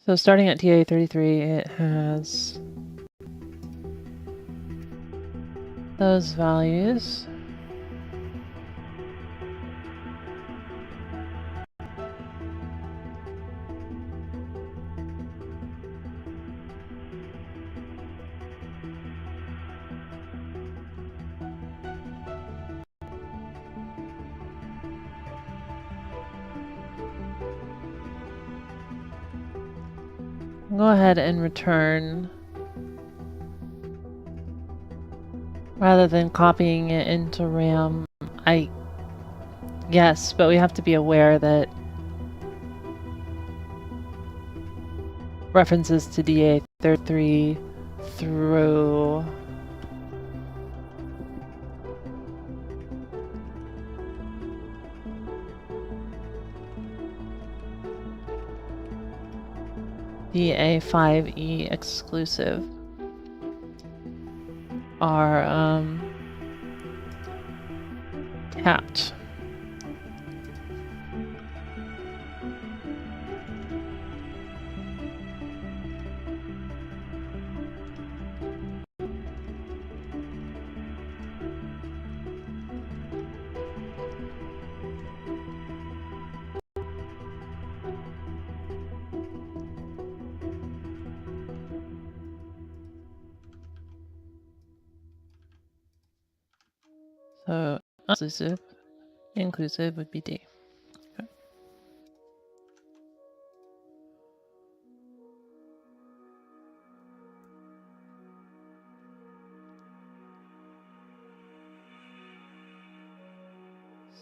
[SPEAKER 1] So starting at DA33, it has those values. Go ahead and return rather than copying it into RAM. Yes, but we have to be aware that references to DA33 through DA5E exclusive are capped. So exclusive, inclusive would be D. Okay.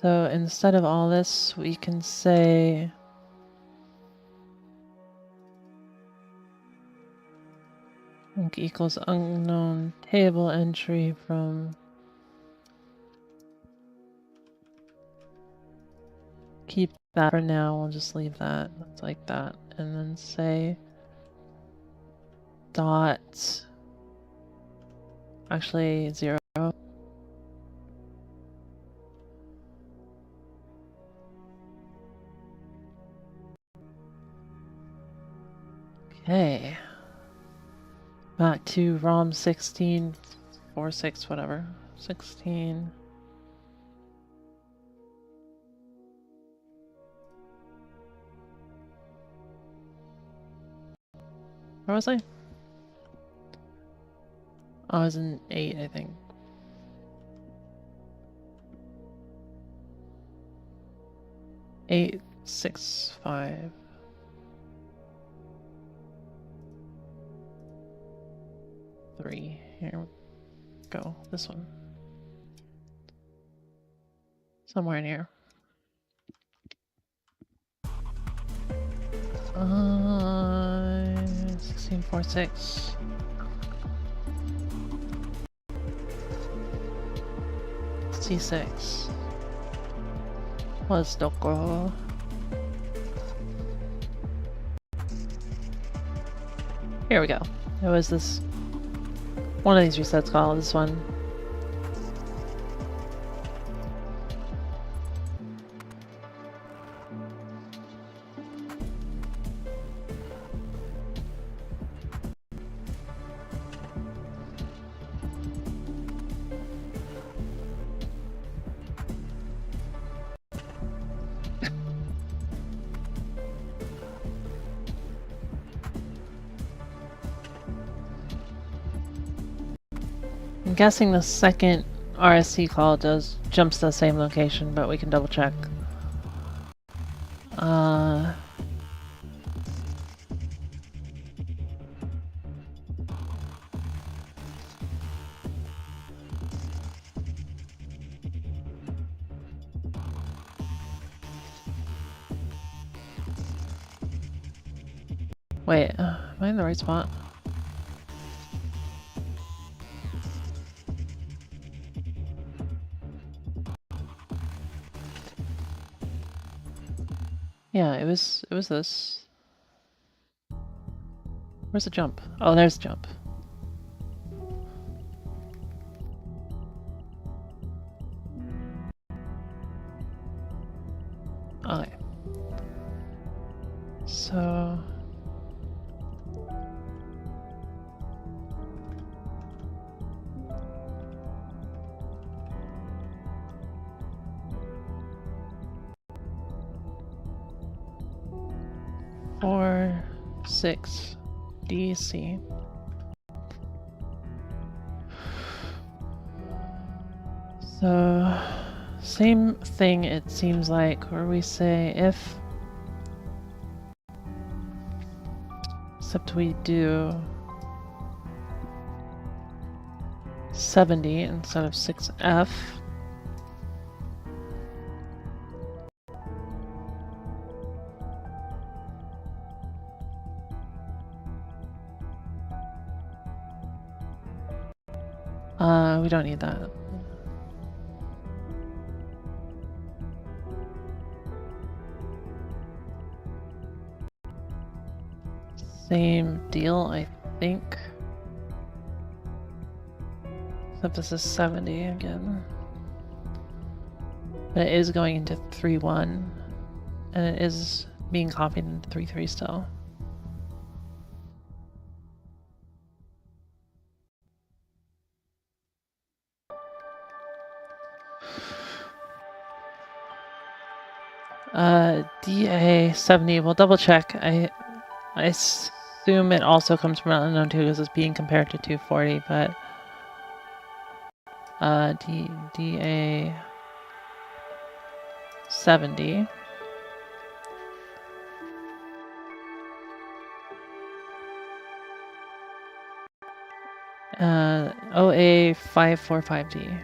[SPEAKER 1] So instead of all this, we can say equals unknown table entry from keep that for now. We'll just leave that like that, and then say dot actually 0. Okay. Back to ROM 1646, whatever. 16. Where was I? I was in 8, I think. Eight, 6, 5. Three. Here we go. This one. Somewhere in here. 1646. C6. Was Doko. Here we go. It was this. One of these resets called this one. I'm guessing the second RSC call jumps to the same location, but we can double check. Wait, am I in the right spot? Yeah, it was this. Where's the jump? Oh, there's the jump. Okay. So... Four, 6, DC. So, same thing it seems like, where we say if, except we do 70 instead of 6F. We don't need that. Same deal, I think. Except this is 70 again. But it is going into 3-1. And it is being copied into 3-3 still. DA 70, we'll double check. I assume it also comes from unknown 2 because it's being compared to 240, but DA 70. OA 545D.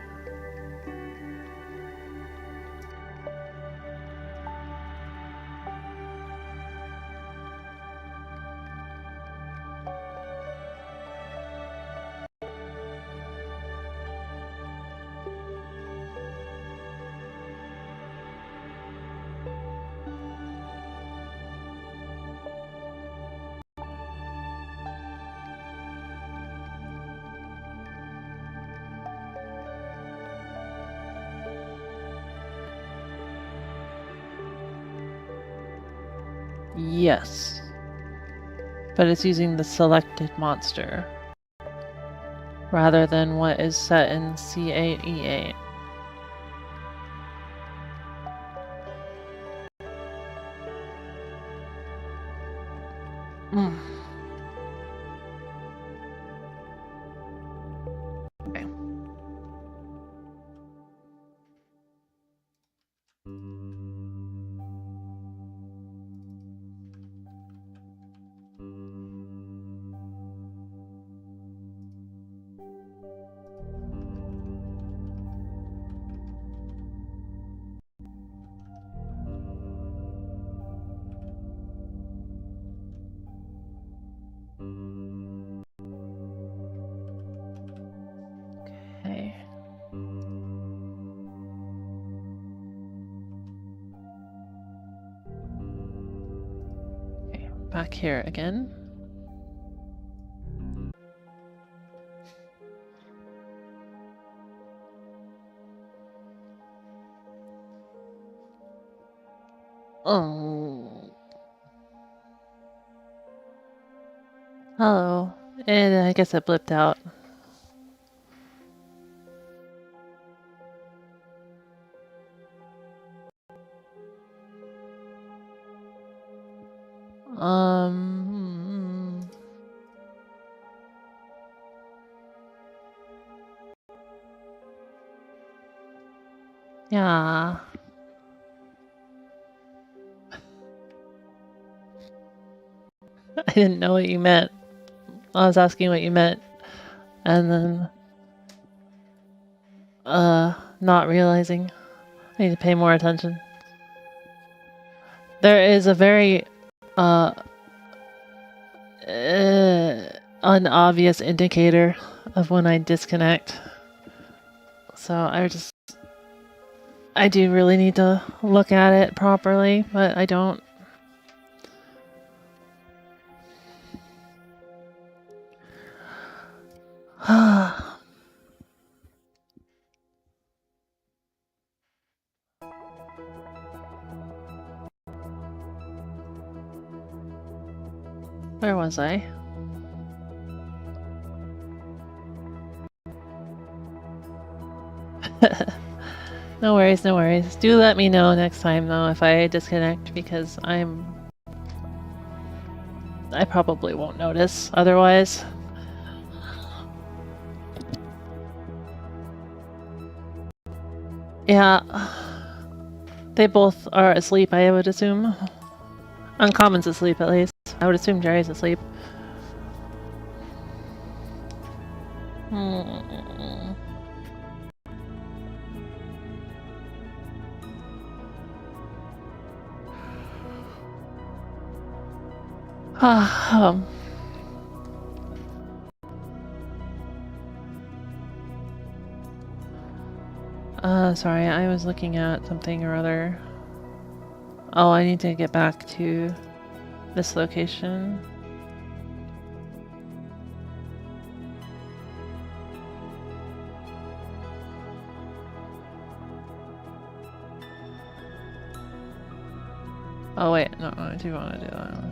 [SPEAKER 1] Yes. But it's using the selected monster rather than what is set in C8E8. Okay. Okay. Okay, back here again. Oh. Hello. And I guess it blipped out. Yeah. I didn't know what you meant. I was asking what you meant. And then, not realizing. I need to pay more attention. There is a very, unobvious indicator of when I disconnect. So I do really need to look at it properly, but I don't. Where was I? No worries, no worries. Do let me know next time though if I disconnect, because I probably won't notice otherwise. Yeah. They both are asleep, I would assume. Uncommon's asleep at least. I would assume Jerry's asleep. Sorry, I was looking at something or other. Oh, I need to get back to this location. Oh wait, no, I do want to do that.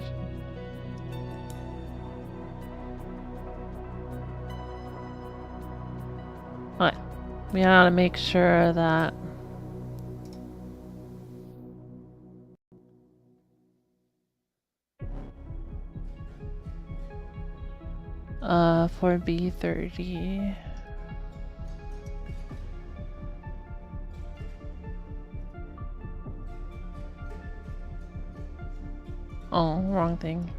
[SPEAKER 1] Alright, we gotta make sure that for B30. Oh, wrong thing.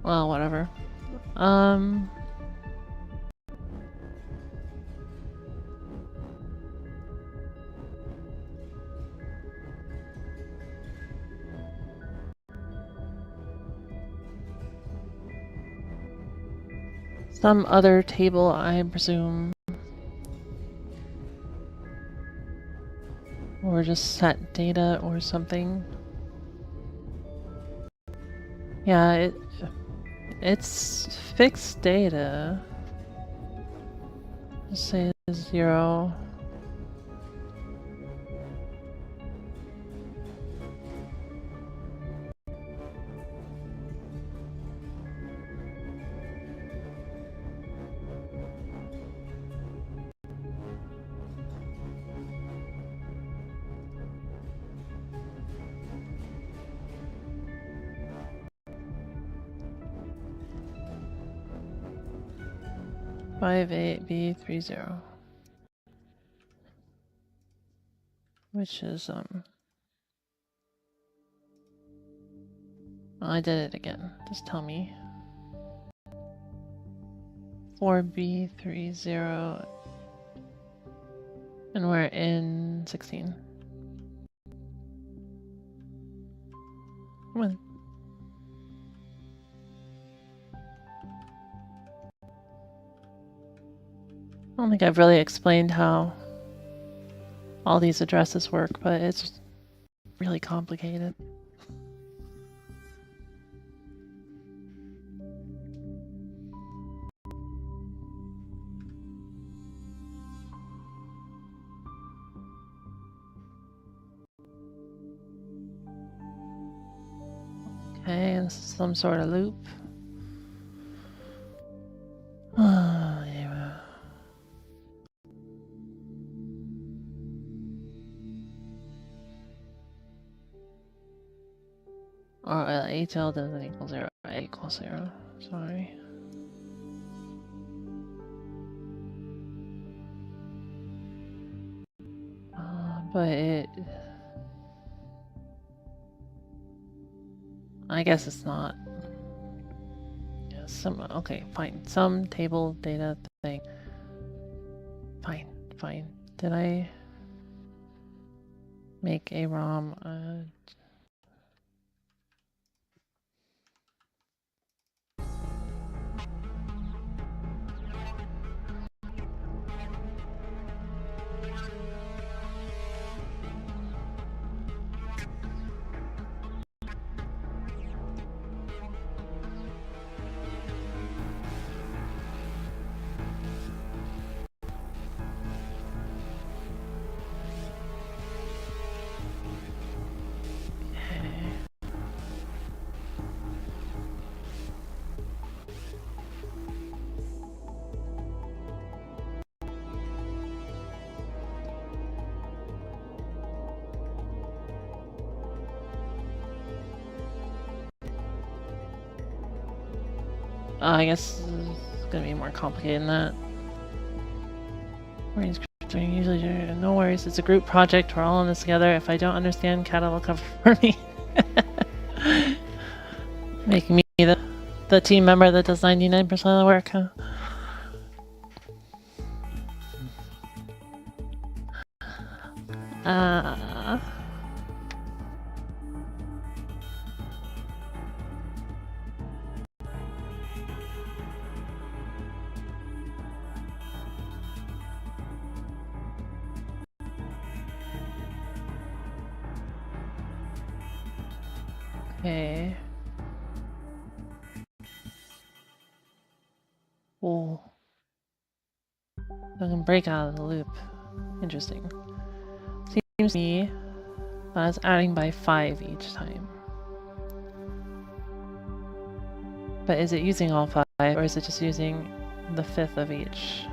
[SPEAKER 1] Well, whatever. Some other table, I presume. Or just set data or something. Yeah, it's fixed data. Let's say 0. Five 8B30, which is I did it again. Just tell me. 4B30, and we're in 16. Come on. I don't think I've really explained how all these addresses work, but it's really complicated. Okay, this is some sort of loop. Yeah. Or ATL doesn't equal 0. A equals 0. Sorry. But it... I guess it's not. Yeah, okay, fine. Some table data thing. Fine, fine. Did I make a ROM? I guess it's gonna be more complicated than that. Usually, no worries. It's a group project. We're all in this together. If I don't understand, Kata will cover for me. Making me the team member that does 99% of the work, huh? Okay. Oh. I can break out of the loop. Interesting. Seems to me that it's adding by 5 each time. But is it using all 5, or is it just using the 5th of each?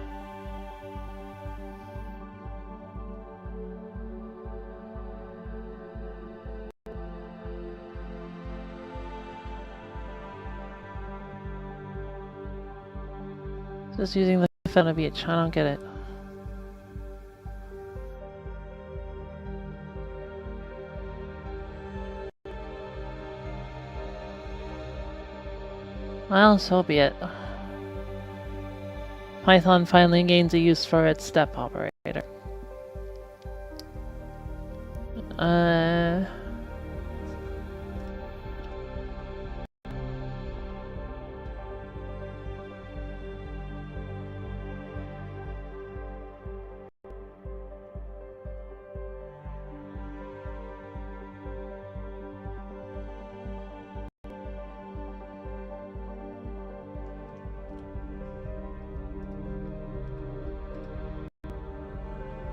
[SPEAKER 1] Just using the 5th of each. I don't get it. Well, so be it. Python finally gains a use for its step operator.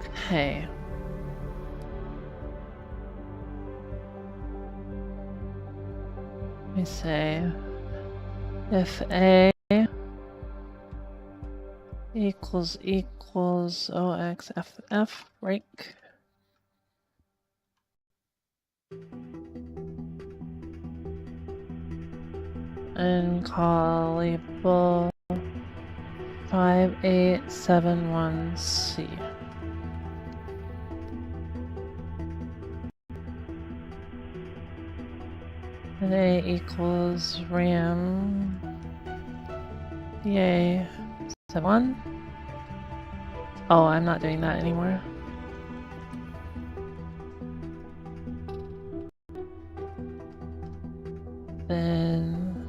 [SPEAKER 1] Okay. Let me say if A equals OXFF rank. And call label 5871C. And A equals RAM Yay 71. Oh, I'm not doing that anymore. Then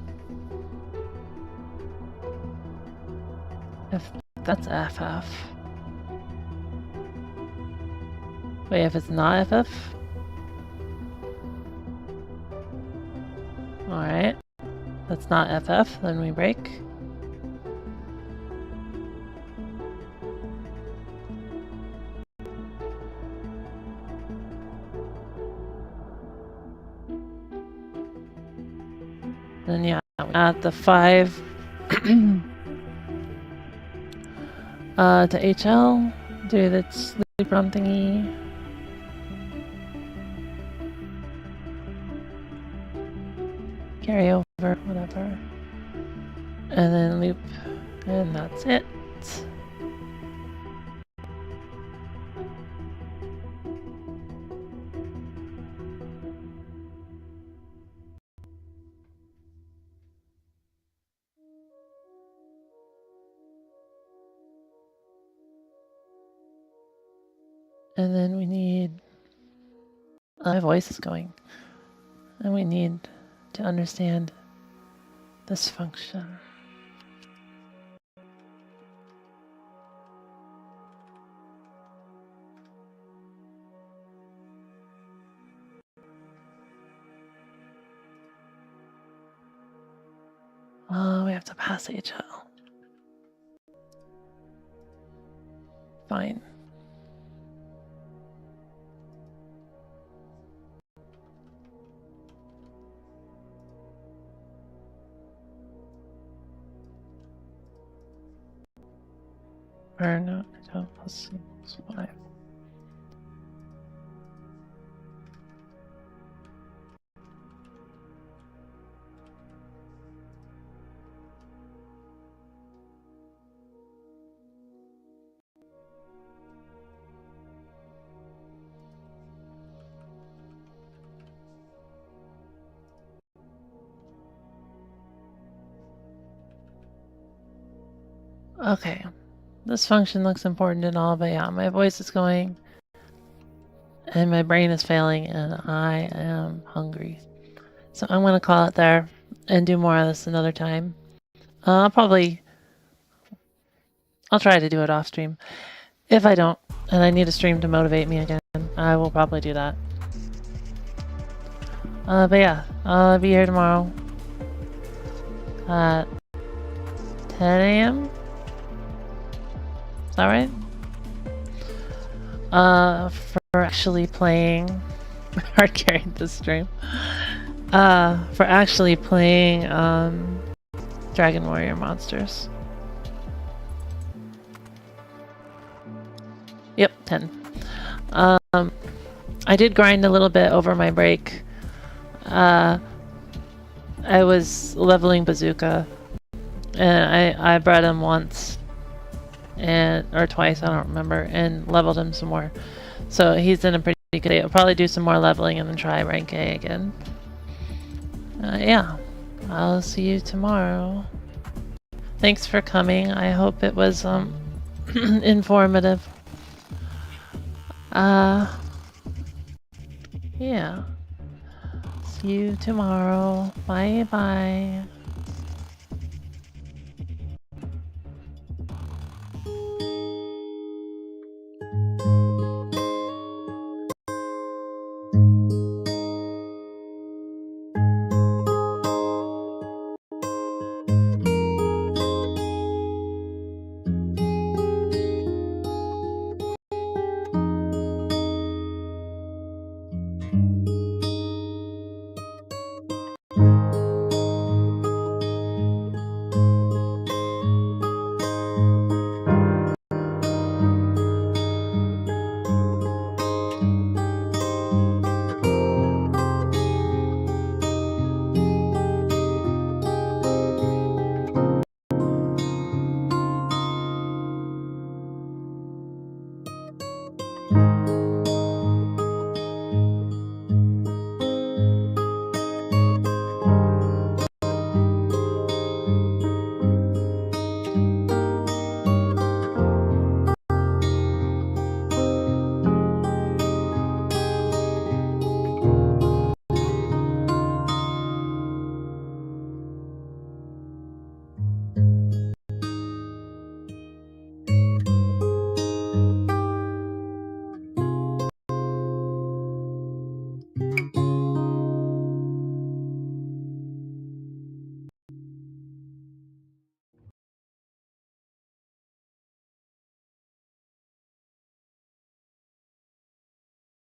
[SPEAKER 1] if that's FF. Wait, if it's not FF? Alright. That's not FF, then we break. Then yeah, add the 5 to HL, do the sleep run thingy. Carry over, whatever. And then loop, and that's it. And then we need, my voice is going, and we need to understand this function. We have to pass HL. Fine. Or no, plus 5. Okay, this function looks important and all, but yeah, my voice is going and my brain is failing and I am hungry. So I'm gonna call it there and do more of this another time. I'll try to do it off stream. If I don't, and I need a stream to motivate me again, I will probably do that. But yeah, I'll be here tomorrow at 10 a.m. Is that right? For actually playing hard carrying this stream. For actually playing Dragon Warrior Monsters. Yep, 10. I did grind a little bit over my break. I was leveling Bazooka, and I bred him once, or twice, I don't remember, and leveled him some more. So he's in a pretty good state. I'll probably do some more leveling and then try rank A again. Yeah, I'll see you tomorrow. Thanks for coming. I hope it was informative. Yeah. See you tomorrow. Bye bye.